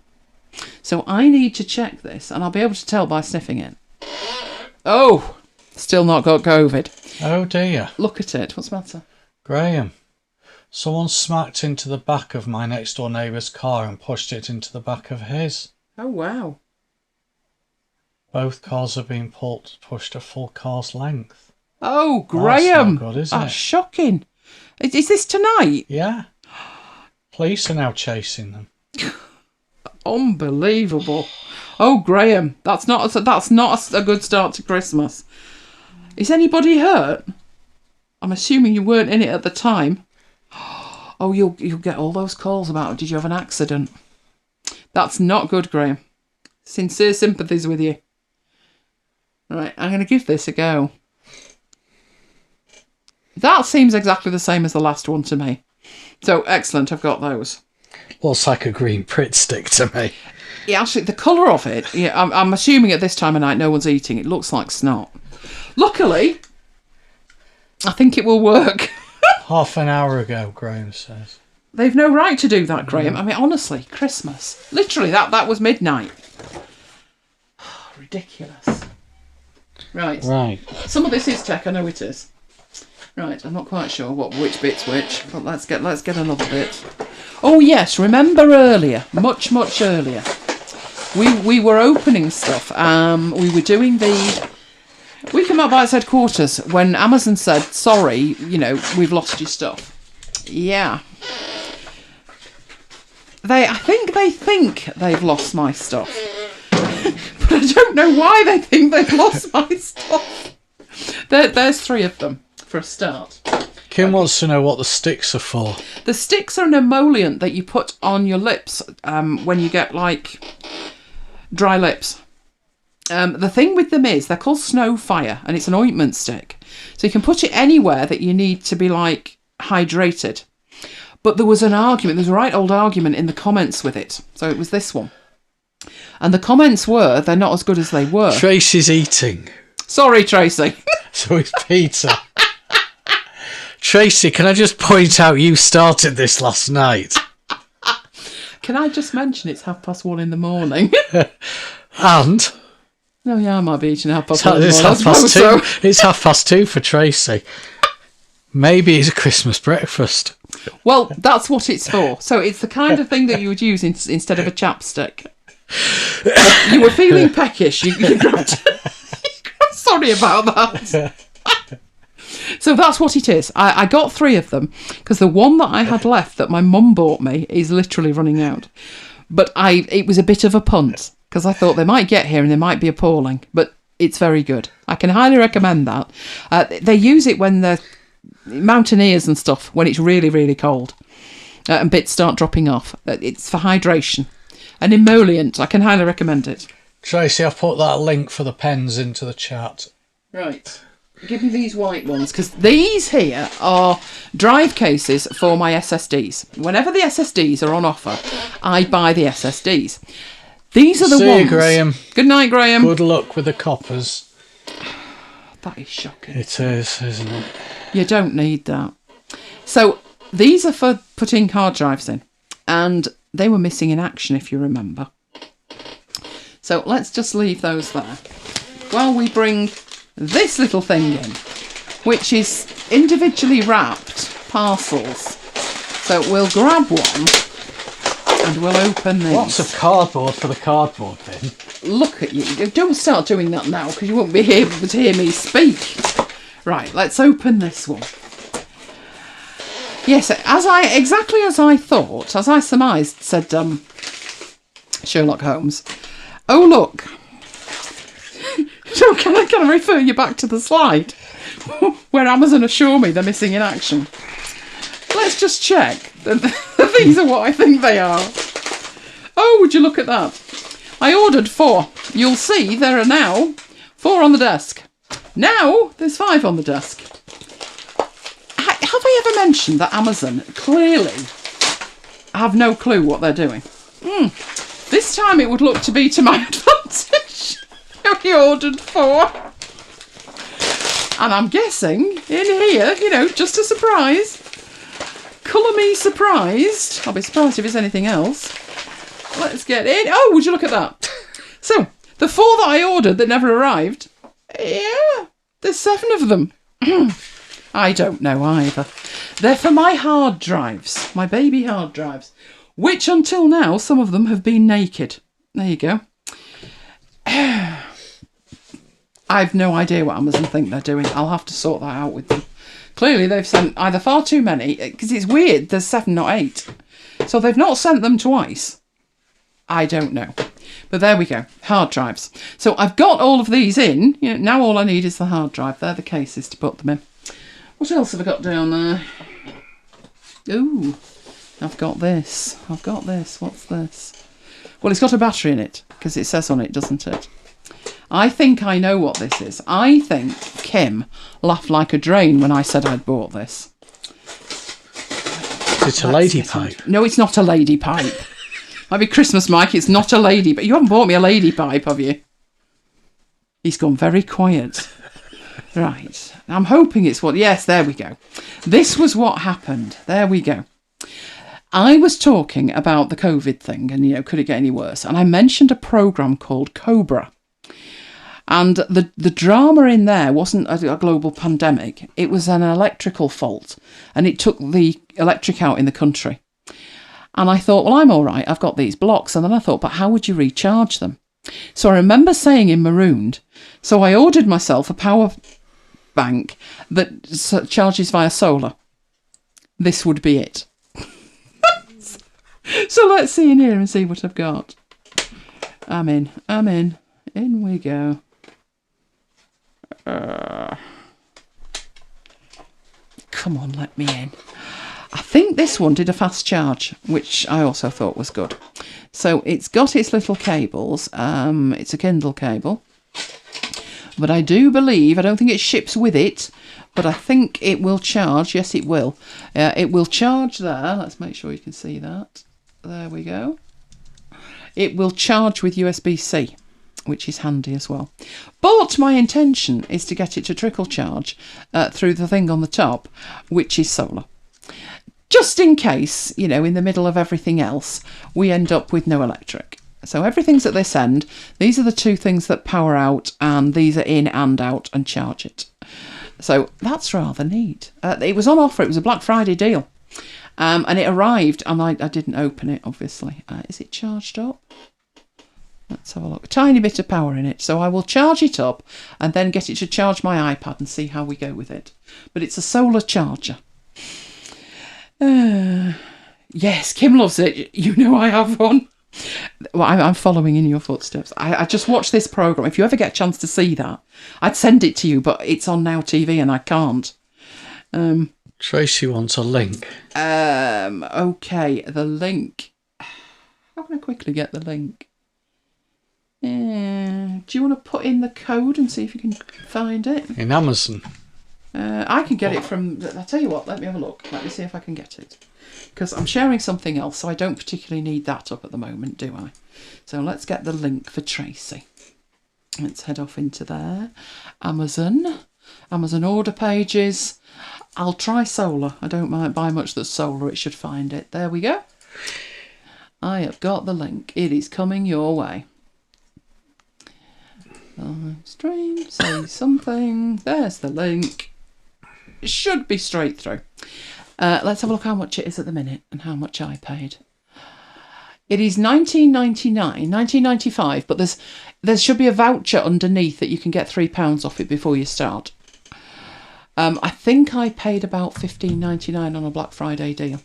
S1: So I need to check this and I'll be able to tell by sniffing it. Oh! Still not got COVID.
S2: Oh dear.
S1: Look at it. What's the matter?
S2: Graham, someone smacked into the back of my next door neighbour's car and pushed it into the back of his.
S1: Oh wow.
S2: Both cars are being pushed a full car's length.
S1: Oh, Graham.
S2: That's not good, is
S1: That's
S2: it?
S1: shocking. Is this tonight?
S2: Yeah. Police are now chasing them.
S1: Unbelievable. Oh, Graham, that's not a good start to Christmas. Is anybody hurt? I'm assuming you weren't in it at the time. Oh, you'll get all those calls about, did you have an accident? That's not good, Graham. Sincere sympathies with you. Right, I'm going to give this a go. That seems exactly the same as the last one to me. So, excellent, I've got those.
S2: Looks like a green Pritt stick to me.
S1: Yeah, actually, the colour of it, yeah, I'm assuming at this time of night no one's eating. It looks like snot. Luckily, I think it will work.
S2: Half an hour ago, Graham says.
S1: They've no right to do that, Graham. I mean, honestly, Christmas. Literally, that was midnight. Ridiculous. Right.
S2: Right.
S1: Some of this is tech, I know it is. Right, I'm not quite sure which bit's which, but let's get another bit. Oh yes, remember earlier, much earlier, we were opening stuff. We were doing we came up by its headquarters when Amazon said, sorry, we've lost your stuff. Yeah. I think they think they've lost my stuff. But I don't know why they think they've lost my stuff. There's 3 of them for a start.
S2: Kim wants to know what the sticks are for.
S1: The sticks are an emollient that you put on your lips when you get dry lips. The thing with them is they're called Snowfire, and it's an ointment stick. So you can put it anywhere that you need to be hydrated. But there was a right old argument in the comments with it. So it was this one. And the comments were, they're not as good as they were.
S2: Tracy's eating.
S1: Sorry, Tracy.
S2: So is Peter. Tracy, can I just point out you started this last night?
S1: Can I just mention it's 1:30 in the morning?
S2: And?
S1: No, yeah, I might be eating 1:30 in the
S2: It's
S1: morning.
S2: 2:30.
S1: So.
S2: It's 2:30 for Tracy. Maybe it's a Christmas breakfast.
S1: Well, that's what it's for. So it's the kind of thing that you would use instead of a chapstick. You were feeling peckish. You grabbed... Sorry about that. So that's what it is. I got 3 of them because the one that I had left that my mum bought me is literally running out. But it was a bit of a punt because I thought they might get here and they might be appalling. But it's very good. I can highly recommend that. They use it when they're mountaineers and stuff, when it's really, really cold and bits start dropping off. It's for hydration. An emollient. I can highly recommend it.
S2: Tracy, I've put that link for the pens into the chat.
S1: Right. Give me these white ones, because these here are drive cases for my SSDs. Whenever the SSDs are on offer, I buy the SSDs. These are the ones...
S2: See you, Graham.
S1: Good night, Graham.
S2: Good luck with the coppers.
S1: That is shocking.
S2: It is, isn't it?
S1: You don't need that. So, these are for putting hard drives in. And they were missing in action, if you remember. So, let's just leave those there. While we bring... this little thing in, which is individually wrapped parcels. So we'll grab one and we'll open these.
S2: Lots of cardboard for the cardboard bin.
S1: Look at you. Don't start doing that now because you won't be able to hear me speak. Right, let's open this one. Yes, exactly as I thought, as I surmised, said Sherlock Holmes. Oh, look. So can I refer you back to the slide where Amazon assure me they're missing in action? Let's just check that these are what I think they are. Oh, would you look at that? I ordered 4. You'll see there are now 4 on the desk. Now there's 5 on the desk. Have I ever mentioned that Amazon clearly have no clue what they're doing? This time it would look to be to my advantage. He ordered 4. And I'm guessing in here, just a surprise. Colour me surprised. I'll be surprised if it's anything else. Let's get in. Oh, would you look at that? So, the 4 that I ordered that never arrived, yeah, there's 7 of them. I don't know either. They're for my hard drives, my baby hard drives, which until now, some of them have been naked. There you go. I've no idea what Amazon think they're doing. I'll have to sort that out with them. Clearly, they've sent either far too many, because it's weird, there's 7, not 8. So they've not sent them twice. I don't know. But there we go, hard drives. So I've got all of these in. Now all I need is the hard drive. They're the cases to put them in. What else have I got down there? Ooh, I've got this. What's this? Well, it's got a battery in it, because it says on it, doesn't it? I think I know what this is. I think Kim laughed like a drain when I said I'd bought this.
S2: It's a lady pipe.
S1: No, it's not a lady pipe. Might be Christmas, Mike. It's not a lady. But you haven't bought me a lady pipe, have you? He's gone very quiet. Right. I'm hoping it's what... Yes, there we go. This was what happened. There we go. I was talking about the COVID thing and, could it get any worse? And I mentioned a program called Cobra. And the drama in there wasn't a global pandemic. It was an electrical fault, and it took the electric out in the country. And I thought, well, I'm all right. I've got these blocks. And then I thought, but how would you recharge them? So I remember saying in Marooned, so I ordered myself a power bank that charges via solar. This would be it. So let's see in here and see what I've got. I'm in. In we go. Come on, let me in. I think this one did a fast charge, which I also thought was good. So it's got its little cables. It's a Kindle cable. But I do believe, I don't think it ships with it, but I think it will charge. Yes, it will. It will charge there. Let's make sure you can see that. There we go. It will charge with USB-C, which is handy as well. But my intention is to get it to trickle charge through the thing on the top, which is solar. Just in case, you know, in the middle of everything else, we end up with no electric. So everything's at this end. These are the two things that power out, and these are in and out and charge it. So that's rather neat. It was on offer. It was a Black Friday deal. And it arrived, and I didn't open it, obviously. Is it charged up? Let's have a look. A tiny bit of power in it. So I will charge it up and then get it to charge my iPad and see how we go with it. But it's a solar charger. Yes, Kim loves it. You know I have one. Well, I'm following in your footsteps. I just watched this programme. If you ever get a chance to see that, I'd send it to you, but it's on Now TV and I can't.
S2: Tracy wants a link.
S1: Okay, the link. How can I quickly get the link? Do you want to put in the code and see if you can find it?
S2: In Amazon.
S1: I can get it from... I'll tell you what, let me have a look. Let me see if I can get it. Because I'm sharing something else, so I don't particularly need that up at the moment, do I? So let's get the link for Tracy. Let's head off into there. Amazon order pages. I'll try solar. I don't mind buy much that's solar. It should find it. There we go. I have got the link. It is coming your way. Stream, say something. There's the link. It should be straight through. Let's have a look how much it is at the minute and how much I paid. It is $19.95, but there should be a voucher underneath that you can get £3 off it before you start. I think I paid about $15.99 on a Black Friday deal.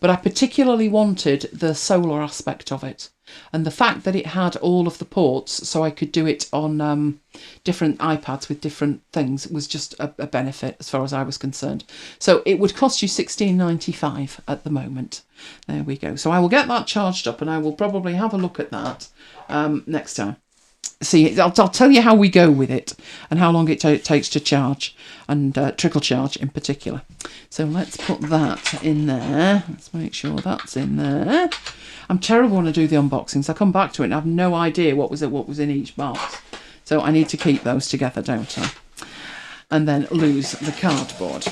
S1: But I particularly wanted the solar aspect of it. And the fact that it had all of the ports, so I could do it on different iPads with different things, was just a benefit as far as I was concerned. So it would cost you $16.95 at the moment. There we go. So I will get that charged up and I will probably have a look at that next time. See, I'll tell you how we go with it and how long it takes to charge and trickle charge in particular. So let's put that in there. Let's make sure that's in there. I'm terrible when I do the unboxings. I come back to it and I have no idea what was in each box. So I need to keep those together, don't I? And then lose the cardboard.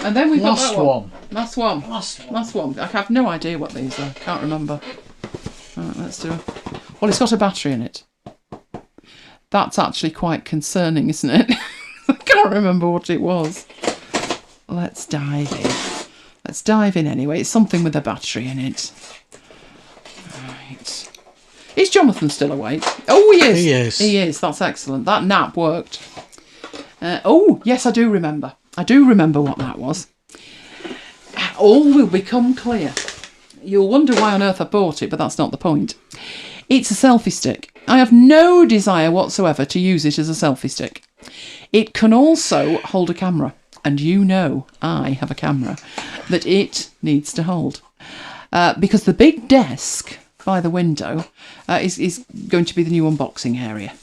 S1: And then we've got that one. Last one. I have no idea what these are. Can't remember. Right, let's do it. Well, it's got a battery in it. That's actually quite concerning, isn't it? I can't remember what it was. Let's dive in. Let's dive in anyway. It's something with a battery in it. Right. Is Jonathan still awake? Oh, he is.
S2: He is.
S1: He is. That's excellent. That nap worked. Oh, yes, I do remember. I do remember what that was. All will become clear. You'll wonder why on earth I bought it, but that's not the point. It's a selfie stick. I have no desire whatsoever to use it as a selfie stick. It can also hold a camera. And you know I have a camera that it needs to hold. Because the big desk by the window is going to be the new unboxing area.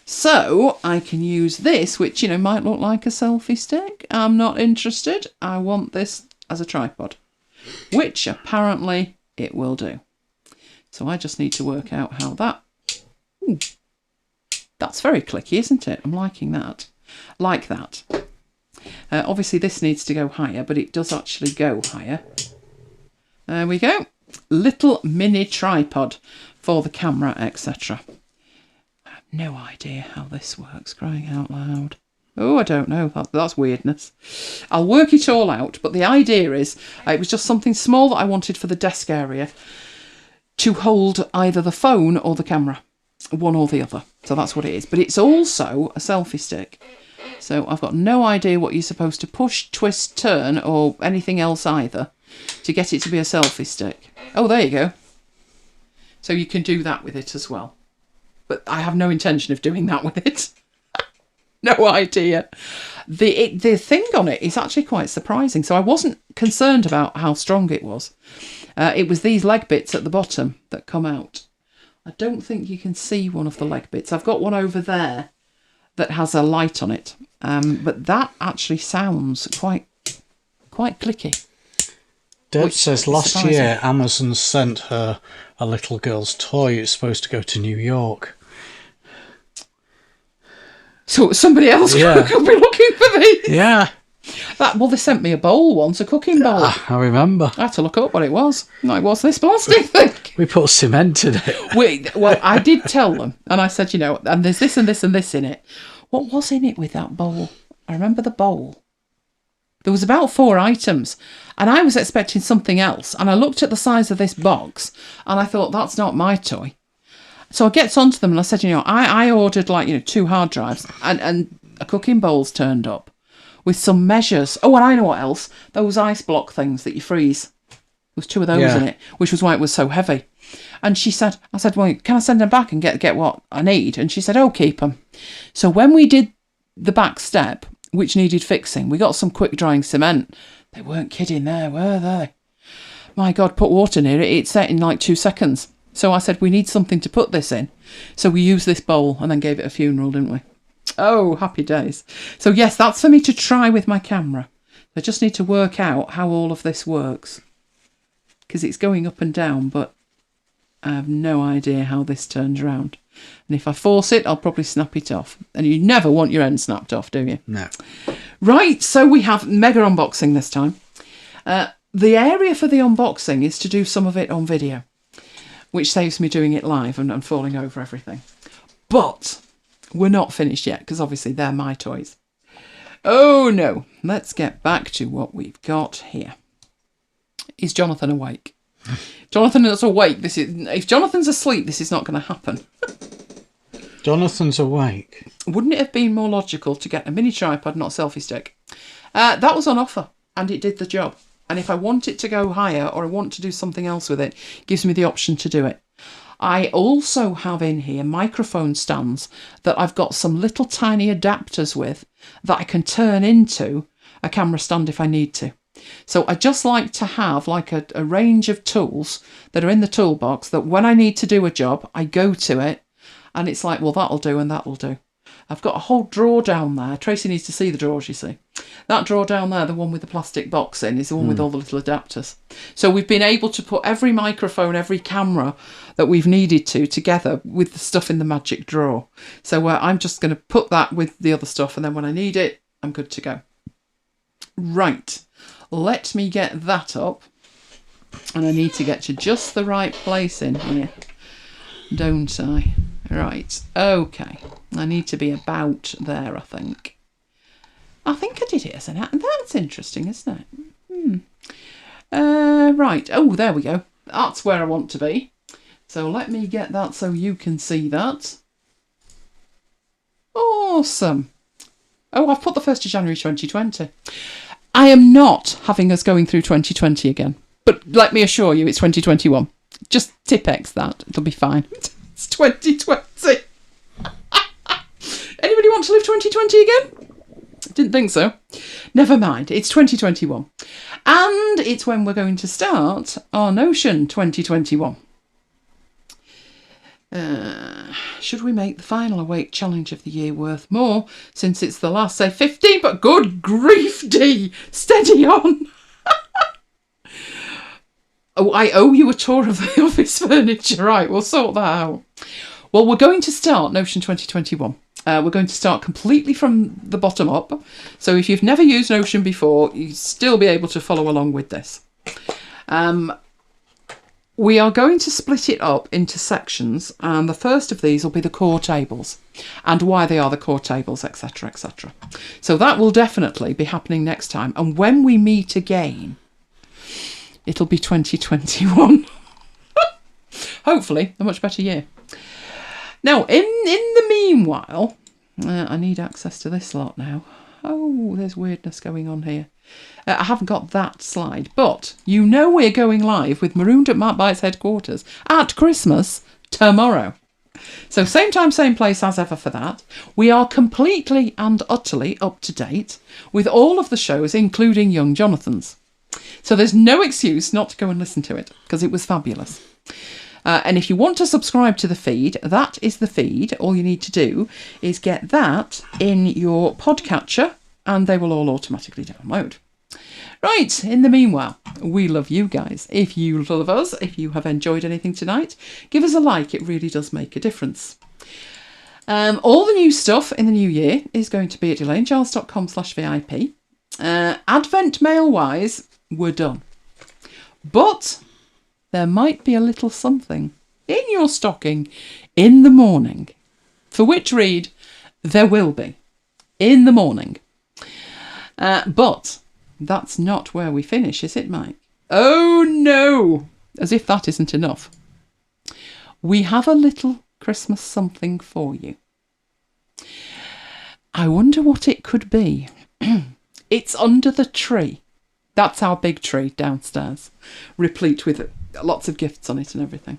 S1: So I can use this, which, you know, might look like a selfie stick. I'm not interested. I want this as a tripod, which apparently it will do. So I just need to work out how that... Ooh, that's very clicky, isn't it? I'm liking that. Like that. Obviously this needs to go higher, but it does actually go higher. There we go. Little mini tripod for the camera, etc. No idea how this works, crying out loud. Oh, I don't know. That's weirdness. I'll work it all out. But the idea is, it was just something small that I wanted for the desk area to hold either the phone or the camera. One or the other. So that's what it is. But it's also a selfie stick. So I've got no idea what you're supposed to push, twist, turn, or anything else either to get it to be a selfie stick. Oh, there you go. So you can do that with it as well. But I have no intention of doing that with it. No idea. The thing on it is actually quite surprising. So I wasn't concerned about how strong it was. It was these leg bits at the bottom that come out. I don't think you can see one of the leg bits. I've got one over there that has a light on it. But that actually sounds quite clicky.
S2: Deb says last year Amazon sent her a little girl's toy. It's supposed to go to New York.
S1: So somebody else could be looking for these.
S2: Yeah.
S1: Well, they sent me a bowl once, a cooking bowl.
S2: I remember.
S1: I had to look up what it was. Like, what's this plastic thing?
S2: We put cement in it.
S1: Well, I did tell them, and I said, and there's this and this and this in it. What was in it with that bowl? I remember the bowl. There was about 4 items, and I was expecting something else. And I looked at the size of this box, and I thought, that's not my toy. So I get onto them and I said, I ordered 2 hard drives and a cooking bowl's turned up with some measures. Oh, and I know what else. Those ice block things that you freeze. There was 2 of those in it, which was why it was so heavy. And I said, well, can I send them back and get what I need? And she said, oh, keep them. So when we did the back step, which needed fixing, we got some quick drying cement. They weren't kidding there, were they? My God, put water near it. It set in 2 seconds. So I said, we need something to put this in. So we used this bowl and then gave it a funeral, didn't we? Oh, happy days. So yes, that's for me to try with my camera. I just need to work out how all of this works. Because it's going up and down, but I have no idea how this turns around. And if I force it, I'll probably snap it off. And you never want your end snapped off, do you?
S2: No.
S1: Right, so we have mega unboxing this time. The area for the unboxing is to do some of it on video, which saves me doing it live and falling over everything. But we're not finished yet, because obviously they're my toys. Oh no, let's get back to what we've got here. Is Jonathan awake? Jonathan is awake. If Jonathan's asleep, this is not going to happen.
S2: Jonathan's awake.
S1: Wouldn't it have been more logical to get a mini tripod, not a selfie stick? That was on offer, and it did the job. And if I want it to go higher or I want to do something else with it, it gives me the option to do it. I also have in here microphone stands that I've got some little tiny adapters with that I can turn into a camera stand if I need to. So I just like to have a range of tools that are in the toolbox that when I need to do a job, I go to it and it's like, well, that'll do and that'll do. I've got a whole drawer down there. Tracy needs to see the drawers, you see. That drawer down there, the one with the plastic box in, is the one with all the little adapters. So we've been able to put every microphone, every camera that we've needed to together with the stuff in the magic drawer. So I'm just going to put that with the other stuff, and then when I need it, I'm good to go. Right, let me get that up. And I need to get to just the right place in here, don't I? Right, okay. I need to be about there, I think. I think I did it as an app. That's interesting, isn't it? Right. Oh, there we go. That's where I want to be. So let me get that so you can see that. Awesome. Oh, I've put the 1st of January 2020. I am not having us going through 2020 again. But let me assure you, it's 2021. Just tip-X that. It'll be fine. It's 2020. Anybody want to live 2020 again? Didn't think so. Never mind. It's 2021. And it's when we're going to start our Notion 2021. Should we make the final Awake Challenge of the year worth more, since it's the last, say, 15? But good grief, Dee! Steady on! Oh, I owe you a tour of the office furniture. Right, we'll sort that out. Well, we're going to start Notion 2021. We're going to start completely from the bottom up. So if you've never used Notion before, you'll still be able to follow along with this. we are going to split it up into sections, and the first of these will be the core tables and why they are the core tables, etc., etc. So that will definitely be happening next time. And when we meet again, it'll be 2021. Hopefully, a much better year. Now, in the meanwhile, I need access to this lot now. Oh, there's weirdness going on here. I haven't got that slide, but you know we're going live with Marooned at MacBites headquarters at Christmas tomorrow. So same time, same place as ever for that. We are completely and utterly up to date with all of the shows, including Young Jonathan's. So there's no excuse not to go and listen to it, because it was fabulous. And if you want to subscribe to the feed, that is the feed. All you need to do is get that in your podcatcher, and they will all automatically download. Right, in the meanwhile, we love you guys. If you love us, if you have enjoyed anything tonight, give us a like. It really does make a difference. All the new stuff in the new year is going to be at ElaineCharles.com/VIP. Advent mail-wise, we're done. But there might be a little something in your stocking in the morning. For which read, there will be in the morning. But that's not where we finish, is it, Mike? Oh, no! As if that isn't enough. We have a little Christmas something for you. I wonder what it could be. It's under the tree. That's our big tree downstairs, replete with lots of gifts on it and everything.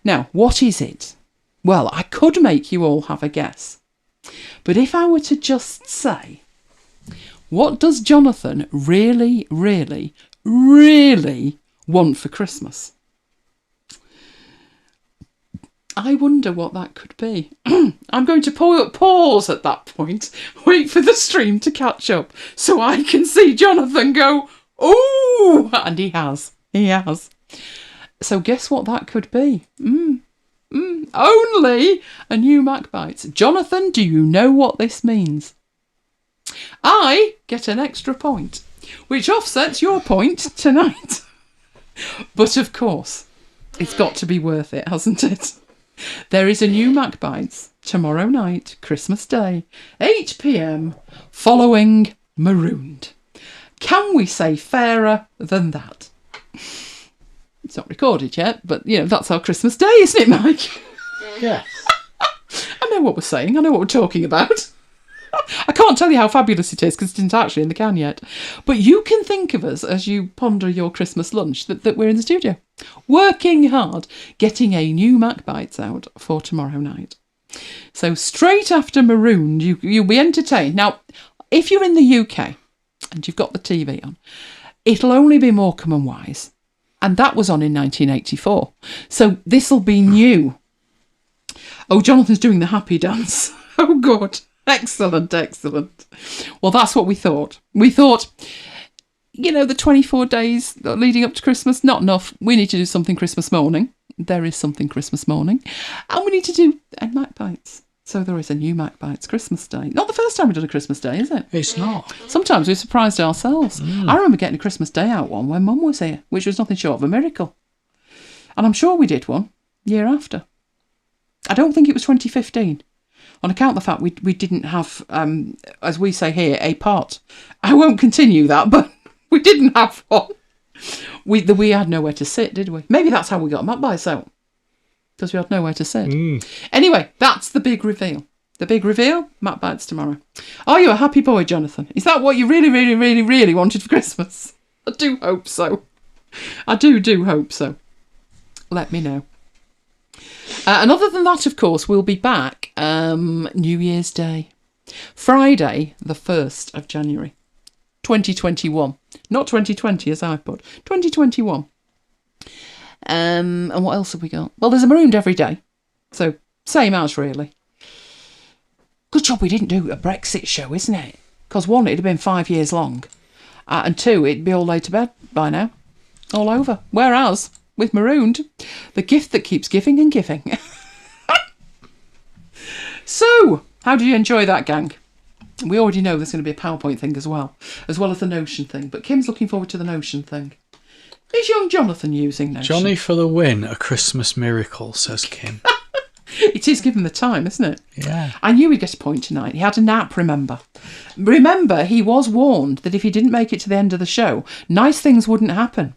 S1: Now, what is it? Well, I could make you all have a guess. But if I were to just say, what does Jonathan really, really, really want for Christmas? I wonder what that could be. I'm going to pause at that point, wait for the stream to catch up, so I can see Jonathan go, ooh! And he has. He has. So guess what that could be? Only a new MacBites. Jonathan, do you know what this means? I get an extra point, which offsets your point tonight. But of course, it's got to be worth it, hasn't it? There is a new MacBites tomorrow night, Christmas Day, 8 p.m, following Marooned. Can we say fairer than that? It's not recorded yet, but, you know, that's our Christmas Day, isn't it, Mike?
S2: Yes.
S1: I know what we're saying. I know what we're talking about. I can't tell you how fabulous it is because it isn't actually in the can yet. But you can think of us as you ponder your Christmas lunch that we're in the studio, working hard, getting a new MacBites out for tomorrow night. So straight after Marooned, you'll be entertained. Now, if you're in the UK and you've got the TV on, it'll only be Morecambe and Wise. And that was on in 1984. So this'll be new. Oh, Jonathan's doing the happy dance. Oh, God. Excellent, excellent. Well, that's what we thought. We thought, you know, the 24 days leading up to Christmas, not enough. We need to do something Christmas morning. There is something Christmas morning. And we need to do a MacBites. So there is a new MacBites Christmas Day. Not the first time we've done a Christmas Day, is it?
S2: It's not.
S1: Sometimes we surprised ourselves. I remember getting a Christmas Day out one when Mum was here, which was nothing short of a miracle. And I'm sure we did one year after. I don't think it was 2015. On account of the fact we didn't have, as we say here, a pot. I won't continue that, but we didn't have one. We had nowhere to sit, did we? Maybe that's how we got MacBites out. Because we had nowhere to sit. Anyway, that's the big reveal. The big reveal, MacBites tomorrow. Are you a happy boy, Jonathan? Is that what you really, really, really, really wanted for Christmas? I do hope so. I do hope so. Let me know. And other than that, of course, we'll be back New Year's Day. Friday, the 1st of January, 2021. Not 2020, as I put. 2021. And what else have we got? Well, there's a Marooned every day. So, same as, really. Good job we didn't do a Brexit show, isn't it? Because one, it'd have been 5 years long. And two, it'd be all laid to bed by now. All over. Whereas, with Marooned, the gift that keeps giving and giving. So, how did you enjoy that, gang? We already know there's going to be a PowerPoint thing as well as the Notion thing. But Kim's looking forward to the Notion thing. Is young Jonathan using Notion?
S2: Johnny for the win, a Christmas miracle, says Kim.
S1: It is given the time, isn't it?
S2: Yeah.
S1: I knew he'd get a point tonight. He had a nap, remember. Remember, he was warned that if he didn't make it to the end of the show, nice things wouldn't happen.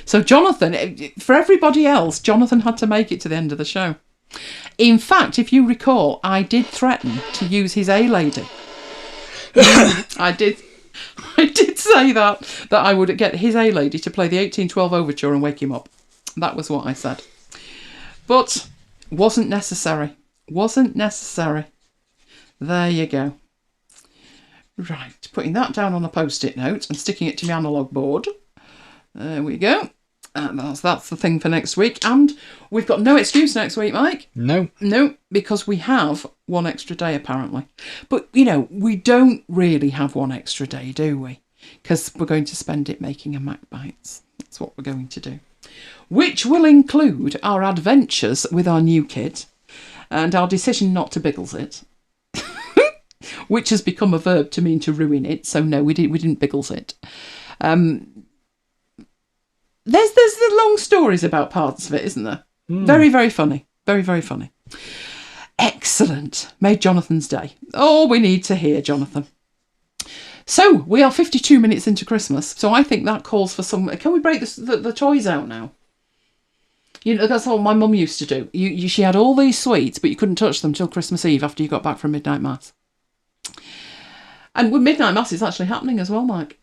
S1: So Jonathan, for everybody else, Jonathan had to make it to the end of the show. In fact, if you recall, I did threaten to use his A-lady. I did say that I would get his A-lady to play the 1812 Overture and wake him up. That was what I said. But wasn't necessary. Wasn't necessary. There you go. Right, putting that down on a post-it note and sticking it to my analogue board. There we go. And that's the thing for next week. And we've got no excuse next week, Mike.
S2: No.
S1: No, because we have one extra day, apparently. But, you know, we don't really have one extra day, do we? Because we're going to spend it making a MacBites. That's what we're going to do. Which will include our adventures with our new kit and our decision not to biggles it. Which has become a verb to mean to ruin it. So, no, we didn't biggles it. There's the long stories about parts of it, isn't there? Very, very funny. Very, very funny. Excellent. Made Jonathan's day. All we need to hear, Jonathan. So, we are 52 minutes into Christmas, so I think that calls for some... Can we break the toys out now? You know, that's what my mum used to do. She had all these sweets, but you couldn't touch them till Christmas Eve after you got back from midnight mass. And with midnight mass, it's actually happening as well, Mike.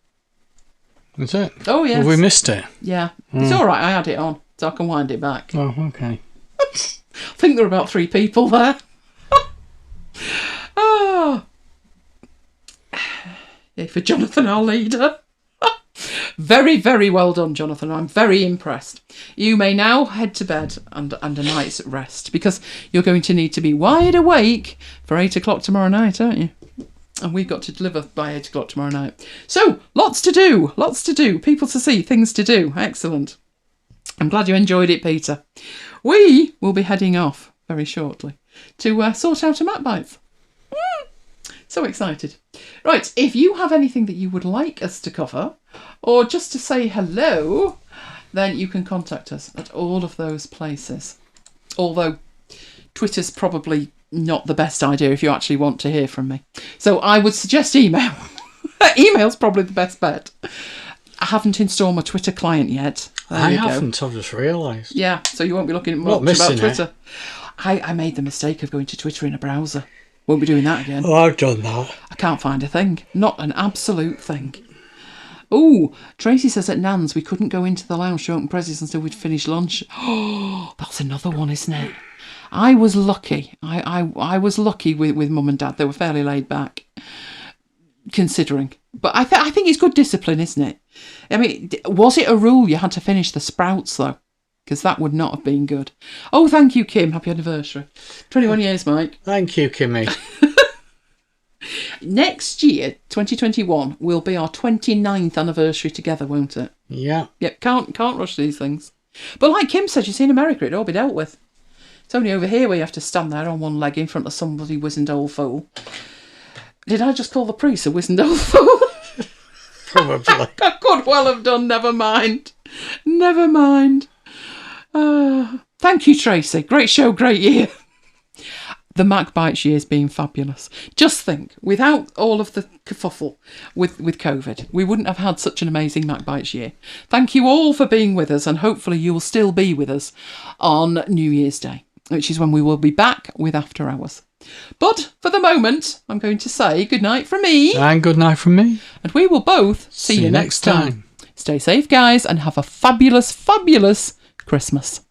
S2: Is it?
S1: Oh, yes.
S2: Have we missed it?
S1: Yeah. It's all right, I had it on, so I can wind it back.
S2: Oh, okay.
S1: I think there are about 3 people there. Oh. Yay for Jonathan, our leader. Very, very well done, Jonathan. I'm very impressed. You may now head to bed and a night's rest, because you're going to need to be wide awake for 8 o'clock tomorrow night, aren't you? And we've got to deliver by 8 o'clock tomorrow night. So, lots to do. People to see, things to do. Excellent. I'm glad you enjoyed it, Peter. We will be heading off very shortly to sort out a MacBites. So excited. Right, if you have anything that you would like us to cover, or just to say hello, then you can contact us at all of those places. Although Twitter's probably not the best idea if you actually want to hear from me. So I would suggest email. Email's probably the best bet. I haven't installed my Twitter client yet.
S2: I haven't, I've just realised.
S1: Yeah, so you won't be looking much about Twitter. I made the mistake of going to Twitter in a browser. Won't be doing that again.
S2: Oh, I've done that.
S1: I can't find a thing. Not an absolute thing. Oh, Tracy says at Nan's we couldn't go into the lounge to open presents until we'd finished lunch. Oh, that's another one, isn't it? I was lucky. I was lucky with Mum and Dad. They were fairly laid back, considering. But I think it's good discipline, isn't it? I mean, was it a rule you had to finish the sprouts, though? Because that would not have been good. Oh, thank you, Kim. Happy anniversary. 21 years, Mike.
S2: Thank you, Kimmy.
S1: Next year, 2021, will be our 29th anniversary together, won't it?
S2: Yeah.
S1: Yep, can't rush these things. But like Kim said, you see in America, it'd all be dealt with. It's only over here where you have to stand there on one leg in front of somebody wizened old fool. Did I just call the priest a wizened old fool?
S2: Probably.
S1: I could well have done, never mind. Never mind. Thank you, Tracy. Great show, great year. The MacBites year's been fabulous. Just think, without all of the kerfuffle with COVID, we wouldn't have had such an amazing MacBites year. Thank you all for being with us, and hopefully you will still be with us on New Year's Day, which is when we will be back with After Hours. But for the moment, I'm going to say good night from me.
S2: And good night from me.
S1: And we will both see you next time. Stay safe, guys, and have a fabulous, fabulous Christmas.